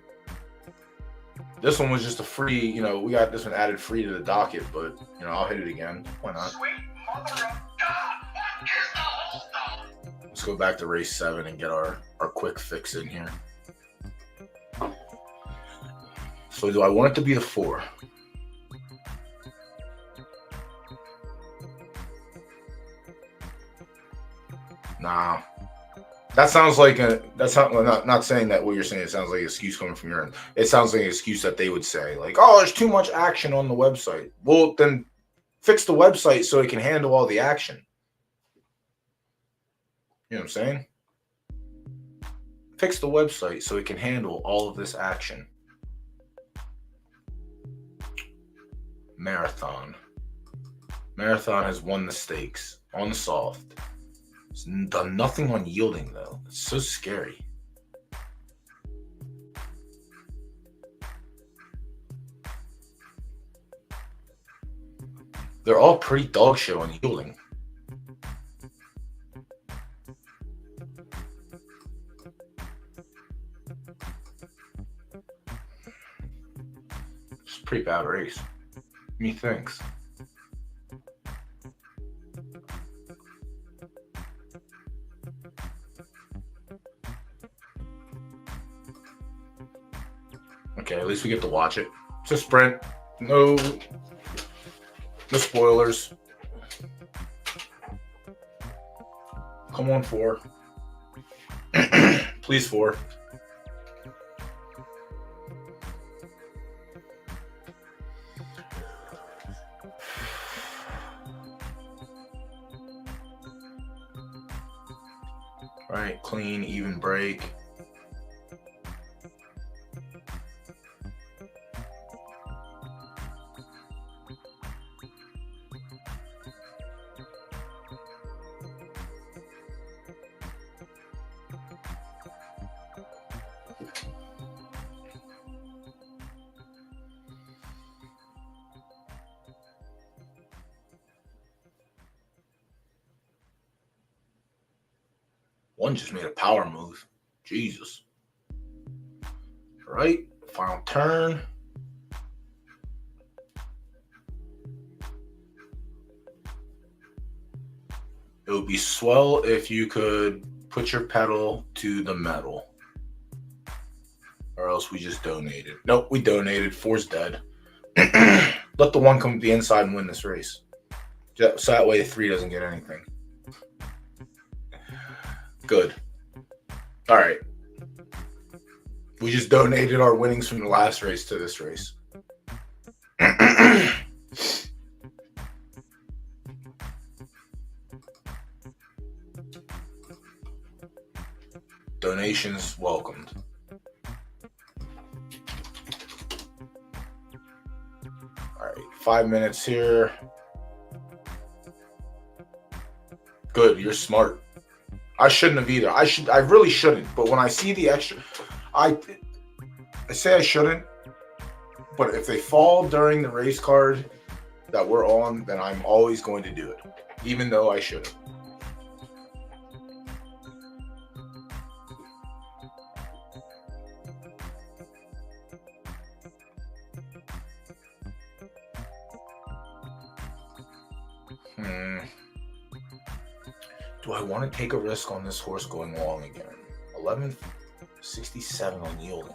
This one was just a free, we got this one added free to the docket. But, I'll hit it again. Why not? Sweet mother of God. Let's go back to race 7 and get our quick fix in here. So do I want it to be the 4? Nah. That sounds like not saying that what you're saying, it sounds like an excuse coming from your end. It sounds like an excuse that they would say, like, oh, there's too much action on the website. Well, then fix the website so it can handle all the action. You know what I'm saying? Fix the website so it can handle all of this action. Marathon. Marathon has won the stakes on the soft. It's done nothing on yielding, though. It's so scary. They're all pretty dog shit on yielding. It's a pretty bad race. Methinks. Okay, at least we get to watch it. It's a sprint. No spoilers. Come on, 4. Please, 4. Right, clean, even break. One just made a power move. Jesus. All right. Final turn. It would be swell if you could put your pedal to the metal. Or else we just donated. Nope, we donated. 4's dead. Let the 1 come to the inside and win this race. So that way the 3 doesn't get anything. Good. All right. We just donated our winnings from the last race to this race. Donations welcomed. All right, 5 minutes here. Good, you're smart. I shouldn't have either. I really shouldn't. But when I see the extra, I say I shouldn't. But if they fall during the race card that we're on, then I'm always going to do it, even though I shouldn't. Do I want to take a risk on this horse going long again? 1167 on yielding.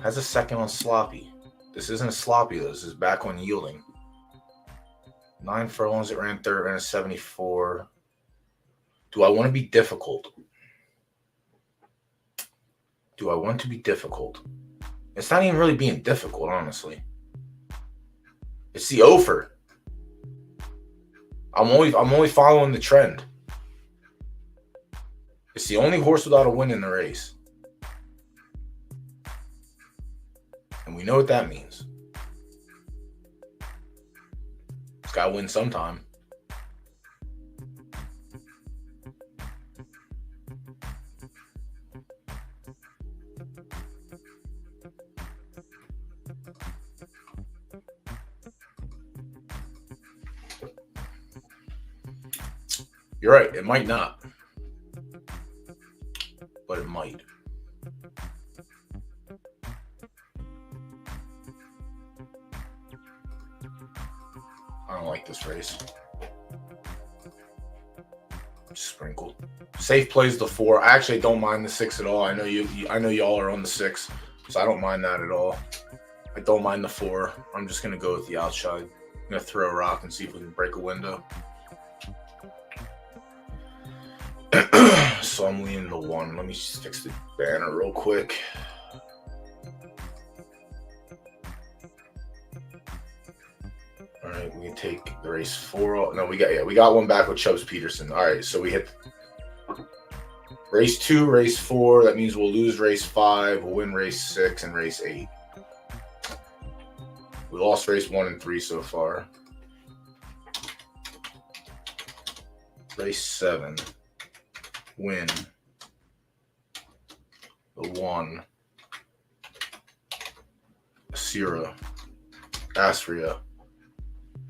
Has a second on sloppy. This isn't a sloppy though. This is back on yielding. 9 furlongs. It ran third, ran a 74. Do I want to be difficult? Do I want to be difficult? It's not even really being difficult, honestly. It's the offer. I'm only following the trend. It's the only horse without a win in the race. And we know what that means. It's got to win sometime. You're right, it might not. But it might. I don't like this race. Sprinkled. Safe plays the 4. I actually don't mind the 6 at all. I know y'all are on the 6, so I don't mind that at all. I don't mind the 4. I'm just gonna go with the outside. I'm gonna throw a rock and see if we can break a window. So I'm leaning the 1. Let me just fix the banner real quick. All right, we can take the race 4. No, we got one back with Chubbs Peterson. All right, so we hit race 2, race 4. That means we'll lose race 5, we'll win race 6 and race 8. We lost race 1 and 3 so far. Race 7. Win. The 1. Sierra. Astria.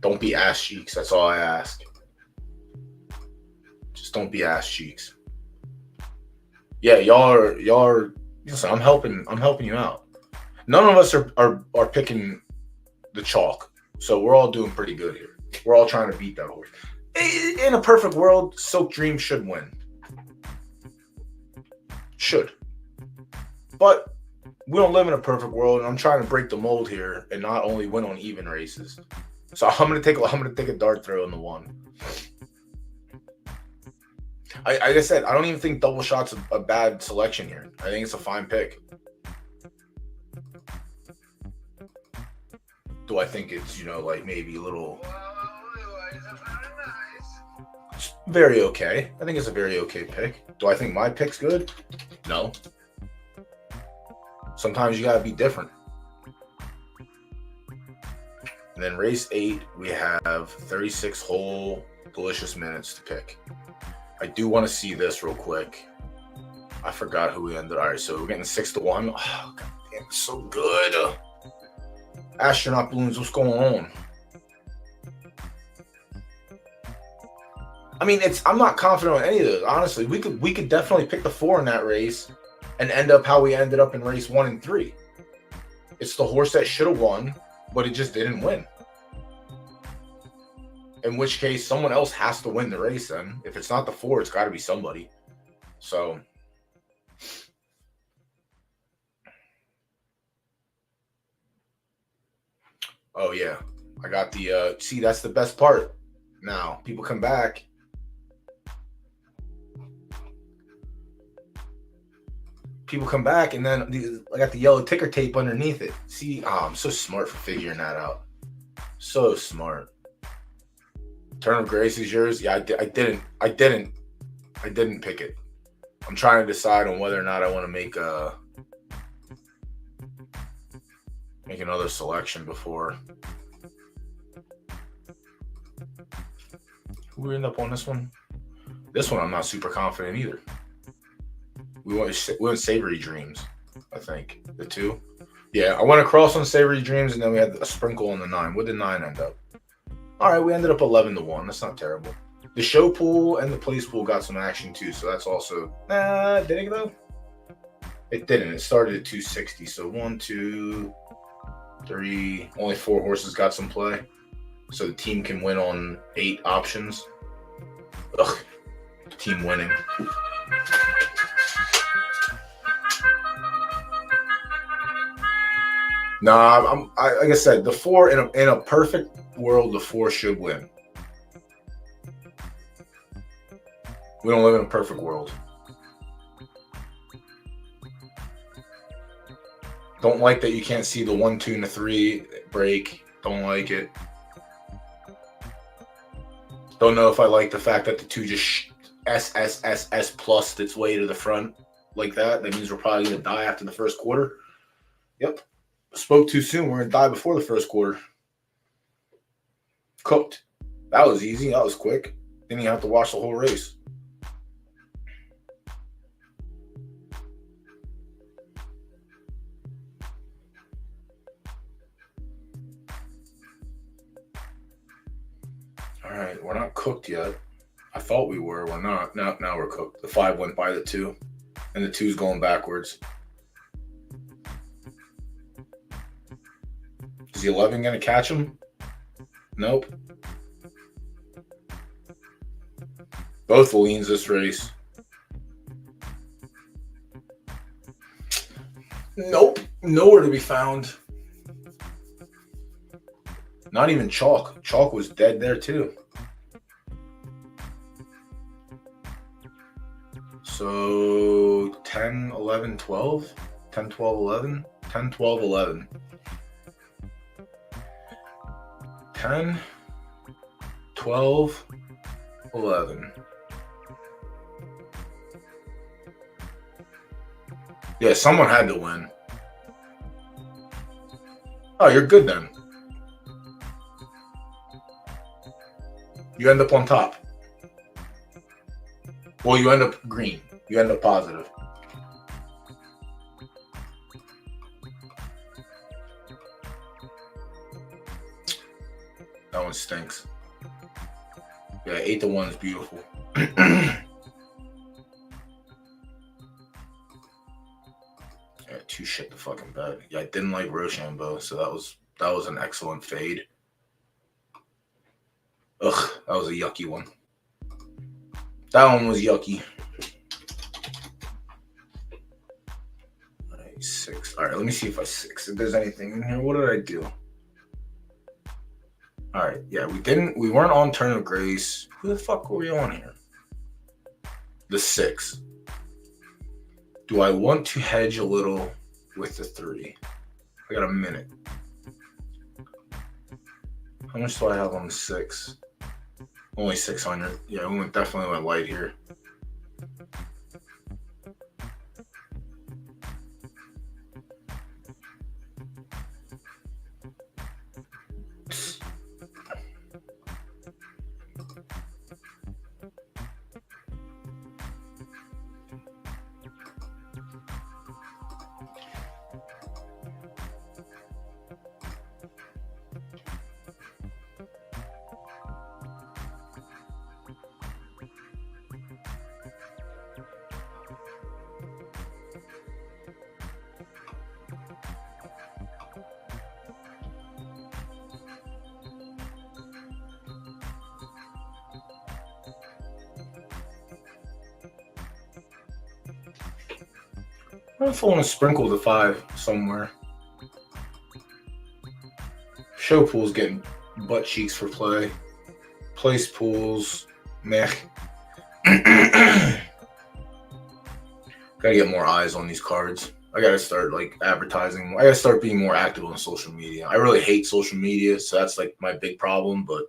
Don't be ass cheeks. That's all I ask. Just don't be ass cheeks. Yeah, y'all are listen, I'm helping you out. None of us are picking the chalk. So we're all doing pretty good here. We're all trying to beat that horse. In a perfect world, Silk Dream should win. Should. But we don't live in a perfect world, and I'm trying to break the mold here and not only win on even races. So I'm gonna take a dart throw in the 1. Like I said, I don't even think double shot's a bad selection here. I think it's a fine pick. Do I think it's, like maybe a little very okay? I think it's a very okay pick. Do I think my pick's good? No. Sometimes you gotta be different. And then race 8, we have 36 whole delicious minutes to pick. I do want to see this real quick. I forgot who we ended. All right, so we're getting 6-1. Oh, God damn, it's so good. Astronaut balloons, what's going on? I mean, I'm not confident on any of those. Honestly, we could definitely pick the 4 in that race and end up how we ended up in race 1 and 3. It's the horse that should have won, but it just didn't win. In which case, someone else has to win the race then. If it's not the 4, it's got to be somebody. So, oh yeah, I got the, see, that's the best part. Now, people come back. And then I got the yellow ticker tape underneath it. See, I'm so smart for figuring that out. So smart. Turn of Grace is yours. Yeah, I didn't pick it. I'm trying to decide on whether or not I want to make another selection before. Who we end up on this one? This one I'm not super confident either. We went Savory Dreams, I think. The 2. Yeah, I went across on Savory Dreams, and then we had a sprinkle on the 9. What did 9 end up? All right, we ended up 11-1. That's not terrible. The show pool and the place pool got some action too, so that's also. Did it though? It didn't. It started at 260. So 1, 2, 3. Only 4 horses got some play, so the team can win on 8 options. Ugh, team winning. Nah, like I said, the 4 in a perfect world, the 4 should win. We don't live in a perfect world. Don't like that you can't see the 1, 2, and the 3 break. Don't like it. Don't know if I like the fact that the 2 just S plus its way to the front like that. That means we're probably going to die after the first quarter. Yep. Spoke too soon. We're going to die before the first quarter. Cooked. That was easy. That was quick. Didn't even have to watch the whole race. All right. We're not cooked yet. I thought we were. We're not. Now we're cooked. The 5 went by the 2. And the 2's going backwards. Is the 11 going to catch him? Nope. Both leans this race. Nope. Nowhere to be found. Not even Chalk. Chalk was dead there too. So 10, 11, 12. 10, 12, 11. 10, 12, 11. 10, 12, 11. Yeah, someone had to win. Oh, you're good then. You end up on top. Well, you end up green. You end up positive. That one stinks. Yeah, 8-1 is beautiful. Yeah, 2 shit the fucking bed. Yeah, I didn't like Rochambeau, so that was an excellent fade. Ugh, that was a yucky one. That one was yucky. All right, 6. All right, let me see if I 6. If there's anything in here, what did I do? All right, yeah, we weren't on Turn of Grace. Who the fuck were we on here? The 6. Do I want to hedge a little with the 3? I got a minute. How much do I have on the 6? Only 600. Yeah, we definitely went light here. I'm throwing a sprinkle to 5 somewhere. Show pools getting butt cheeks for play. Place pools, meh. Gotta get more eyes on these cards. I gotta start like advertising. I gotta start being more active on social media. I really hate social media, so that's like my big problem. But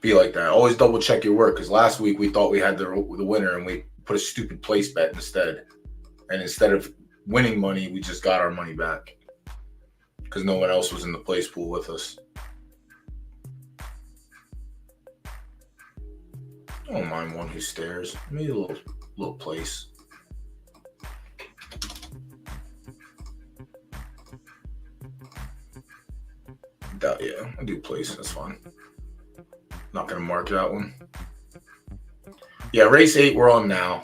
be like that. Always double check your work, because last week we thought we had the winner and we put a stupid place bet instead. And instead of winning money, we just got our money back because no one else was in the place pool with us. I don't mind one who stares. Maybe a little place. Yeah, I'll do place. That's fine. Not going to mark that one. Yeah, race 8 we're on now.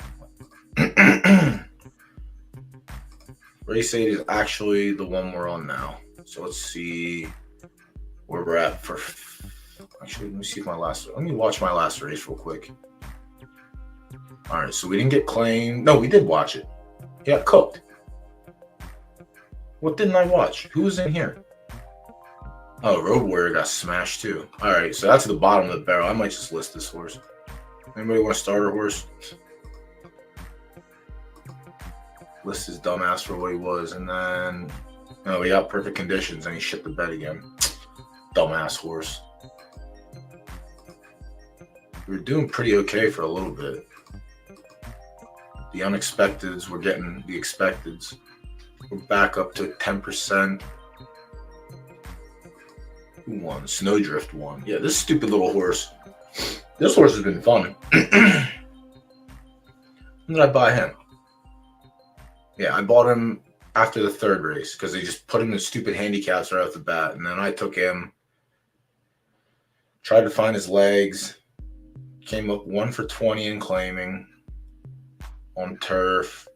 Race 8 is actually the one we're on now. So let's see where we're at for... Actually, let me see let me watch my last race real quick. All right, so we didn't get claimed. No, we did watch it. He got cooked. What didn't I watch? Who was in here? Oh, Road Warrior got smashed too. All right, so that's the bottom of the barrel. I might just list this horse. Anybody want a starter horse? List his dumbass for what he was, and then we got perfect conditions, and he shit the bed again. Dumbass horse. We were doing pretty okay for a little bit. The unexpecteds were getting the expecteds. We're back up to 10%. Who won? Snowdrift won. Yeah, this stupid little horse. This horse has been fun. When did I buy him? Yeah, I bought him after the 3rd race because they just put him in stupid handicaps right off the bat. And then I took him, tried to find his legs, came up 1 for 20 in claiming on turf.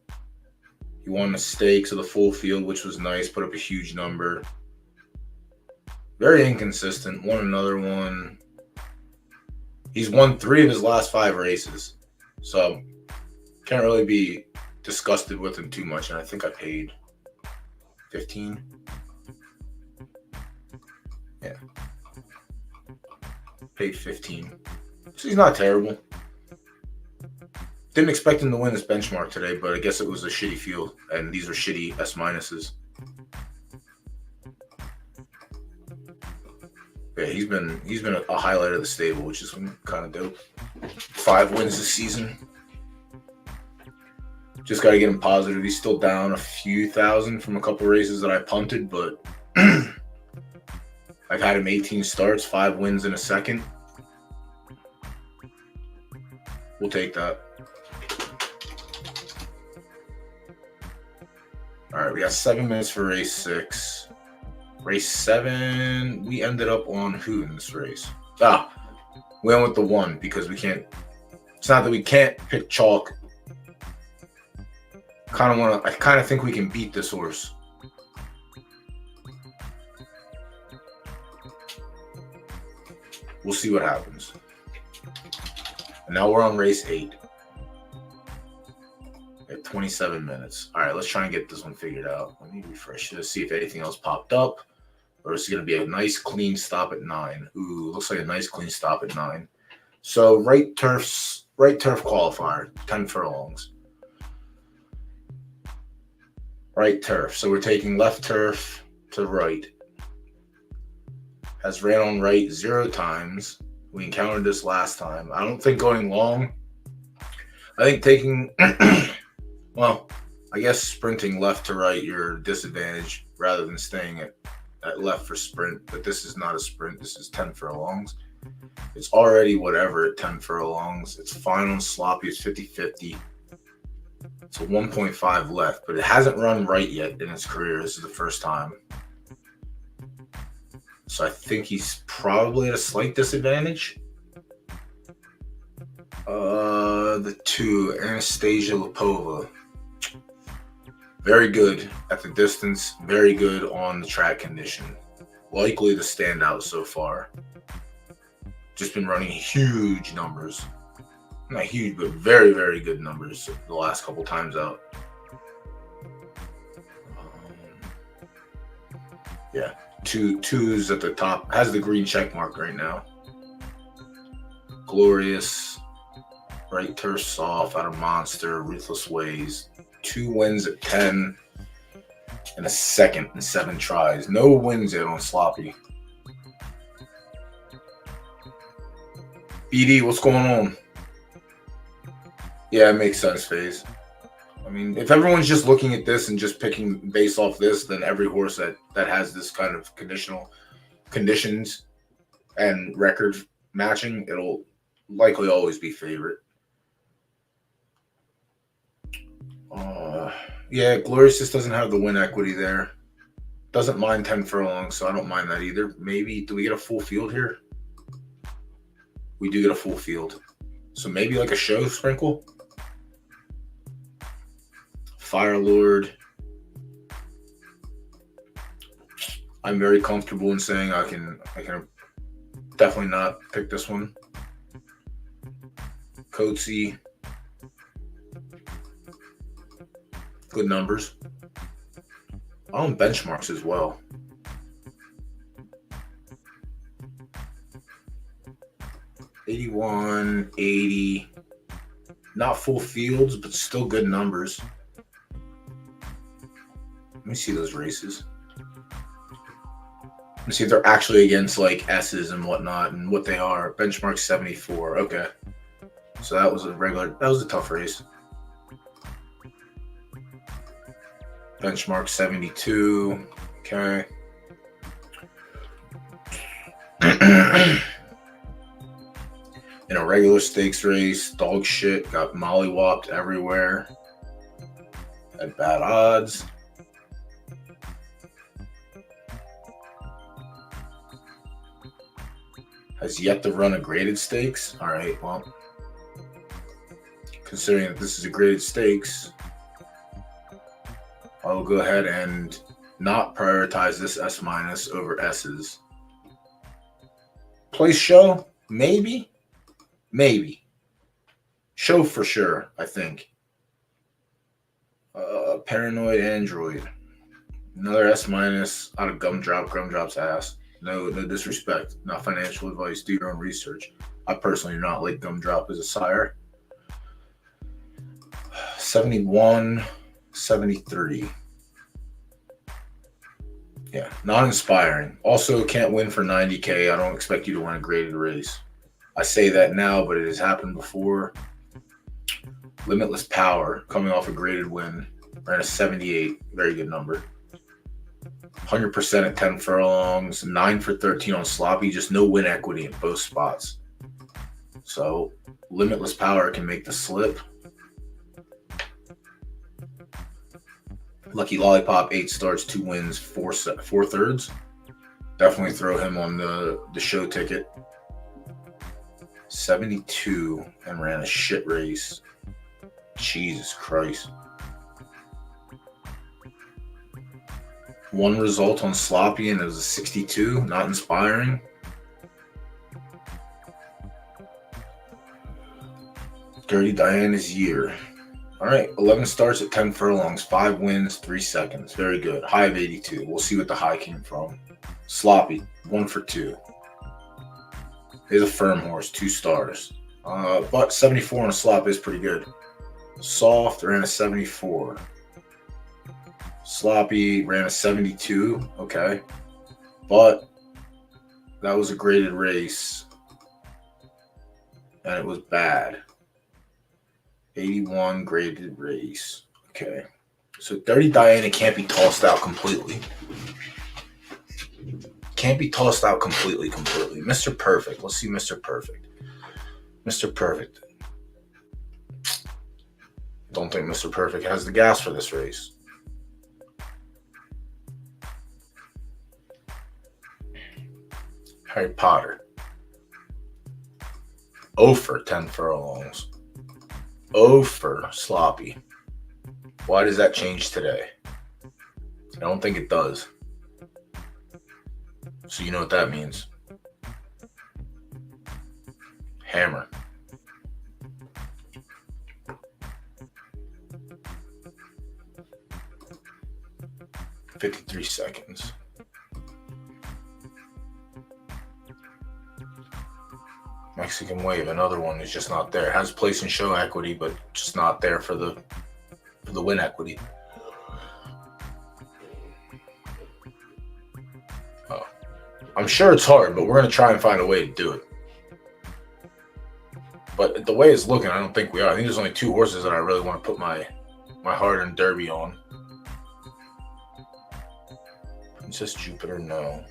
He won the stakes of the full field, which was nice, put up a huge number. Very inconsistent. Won another one. He's won 3 of his last 5 races. So can't really be disgusted with him too much, and I think I paid 15. Yeah, paid 15. So he's not terrible. Didn't expect him to win this benchmark today, but I guess it was a shitty field, and these are shitty S minuses. Yeah, he's been a highlight of the stable, which is kind of dope. 5 wins this season. Just got to get him positive. He's still down a few thousand from a couple races that I punted, but I've had him 18 starts, 5 wins in a second. We'll take that. All right, we got 7 minutes for race 6. Race 7, we ended up on who in this race? We went with the 1 because we can't. It's not that we can't pick chalk. I kind of think we can beat this horse. We'll see what happens. And now we're on race 8. At 27 minutes. All right, let's try and get this one figured out. Let me refresh this, see if anything else popped up. Or it's going to be a nice clean stop at 9. Ooh, looks like a nice clean stop at 9. So right turf qualifier, 10 furlongs. Right turf. So we're taking left turf to right. Has ran on right 0 times. We encountered this last time. I don't think going long. I think taking, well, I guess sprinting left to right, you're disadvantaged rather than staying at left for sprint. But this is not a sprint. This is 10 furlongs. It's already whatever at 10 furlongs. It's fine on sloppy. It's 50-50. It's a 1.5 left, but it hasn't run right yet in its career. This is the first time. So I think he's probably at a slight disadvantage. The 2, Anastasia Lipova. Very good at the distance. Very good on the track condition. Likely the standout so far. Just been running huge numbers. Not huge, but very, very good numbers the last couple times out. Yeah, two's at the top. Has the green check mark right now. Glorious, right turf soft, out of monster, ruthless ways. 2 wins at 10 and a second in 7 tries. No wins yet on sloppy. BD, what's going on? Yeah, it makes sense, FaZe. I mean, if everyone's just looking at this and just picking based off this, then every horse that has this kind of conditions and record matching, it'll likely always be favorite. Yeah, Glorious just doesn't have the win equity there. Doesn't mind 10 furlongs, so I don't mind that either. Maybe, do we get a full field here? We do get a full field. So maybe like a show sprinkle? Fire Lord. I'm very comfortable in saying I can definitely not pick this one. Coatsy. Good numbers. I own benchmarks as well. $81, $80. Not full fields, but still good numbers. Let me see those races. Let me see if they're actually against like S's and whatnot and what they are. Benchmark 74. Okay. So that was a tough race. Benchmark 72. Okay. In a regular stakes race, dog shit, got mollywopped everywhere. At bad odds. Has yet to run a graded stakes. All right, well, considering that this is a graded stakes, I'll go ahead and not prioritize this S- over S's. Place show? Maybe. Show for sure, I think. Paranoid Android. Another S- out of Gumdrop's ass. No disrespect. Not financial advice. Do your own research. I personally do not like Gumdrop as a sire. 71, 73. Yeah, not inspiring. Also, can't win for 90K. I don't expect you to win a graded race. I say that now, but it has happened before. Limitless Power, coming off a graded win. Ran a 78. Very good number. 100% at 10 furlongs. 9 for 13 on sloppy. Just no win equity in both spots. So, Limitless Power can make the slip. Lucky Lollipop, 8 starts, 2 wins, 4 thirds. Definitely throw him on the show ticket. 72 and ran a shit race. Jesus Christ. 1 result on sloppy and it was a 62. Not inspiring. Dirty Diana's year. All right, 11 starts at 10 furlongs, 5 wins, 3 seconds. Very good. High of 82. We'll see what the high came from. Sloppy, 1 for 2. He's a firm horse, 2 stars. But 74 on a slop is pretty good. Soft ran a 74. Sloppy ran a 72. Okay. But that was a graded race. And it was bad. 81 graded race. Okay. So Dirty Diana can't be tossed out completely. Can't be tossed out completely. Mr. Perfect. Let's see Mr. Perfect. Mr. Perfect. Don't think Mr. Perfect has the gas for this race. Harry Potter. 0 for 10 furlongs. 0 for sloppy. Why does that change today? I don't think it does. So you know what that means. Hammer. 53 seconds. Mexican Wave, another one, is just not there. It has place and show equity, but just not there for the win equity. I'm sure it's hard, but we're going to try and find a way to do it. But the way it's looking, I don't think we are. I think there's only 2 horses that I really want to put my hard-earned derby on. Princess Jupiter, no.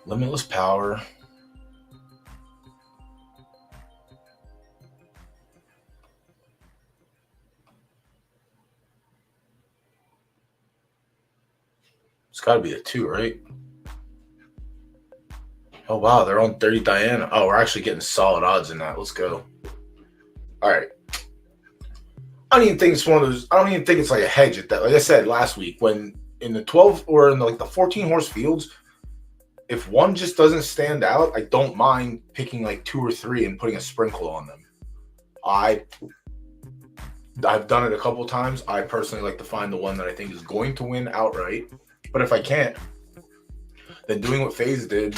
Limitless Power. It's got to be a 2, right? Oh, wow. They're on 30 Diana. Oh, we're actually getting solid odds in that. Let's go. All right. I don't even think it's one of those. I don't even think it's like a hedge at that. Like I said last week, when in the 12 or in the 14 horse fields, if one just doesn't stand out, I don't mind picking like 2 or 3 and putting a sprinkle on them. I've done it a couple of times. I personally like to find the one that I think is going to win outright. But if I can't, then doing what FaZe did,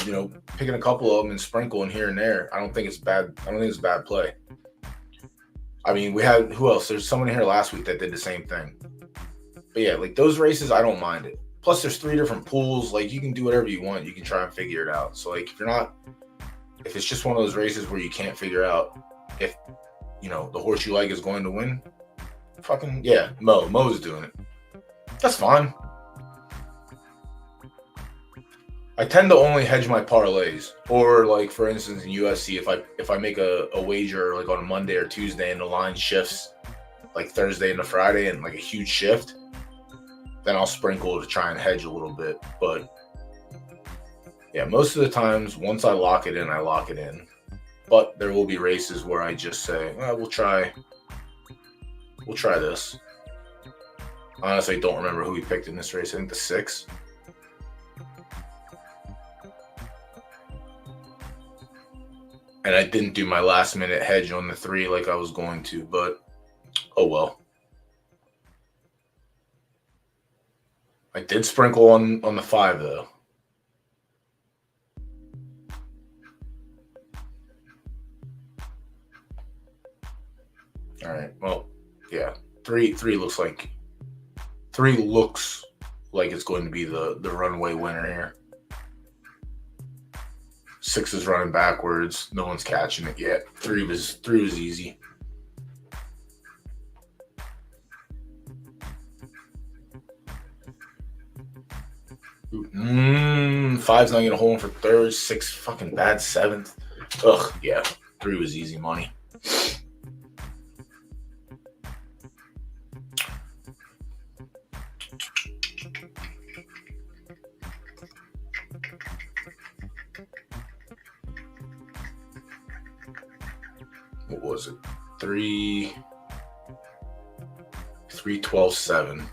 picking a couple of them and sprinkling here and there, I don't think it's bad. I don't think it's a bad play. I mean, we had, who else? There's someone here last week that did the same thing. But yeah, like those races, I don't mind it. Plus, there's 3 different pools. Like, you can do whatever you want. You can try and figure it out. So, like, if it's just one of those races where you can't figure out if, the horse you like is going to win, fucking, yeah, Mo's doing it. That's fine. I tend to only hedge my parlays. Or, like, for instance, in UFC, if I make a wager, like, on a Monday or Tuesday and the line shifts, like, Thursday into Friday and, like, a huge shift, then I'll sprinkle to try and hedge a little bit. But yeah, most of the times, once I lock it in, I lock it in. But there will be races where I just say, we'll try this. Honestly, I don't remember who we picked in this race. I think the 6. And I didn't do my last minute hedge on the 3 like I was going to, but oh well. I did sprinkle on the 5, though. All right. Well, yeah. 3 looks like it's going to be the runaway winner here. 6 is running backwards. No one's catching it yet. 3 was easy. Five's not gonna hold him for 3rd. 6 fucking bad 7th. Ugh, yeah. 3 was easy money. What was it? 3, 12, 7.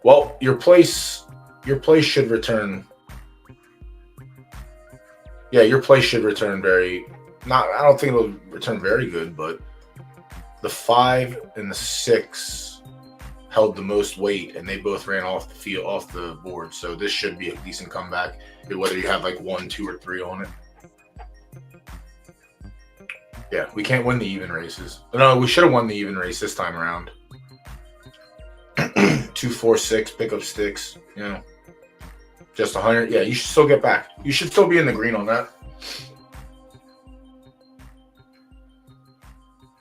Well, your place should return. Yeah, your place should return I don't think it'll return very good, but the 5 and the 6 held the most weight, and they both ran off the board. So this should be a decent comeback, whether you have like 1, 2, or 3 on it. Yeah, we can't win the even races. No, we should have won the even race this time around. 2, 4, 6, pick up sticks. Just 100. Yeah, you should still get back. You should still be in the green on that.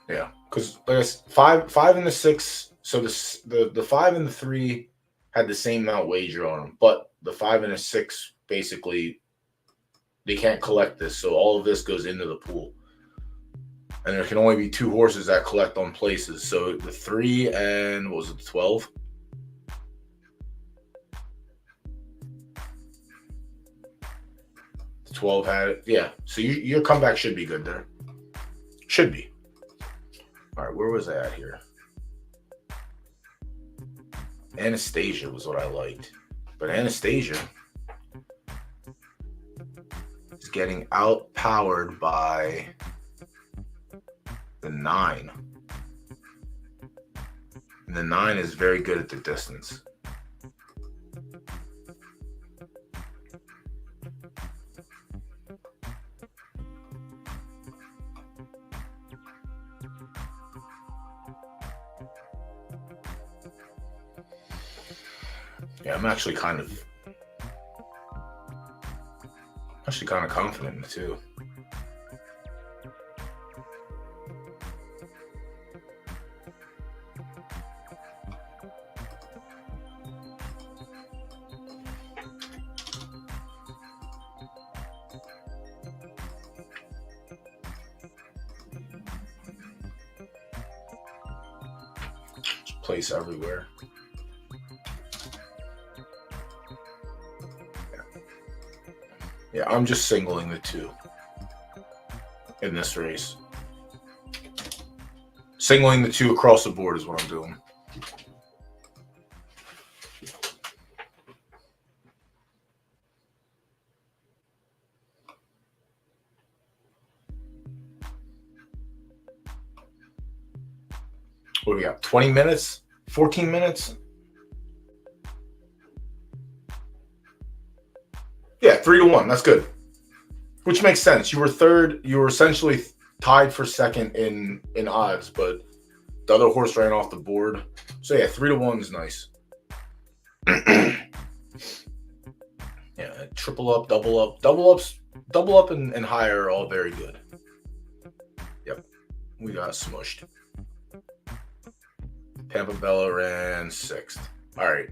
Yeah, because there's 5 and the 6. So the 5 and the 3 had the same amount wager on them, but the 5 and the 6 basically they can't collect this. So all of this goes into the pool. And there can only be 2 horses that collect on places. So the 3 and what was it, 12? The 12 had it. Yeah. So your comeback should be good there. Should be. All right, where was I at here? Anastasia was what I liked. But Anastasia is getting outpowered by the 9. And the 9 is very good at the distance. Yeah, I'm actually kind of confident in the 2. Just place everywhere. Yeah, I'm just singling the 2 in this race. Singling the 2 across the board is what I'm doing. What do we got? 20 minutes? 14 minutes? Yeah, 3-1. That's good. Which makes sense. You were third. You were essentially tied for second in odds, but the other horse ran off the board. So yeah, 3-1 is nice. Yeah, triple up, double up, and higher are all very good. Yep, we got smushed. Pampa Bella ran 6th. All right,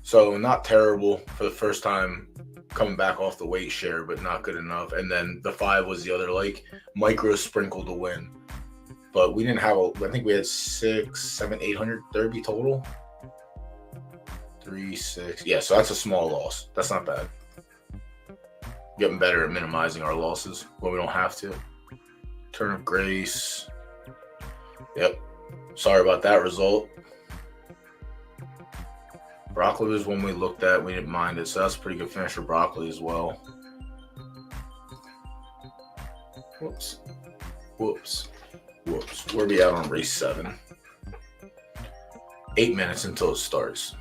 so not terrible for the first time coming back off the weight share, but not good enough. And then the 5 was the other micro sprinkle to win. But we didn't have I think we had 6, 7, 800 Derby total. 3, 6. Yeah, so that's a small loss. That's not bad. Getting better at minimizing our losses when we don't have to. Turn of Grace. Yep. Sorry about that result. Broccoli was one we looked at. We didn't mind it. So that's a pretty good finish for Broccoli as well. Whoops. Where are we at on race 7? 8 minutes until it starts.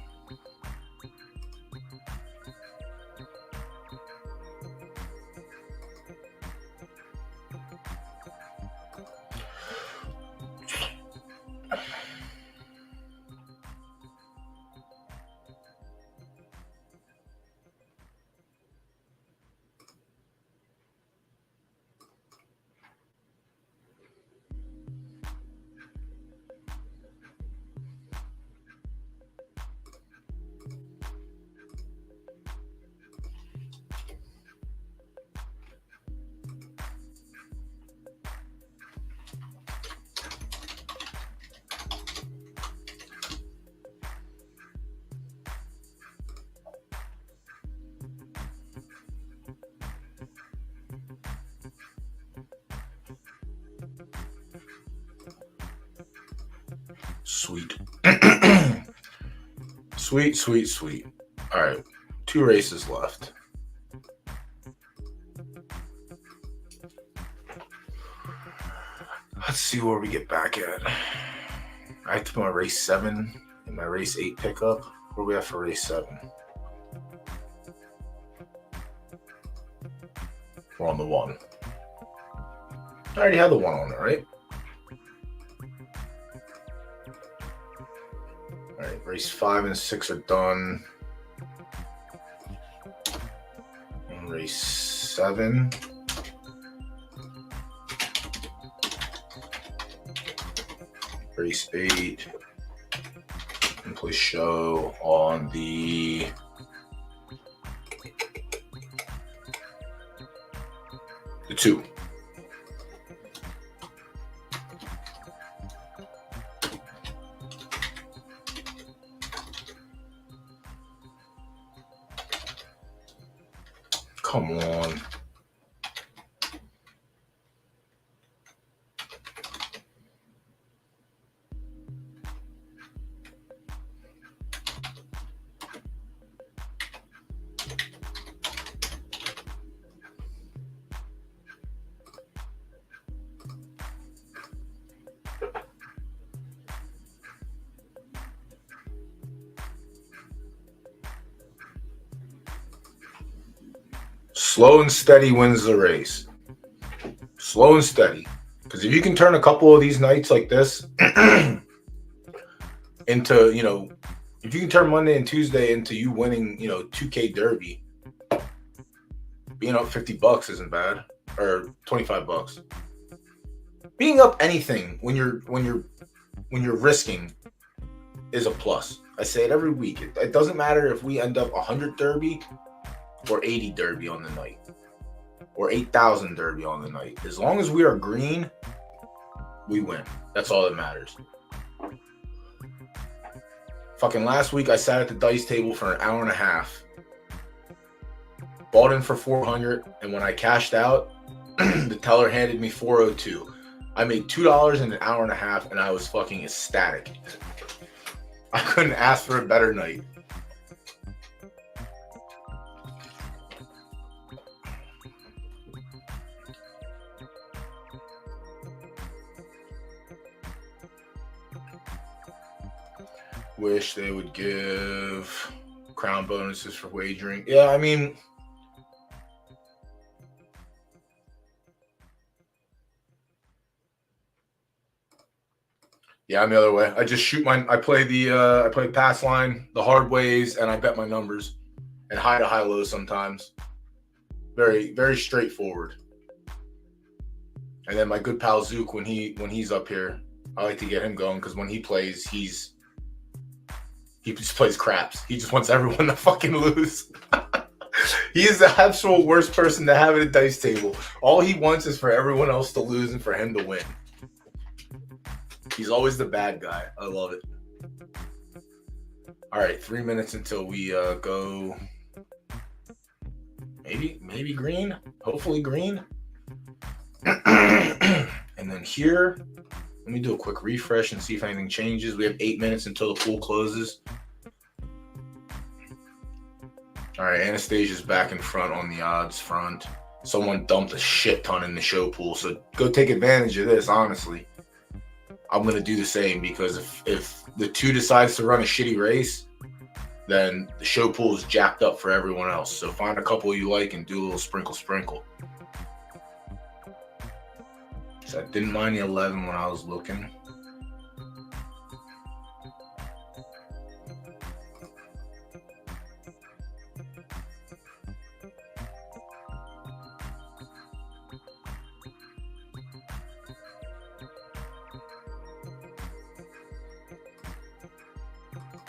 Sweet. Sweet. All right. 2 races left. Let's see where we get back at. I took my race 7 and my race 8 pickup. Where are we at for race 7? We're on the 1. I already had the 1 on there, right? All right, race 5 and 6 are done. And race 7. Race 8. And play show on the the 2. Come on. Slow and steady wins the race. Slow and steady. Because if you can turn a couple of these nights like this into, if you can turn Monday and Tuesday into you winning, 2K Derby, being up $50 isn't bad, or $25. Being up anything when you're risking is a plus. I say it every week. It doesn't matter if we end up 100 Derby or 80 Derby on the night, or 8,000 Derby on the night. As long as we are green, we win. That's all that matters. Fucking last week, I sat at the dice table for an hour and a half. Bought in for 400, and when I cashed out, the teller handed me 402. I made $2 in an hour and a half, and I was fucking ecstatic. I couldn't ask for a better night. Wish they would give crown bonuses for wagering. Yeah, I mean, yeah, I'm the other way. I just shoot I play pass line the hard ways, and I bet my numbers and high to high low sometimes. Very, very straightforward. And then my good pal Zook, when he's up here, I like to get him going because when he plays, he just plays craps. He just wants everyone to fucking lose. He is the absolute worst person to have at a dice table. All he wants is for everyone else to lose and for him to win. He's always the bad guy. I love it. All right, 3 minutes until we go. Maybe green. Hopefully green. And then here, let me do a quick refresh and see if anything changes. We have 8 minutes until the pool closes. All right, Anastasia's back in front on the odds front. Someone dumped a shit ton in the show pool, so go take advantage of this, honestly. I'm going to do the same because if the 2 decides to run a shitty race, then the show pool is jacked up for everyone else. So find a couple you like and do a little sprinkle. So I didn't mind the 11 when I was looking.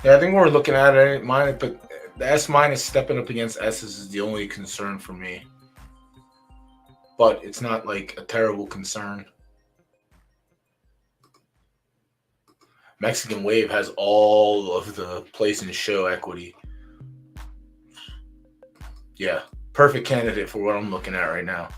Yeah, I think we're looking at it. But the S minus stepping up against S's is the only concern for me. But it's not like a terrible concern. Mexican Wave has all of the place and show equity. Yeah, perfect candidate for what I'm looking at right now.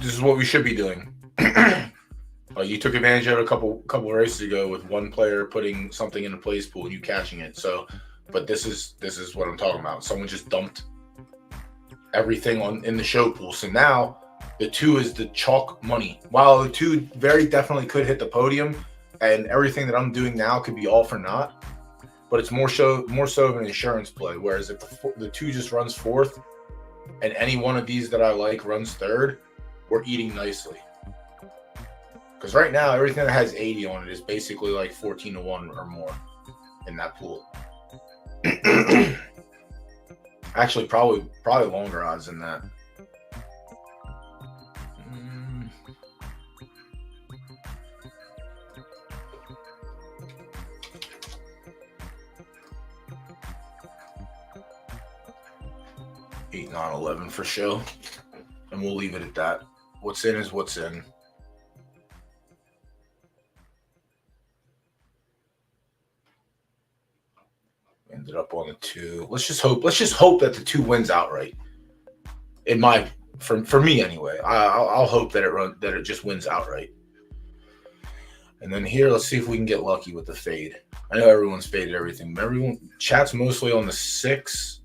This is what we should be doing. You took advantage of it a couple races ago with one player putting something in a place pool and you catching it. So, but this is what I'm talking about. Someone just dumped everything in the show pool. So now the 2 is the chalk money. While the 2 very definitely could hit the podium, and everything that I'm doing now could be all for naught. But it's more so of an insurance play. Whereas if the 2 just runs 4th, and any one of these that I like runs 3rd, we're eating nicely. Because right now, everything that has 80 on it is basically like 14-1 or more in that pool. Actually, probably longer odds than that. Eight, 9, 11 for show, and we'll leave it at that. What's in is what's in. Ended up on the 2. Let's just hope that the 2 wins outright. for me anyway. I'll hope that it just wins outright. And then here, let's see if we can get lucky with the fade. I know everyone's faded everything. Everyone chat's mostly on the 6.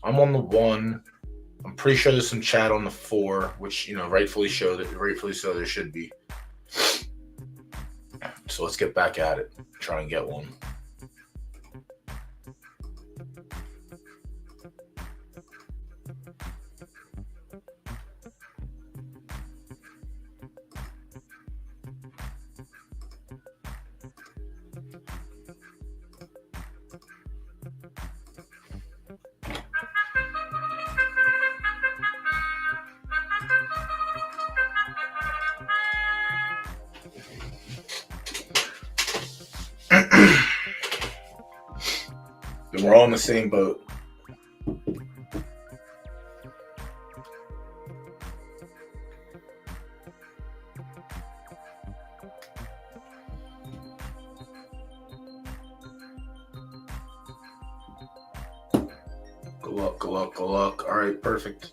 I'm on the 1. I'm pretty sure there's some chat on the 4, which rightfully so there should be. So let's get back at it. Try and get one. And we're all in the same boat. Good luck. All right, perfect.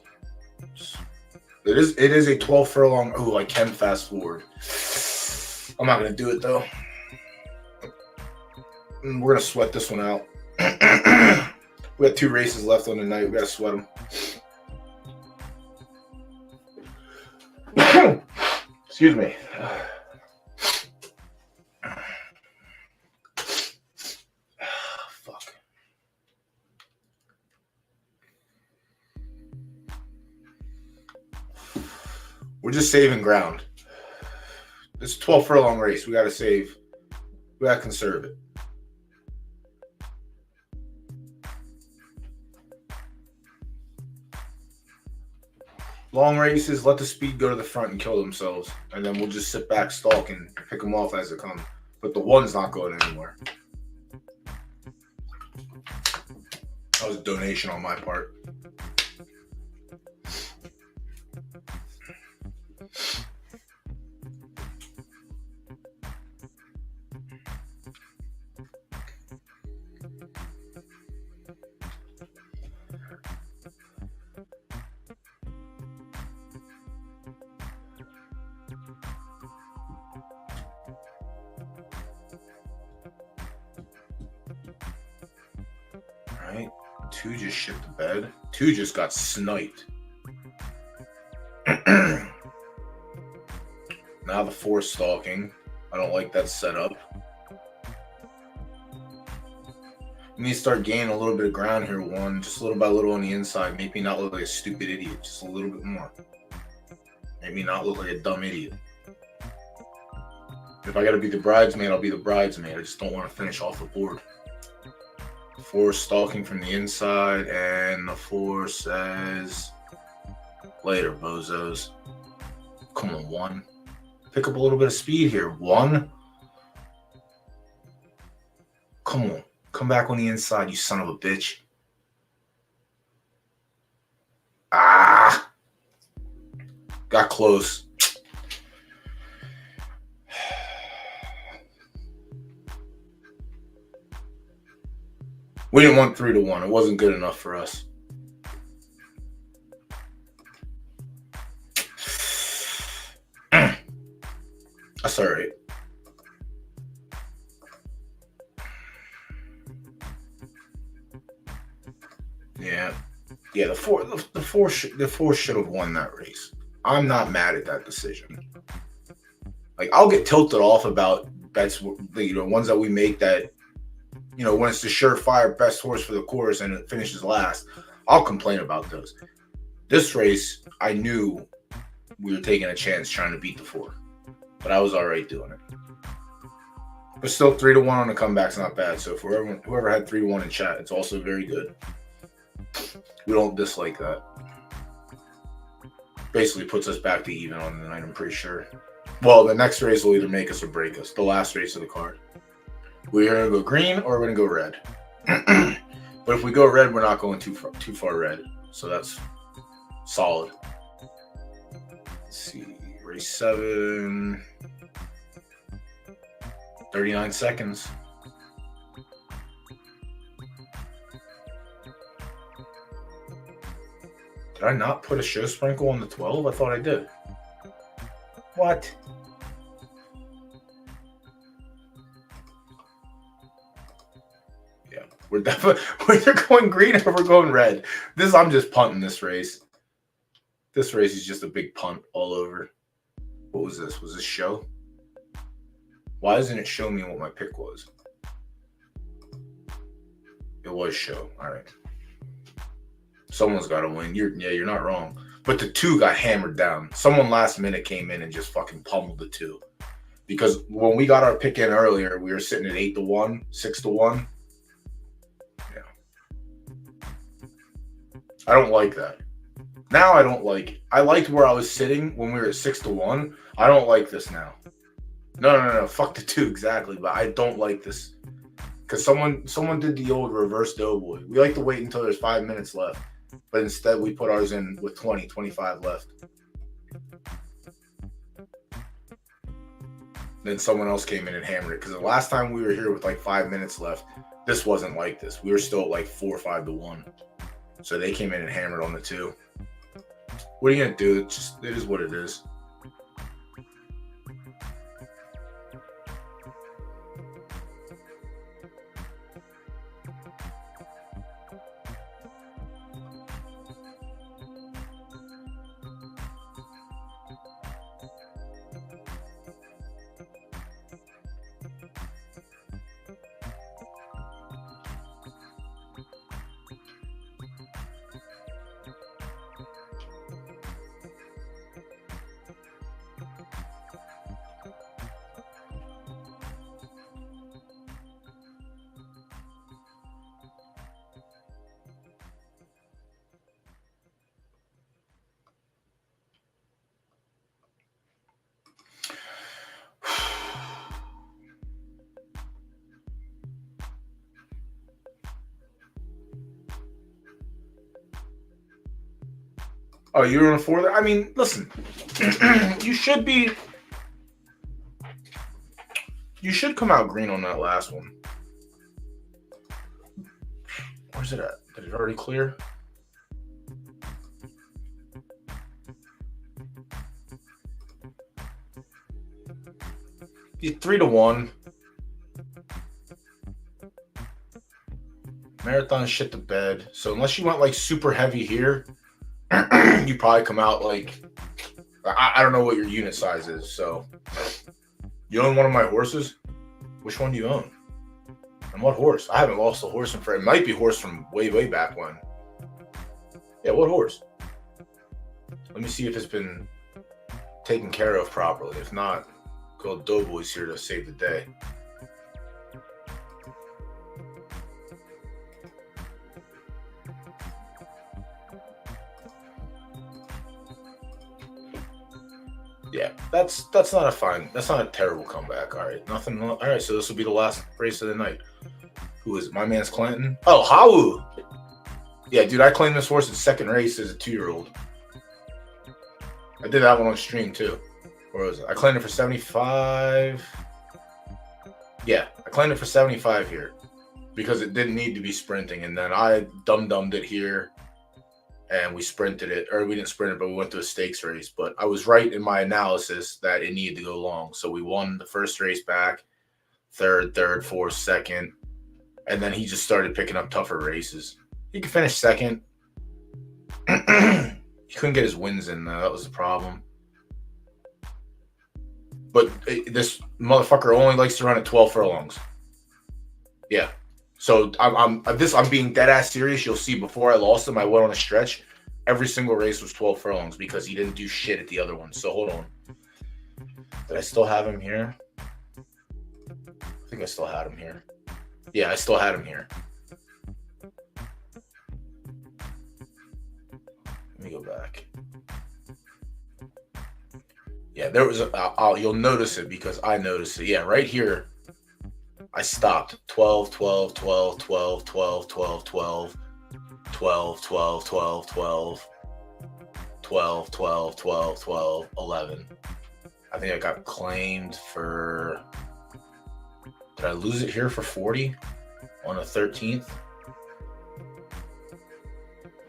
It is a 12 furlong. Oh, I can fast forward. I'm not gonna do it though. We're gonna sweat this one out. We got 2 races left on the night. We gotta sweat them. Excuse me. Fuck. We're just saving ground. This is a 12 furlong race. We gotta save. We gotta conserve it. Long races, let the speed go to the front and kill themselves. And then we'll just sit back, stalk, and pick them off as it comes. But the 1's not going anywhere. That was a donation on my part. Right, 2 just shit the bed. 2 just got sniped. Now the 4 stalking. I don't like that setup. We need to start gaining a little bit of ground here. 1, just little by little on the inside. Make me not look like a stupid idiot. Just a little bit more. Make me not look like a dumb idiot. If I gotta be the bridesmaid, I'll be the bridesmaid. I just don't want to finish off the board. 4 stalking from the inside, and the 4 says, later, bozos. Come on, 1. Pick up a little bit of speed here. 1. Come on. Come back on the inside, you son of a bitch. Ah. Got close. We didn't want 3-1. It wasn't good enough for us. That's all right. Yeah. The four should have won that race. I'm not mad at that decision. Like, I'll get tilted off about bets, ones that we make that, when it's the surefire best horse for the course and it finishes last, I'll complain about those. This race, I knew we were taking a chance trying to beat the 4, but I was all right doing it. But still, 3-1 on the comeback's not bad. So for whoever had 3-1 in chat, it's also very good. We don't dislike that. Basically puts us back to even on the night, I'm pretty sure. Well, the next race will either make us or break us. The last race of the card. We're going to go green or we're going to go red. But if we go red, we're not going too far red. So that's solid. Let's see. Race 7. 39 seconds. Did Did I not put a show sprinkle on the 12? I thought I did. What? Yeah, we're definitely we're going green or we're going red. I'm just punting this race. This race is just a big punt all over. What was this? Was this show? Why doesn't it show me what my pick was? It was show. All right. Someone's got to win. You're not wrong. But the 2 got hammered down. Someone last minute came in and just fucking pummeled the 2. Because when we got our pick in earlier, we were sitting at 8-1, 6-1. Yeah. I don't like that. Now I don't like it. I liked where I was sitting when we were at 6-1. I don't like this now. No. Fuck the 2 exactly. But I don't like this. Because someone did the old reverse doughboy. We like to wait until there's 5 minutes left. But instead, we put ours in with 25 left. Then someone else came in and hammered it. Because the last time we were here with like 5 minutes left, this wasn't like this. We were still at like 4 or 5-1. So they came in and hammered on the 2. What are you going to do? It is what it is. Oh, you were on a 4 there? I mean, listen. You should come out green on that last one. Where's it at? Did it already clear? You're 3-1. Marathon shit to bed. So unless you went like super heavy here, you probably come out like I don't know what your unit size is. So you own one of my horses? Which one do you own? And what horse? I haven't lost a horse in forever. It might be a horse from way back when. Yeah, what horse? Let me see if it's been taken care of properly. If not, go Doughboy's here to save the day. Yeah, that's not a terrible comeback. All right, nothing. All right, so this will be the last race of the night. Who is it? My man's Clanton? Oh, Hawu. Yeah, dude, I claimed this horse in second race as a 2-year-old. I did that one on stream too. Where was it? I claimed it for 75. Yeah, I claimed it for 75 here because it didn't need to be sprinting, and then I dum-dummed it here. And we sprinted it, or we didn't sprint it, but we went to a stakes race. But I was right in my analysis that it needed to go long. So we won the first race back, third, fourth, second. And then he just started picking up tougher races. He could finish second. He couldn't get his wins in, though. That was the problem. But this motherfucker only likes to run at 12 furlongs. Yeah. So I'm being dead ass serious. You'll see before I lost him, I went on a stretch. Every single race was 12 furlongs because he didn't do shit at the other one. So hold on. Did I still have him here? I think I still had him here. Yeah, I still had him here. Let me go back. Yeah, there was you'll notice it because I noticed it. Yeah, right here. I stopped 12, 12, 12, 12, 12, 12, 12, 12, 12, 12, 12, 12, 12, 12, 12, 11. I think I got claimed for, did I lose it here for 40 on the 13th?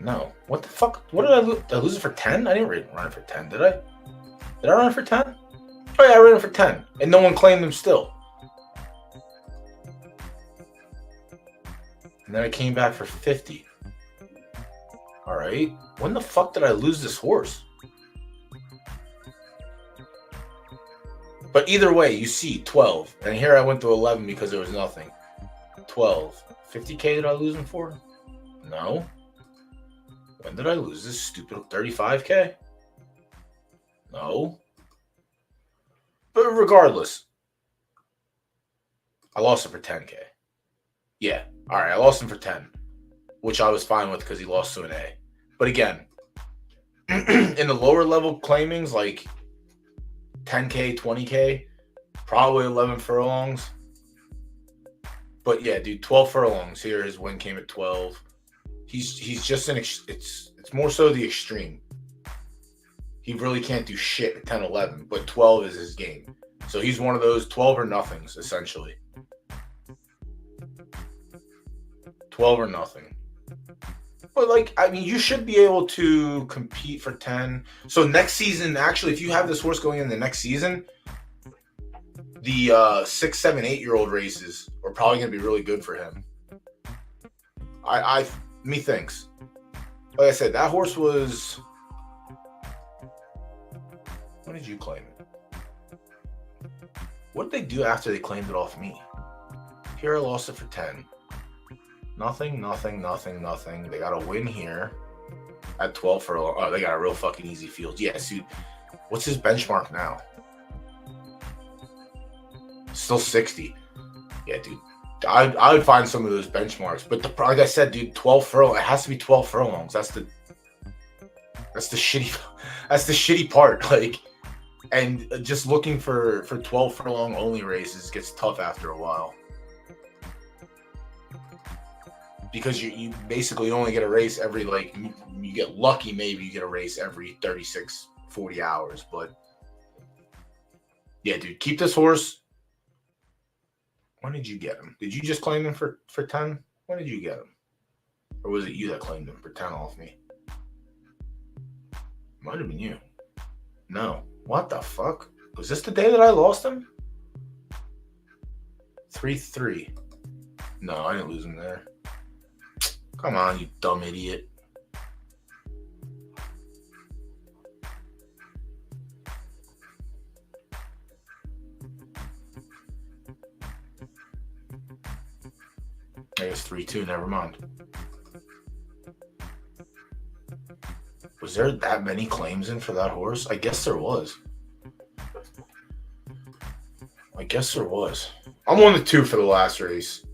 No. What the fuck? What did I lose? Did I lose it for 10? I didn't run it for 10, did I? Did I run it for 10? Oh, yeah, I ran it for 10. And no one claimed them still. And then I came back for 50. All right. When the fuck did I lose this horse? But either way, you see 12. And here I went to 11 because there was nothing. 12. 50K did I lose him for? No. When did I lose this stupid 35K? No. But regardless, I lost him for 10K. Yeah. All right. I lost him for 10, which I was fine with because he lost to an A. But again, in the lower level claimings, like 10K, 20K, probably 11 furlongs. But yeah, dude, 12 furlongs here. His win came at 12. He's just it's more so the extreme. He really can't do shit at 10, 11, but 12 is his game. So he's one of those 12 or nothings, essentially. 12 or nothing. But, like, I mean, you should be able to compete for 10. So next season, actually, if you have this horse going in the next season, the 6, 7, 8-year-old races are probably going to be really good for him. Methinks. Like I said, that horse was... When did you claim it? What did they do after they claimed it off me? Here I lost it for 10. Nothing. They got a win here at 12 furlong. Oh, they got a real fucking easy field. Yeah, dude. What's his benchmark now? Still 60. Yeah, dude. I would find some of those benchmarks. But like I said, dude, 12 furlongs. It has to be 12 furlongs. That's the shitty part. Like, and just looking for 12 furlong only races gets tough after a while. Because you basically only get a race every, like, you get lucky, maybe you get a race every 36, 40 hours. But yeah, dude, keep this horse. When did you get him? Did you just claim him for 10? When did you get him? Or was it you that claimed him for 10 off me? Might have been you. No. What the fuck? Was this the day that I lost him? 3-3. No, I didn't lose him there. Come on, you dumb idiot. I guess 3-2, never mind. Was there that many claims in for that horse? I guess there was. I'm 1-2 for the last race.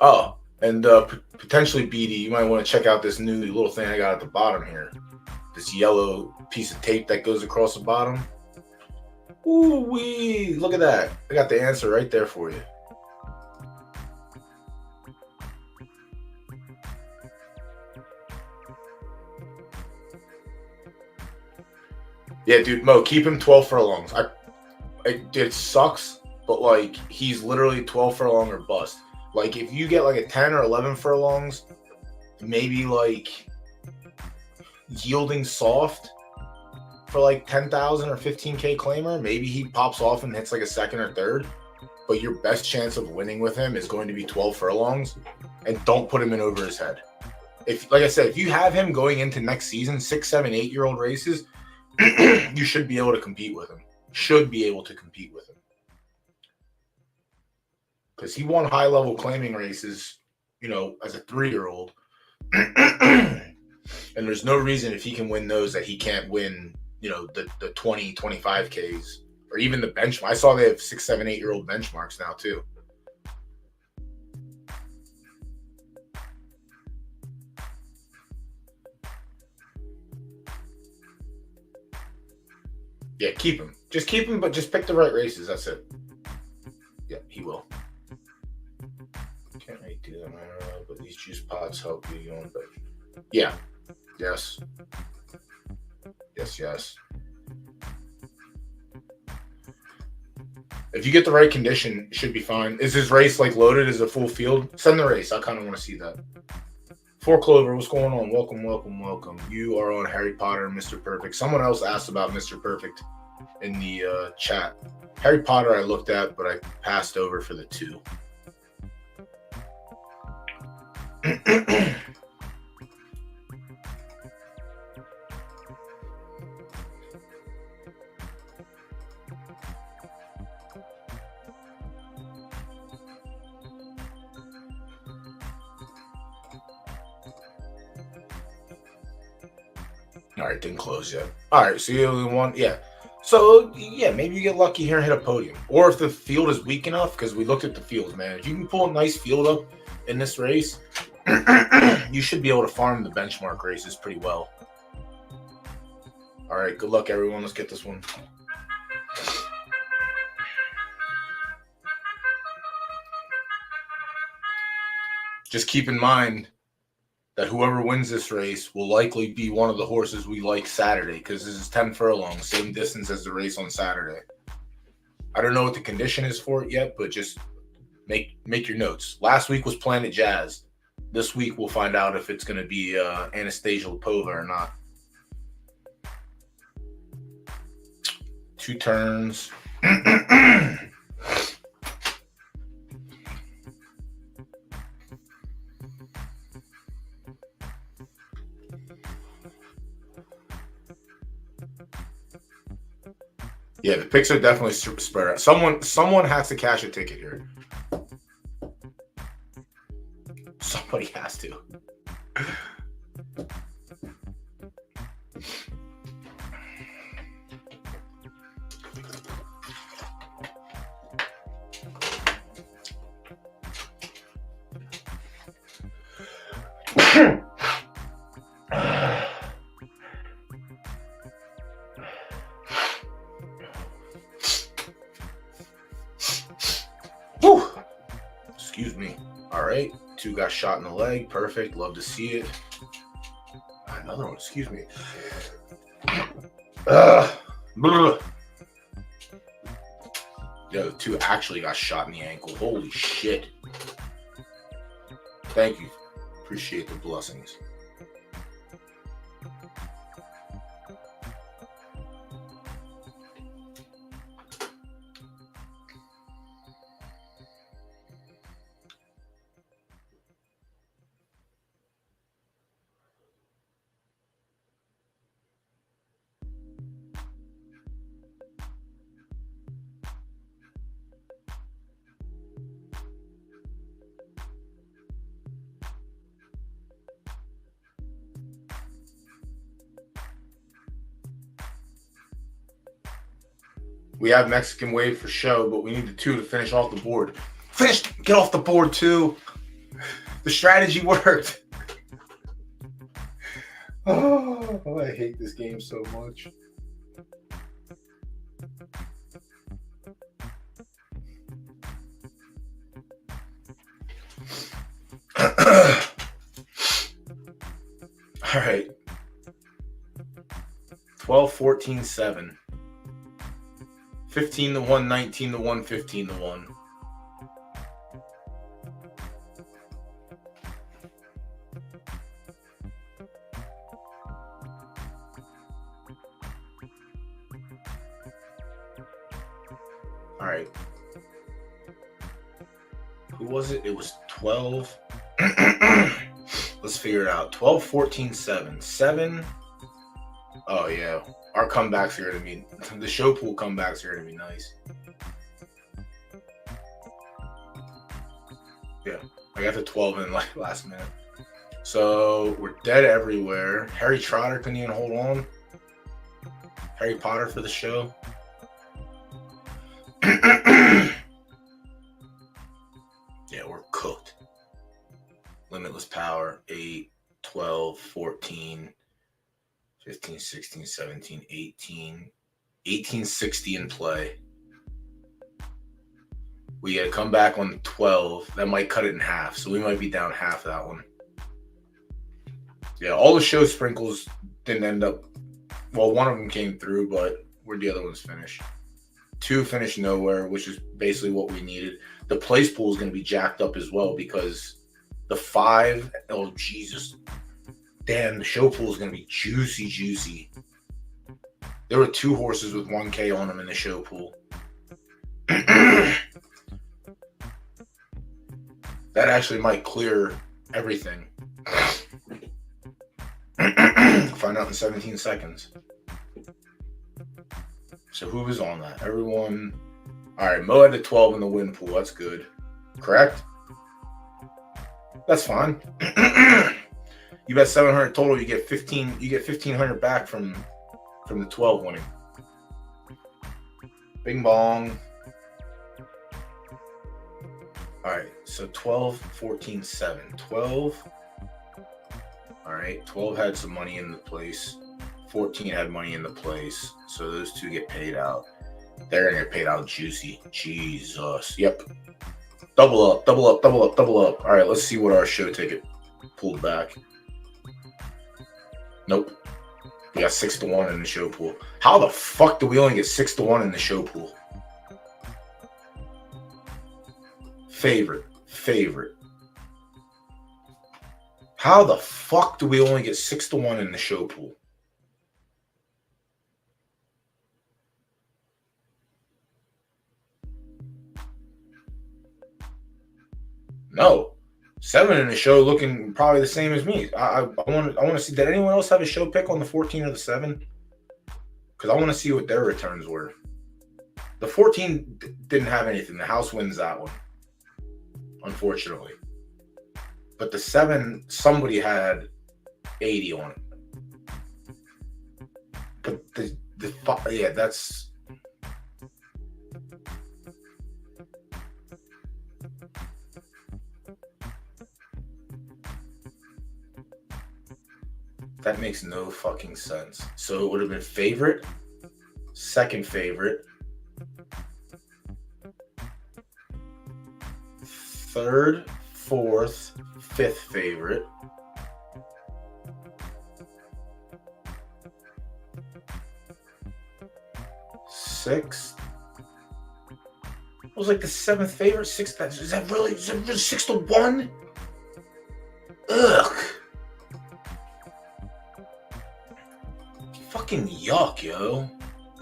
Oh, and potentially BD, you might want to check out this new little thing I got at the bottom here. This yellow piece of tape that goes across the bottom. Ooh-wee, look at that. I got the answer right there for you. Yeah, dude, Mo, keep him 12 furlongs. It sucks, but, like, he's literally 12 furlong or bust. Like, if you get, like, a 10 or 11 furlongs, maybe, like, yielding soft for, like, 10,000 or 15K claimer, maybe he pops off and hits, like, a second or third. But your best chance of winning with him is going to be 12 furlongs, and don't put him in over his head. If, like I said, if you have him going into next season, 6, 7, 8-year-old races, you should be able to compete with him. Because he won high-level claiming races, you know, as a 3-year-old. And there's no reason if he can win those that he can't win, you know, the 20, 25Ks. Or even the benchmark. I saw they have 6, 7, 8-year-old benchmarks now, too. Yeah, keep him. Just keep him, but just pick the right races. That's it. Yeah, he will. Can't really do that, but these juice pods help you. Yeah. Yes. If you get the right condition, it should be fine. Is his race, like, loaded as a full field? Send the race. I kind of want to see that. Four Clover, what's going on? Welcome, welcome, welcome. You are on Harry Potter and Mr. Perfect. Someone else asked about Mr. Perfect in the chat. Harry Potter I looked at, but I passed over for the 2. All right, didn't close yet. All right, so you only one, yeah. So yeah, maybe you get lucky here and hit a podium, or if the field is weak enough, because we looked at the fields, man. If you can pull a nice field up in this race, you should be able to farm the benchmark races pretty well. All right, good luck, everyone. Let's get this one. Just keep in mind that whoever wins this race will likely be one of the horses we like Saturday, because this is 10 furlongs, same distance as the race on Saturday. I don't know what the condition is for it yet, but just make your notes. Last week was Planet Jazz. This week we'll find out if it's going to be Anastasia Lipova or not. 2 turns. Yeah, the picks are definitely spread out. Someone has to cash a ticket here. Somebody has to. Excuse me. All right. 2 got shot in the leg. Perfect. Love to see it. Another one. Excuse me. Yo, 2 actually got shot in the ankle. Holy shit. Thank you. Appreciate the blessings. We have Mexican Wave for show, but we need the 2 to finish off the board. Get off the board, 2. The strategy worked. Oh, I hate this game so much. All right. 12, 14, 7. 15 to 1, 19 to 1, 15 to 1. All right. Who was it? It was 12. Let's figure it out. 12, 14, 7. 7. Oh, yeah. Our comebacks are going to be... The show pool comebacks are going to be nice. Yeah. I got the 12 in like last minute. So, we're dead everywhere. Harry Trotter couldn't even hold on. Harry Potter for the show. Yeah, we're cooked. Limitless Power, 8, 12, 14... 15, 16, 17, 18. 1860 in play. We got to come back on 12. That might cut it in half. So we might be down half that one. Yeah, all the show sprinkles didn't end up. Well, one of them came through, but where'd the other ones finish? 2 finished nowhere, which is basically what we needed. The place pool is going to be jacked up as well because The 5, oh Jesus. Damn, the show pool is going to be juicy. There were 2 horses with 1K on them in the show pool. That actually might clear everything. Find out in 17 seconds. So who was on that? Everyone. All right, Mo had the 12 in the win pool. That's good. Correct? That's fine. You bet 700 total. You get 15. You get 1,500 back from the 12 winning. Bing bong. All right. So 12, 14, 7. 12. All right. 12 had some money in the place. 14 had money in the place. So those 2 get paid out. They're gonna get paid out juicy. Jesus. Yep. Double up. All right. Let's see what our show ticket pulled back. Nope. We got 6-1 in the show pool. How the fuck do we only get 6-1 in the show pool? Favorite. How the fuck do we only get 6-1 in the show pool? No. 7 in the show looking probably the same as me. I want to see. Did anyone else have a show pick on the 14 or the 7? Because I want to see what their returns were. The 14 didn't have anything. The house wins that one, unfortunately. But the 7, somebody had 80 on it. But yeah, that's. That makes no fucking sense. So it would have been favorite, second favorite, third, fourth, fifth favorite, sixth. It was like the 7th favorite, 6th. Is that really 6-1? Ugh. Fucking yuck, yo.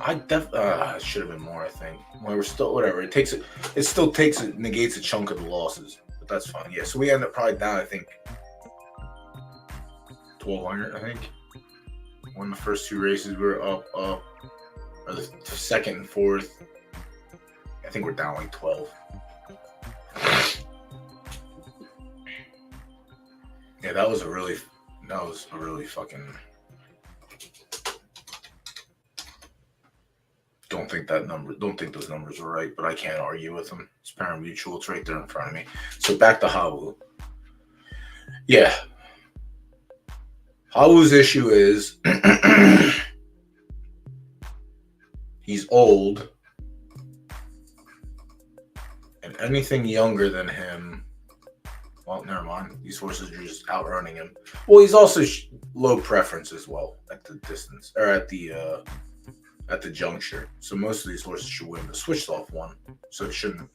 It should have been more, I think. Well, we're still, whatever. It negates a chunk of the losses. But that's fine. Yeah, so we end up probably down, I think, 1,200, I think. Won the first 2 races. We were up. Or the second and fourth. I think we're down like 12. Yeah, that was a really fucking. Don't think those numbers were right, but I can't argue with them. It's pari-mutuel. It's right there in front of me. So back to Hawu. Yeah. Hawu's issue is he's old, and anything younger than him, well, never mind. These horses are just outrunning him. Well, he's also low preference as well at the distance, or at the juncture. So most of these horses should win. The switched off one, so it shouldn't.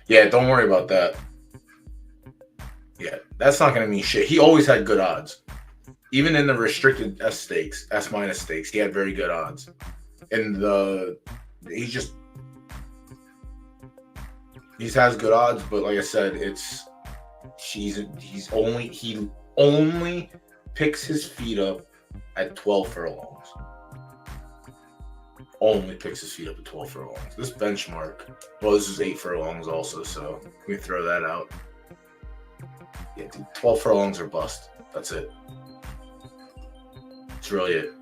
Yeah, don't worry about that. Yeah, that's not going to mean shit. He always had good odds. Even in the restricted S stakes, S minus stakes, he had very good odds. And he has good odds, but like I said, he only picks his feet up at 12 furlongs. Only picks his feet up at 12 furlongs. This benchmark, well, this is 8 furlongs also, so we throw that out. Yeah, dude, 12 furlongs or bust. That's it. That's really it.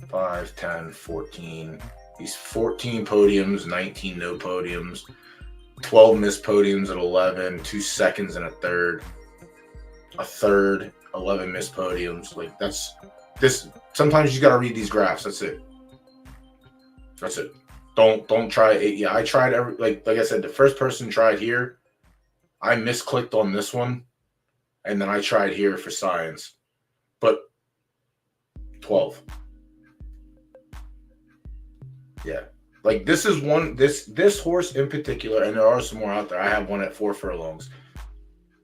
Five, 10, 14. He's 14 podiums, 19 no podiums, 12 missed podiums at 11, 2 seconds and a third, 11 missed podiums. Like this. Sometimes you got to read these graphs. That's it. Don't try it. Yeah, I tried like I said, the first person tried here. I misclicked on this one, and then I tried here for science. But 12. Yeah. Like this is one, this horse in particular, and there are some more out there. I have one at 4 furlongs.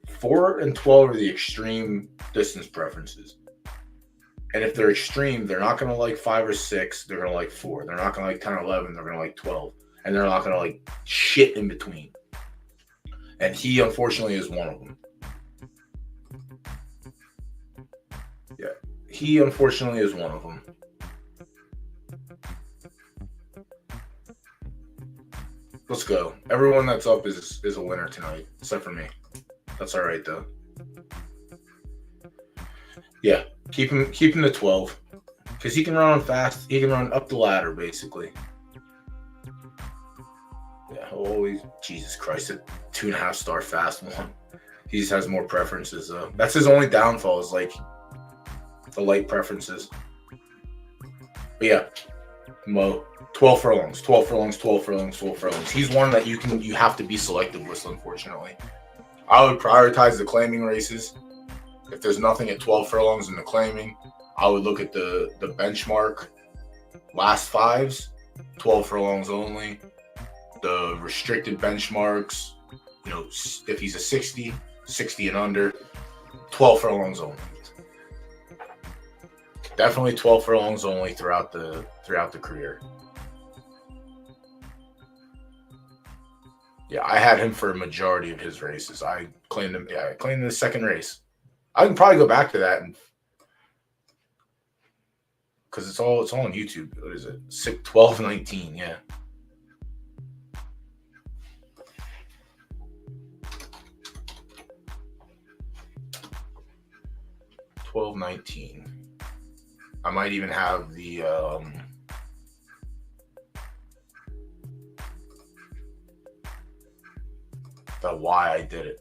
4 and 12 are the extreme distance preferences. And if they're extreme, they're not going to like 5 or 6. They're going to like 4. They're not going to like 10 or 11. They're going to like 12. And they're not going to like shit in between. And he, unfortunately, is one of them. Yeah. He, unfortunately, is one of them. Let's go. Everyone that's up is a winner tonight, except for me. That's all right, though. Yeah. Keep him to 12. Because he can run on fast. He can run up the ladder, basically. Yeah, always. Jesus Christ, a 2.5 star fast one. He just has more preferences, though. That's his only downfall, is like the light preferences. But yeah, Mo, 12 furlongs, 12 furlongs, 12 furlongs, 12 furlongs. He's one that you have to be selective with, unfortunately. I would prioritize the claiming races. If there's nothing at 12 furlongs in the claiming, I would look at the benchmark last fives, 12 furlongs only. The restricted benchmarks, if he's a 60 and under, 12 furlongs only. Definitely 12 furlongs only throughout the career. Yeah, I had him for a majority of his races. I claimed him. Yeah, I claimed the second race. I can probably go back to that because it's all on YouTube. What is it? 12-19. Yeah. 12-19. I might even have the why I did it.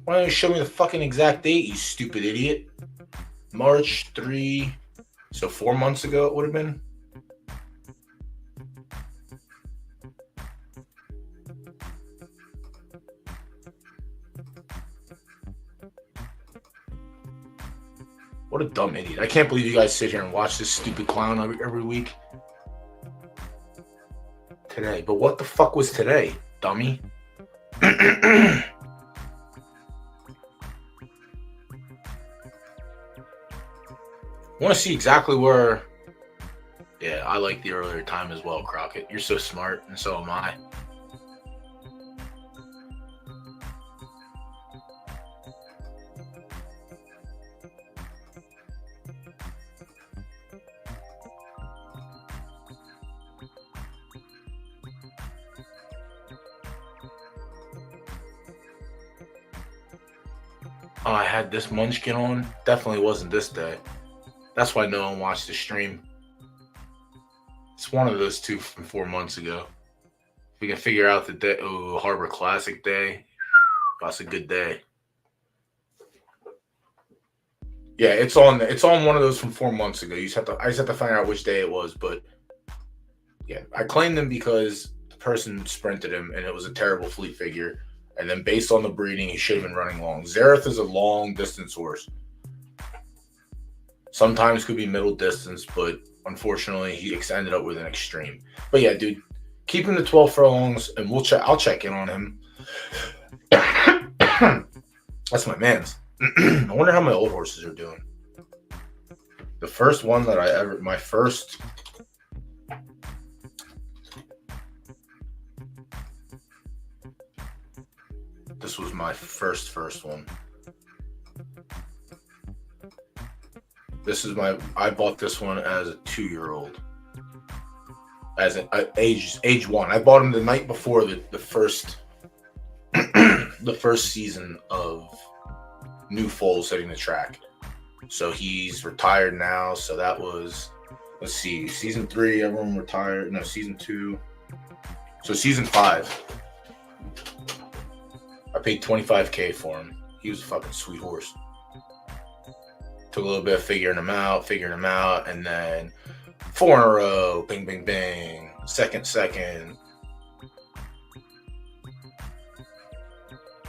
Why don't you show me the fucking exact date, you stupid idiot? March 3, so 4 months ago it would have been. What a dumb idiot. I can't believe you guys sit here and watch this stupid clown every week. Today. But what the fuck was today, dummy? I want to see exactly where... Yeah, I like the earlier time as well, Crockett. You're so smart, and so am I. Oh, I had this munchkin on. Definitely wasn't this day. That's why no one watched the stream. It's one of those two from 4 months ago. If we can figure out the day, Harbor Classic day. That's a good day. Yeah, it's on one of those from 4 months ago. I just have to find out which day it was, but yeah, I claimed him because the person sprinted him and it was a terrible fleet figure. And then based on the breeding, he should have been running long. Zareth is a long distance horse. Sometimes could be middle distance, but unfortunately, he ended up with an extreme. But yeah, dude, keep him to 12 furlongs, and I'll check in on him. That's my man's. I wonder how my old horses are doing. The first one that my first... This was my first one. I bought this one as a 2-year-old. As age 1. I bought him the night before the first the first season of new foals hitting the track. So he's retired now. So that was, let's see, season 3, everyone retired. No, season 2. So season 5. I paid $25,000 for him. He was a fucking sweet horse. Took a little bit of figuring him out, and then 4 in a row, bing, bing, bing, second.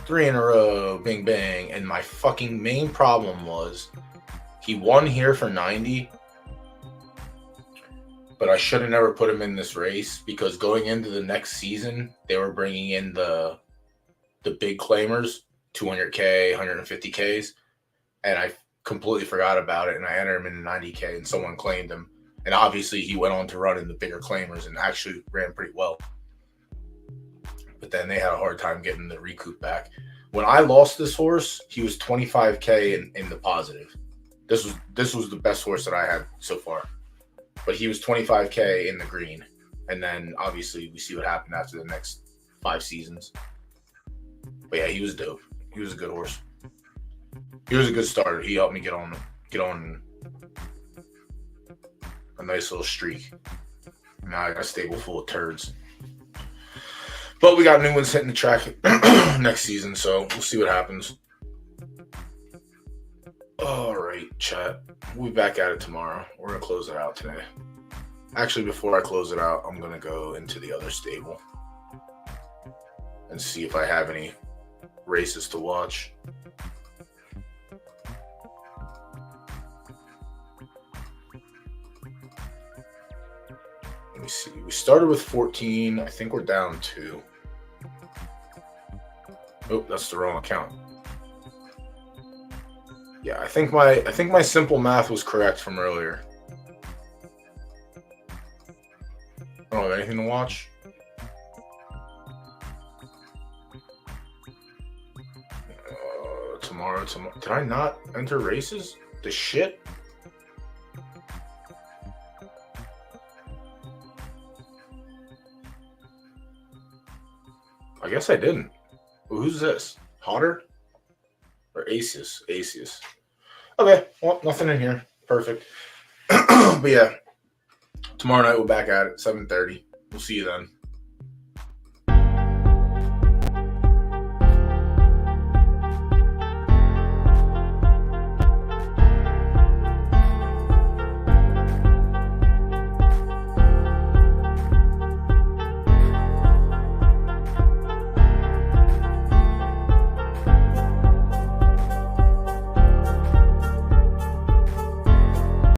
3 in a row, bing bang. And my fucking main problem was he won here for 90, but I should have never put him in this race because going into the next season, they were bringing in the big claimers, 200K, 150Ks, and I completely forgot about it, and I entered him in the 90K, and someone claimed him. And obviously, he went on to run in the bigger claimers and actually ran pretty well. But then they had a hard time getting the recoup back. When I lost this horse, he was 25K in the positive. This was the best horse that I had so far. But he was 25K in the green. And then, obviously, we see what happened after the next 5 seasons. But yeah, he was dope. He was a good horse. He was a good starter. He helped me get on a nice little streak. Now I got a stable full of turds. But we got new ones hitting the track next season, so we'll see what happens. All right, chat. We'll be back at it tomorrow. We're going to close it out today. Actually, before I close it out, I'm going to go into the other stable and see if I have any races to watch. Let me see. We started with 14. I think we're down 2. Oh, that's the wrong account. Yeah, I think my simple math was correct from earlier. I don't have anything to watch. Tomorrow. Did I not enter races? The shit? I guess I didn't. Well, who's this? Hotter? Or Asius? Asius. Okay, well, nothing in here. Perfect. But yeah, tomorrow night we're back at it, 7:30. We'll see you then.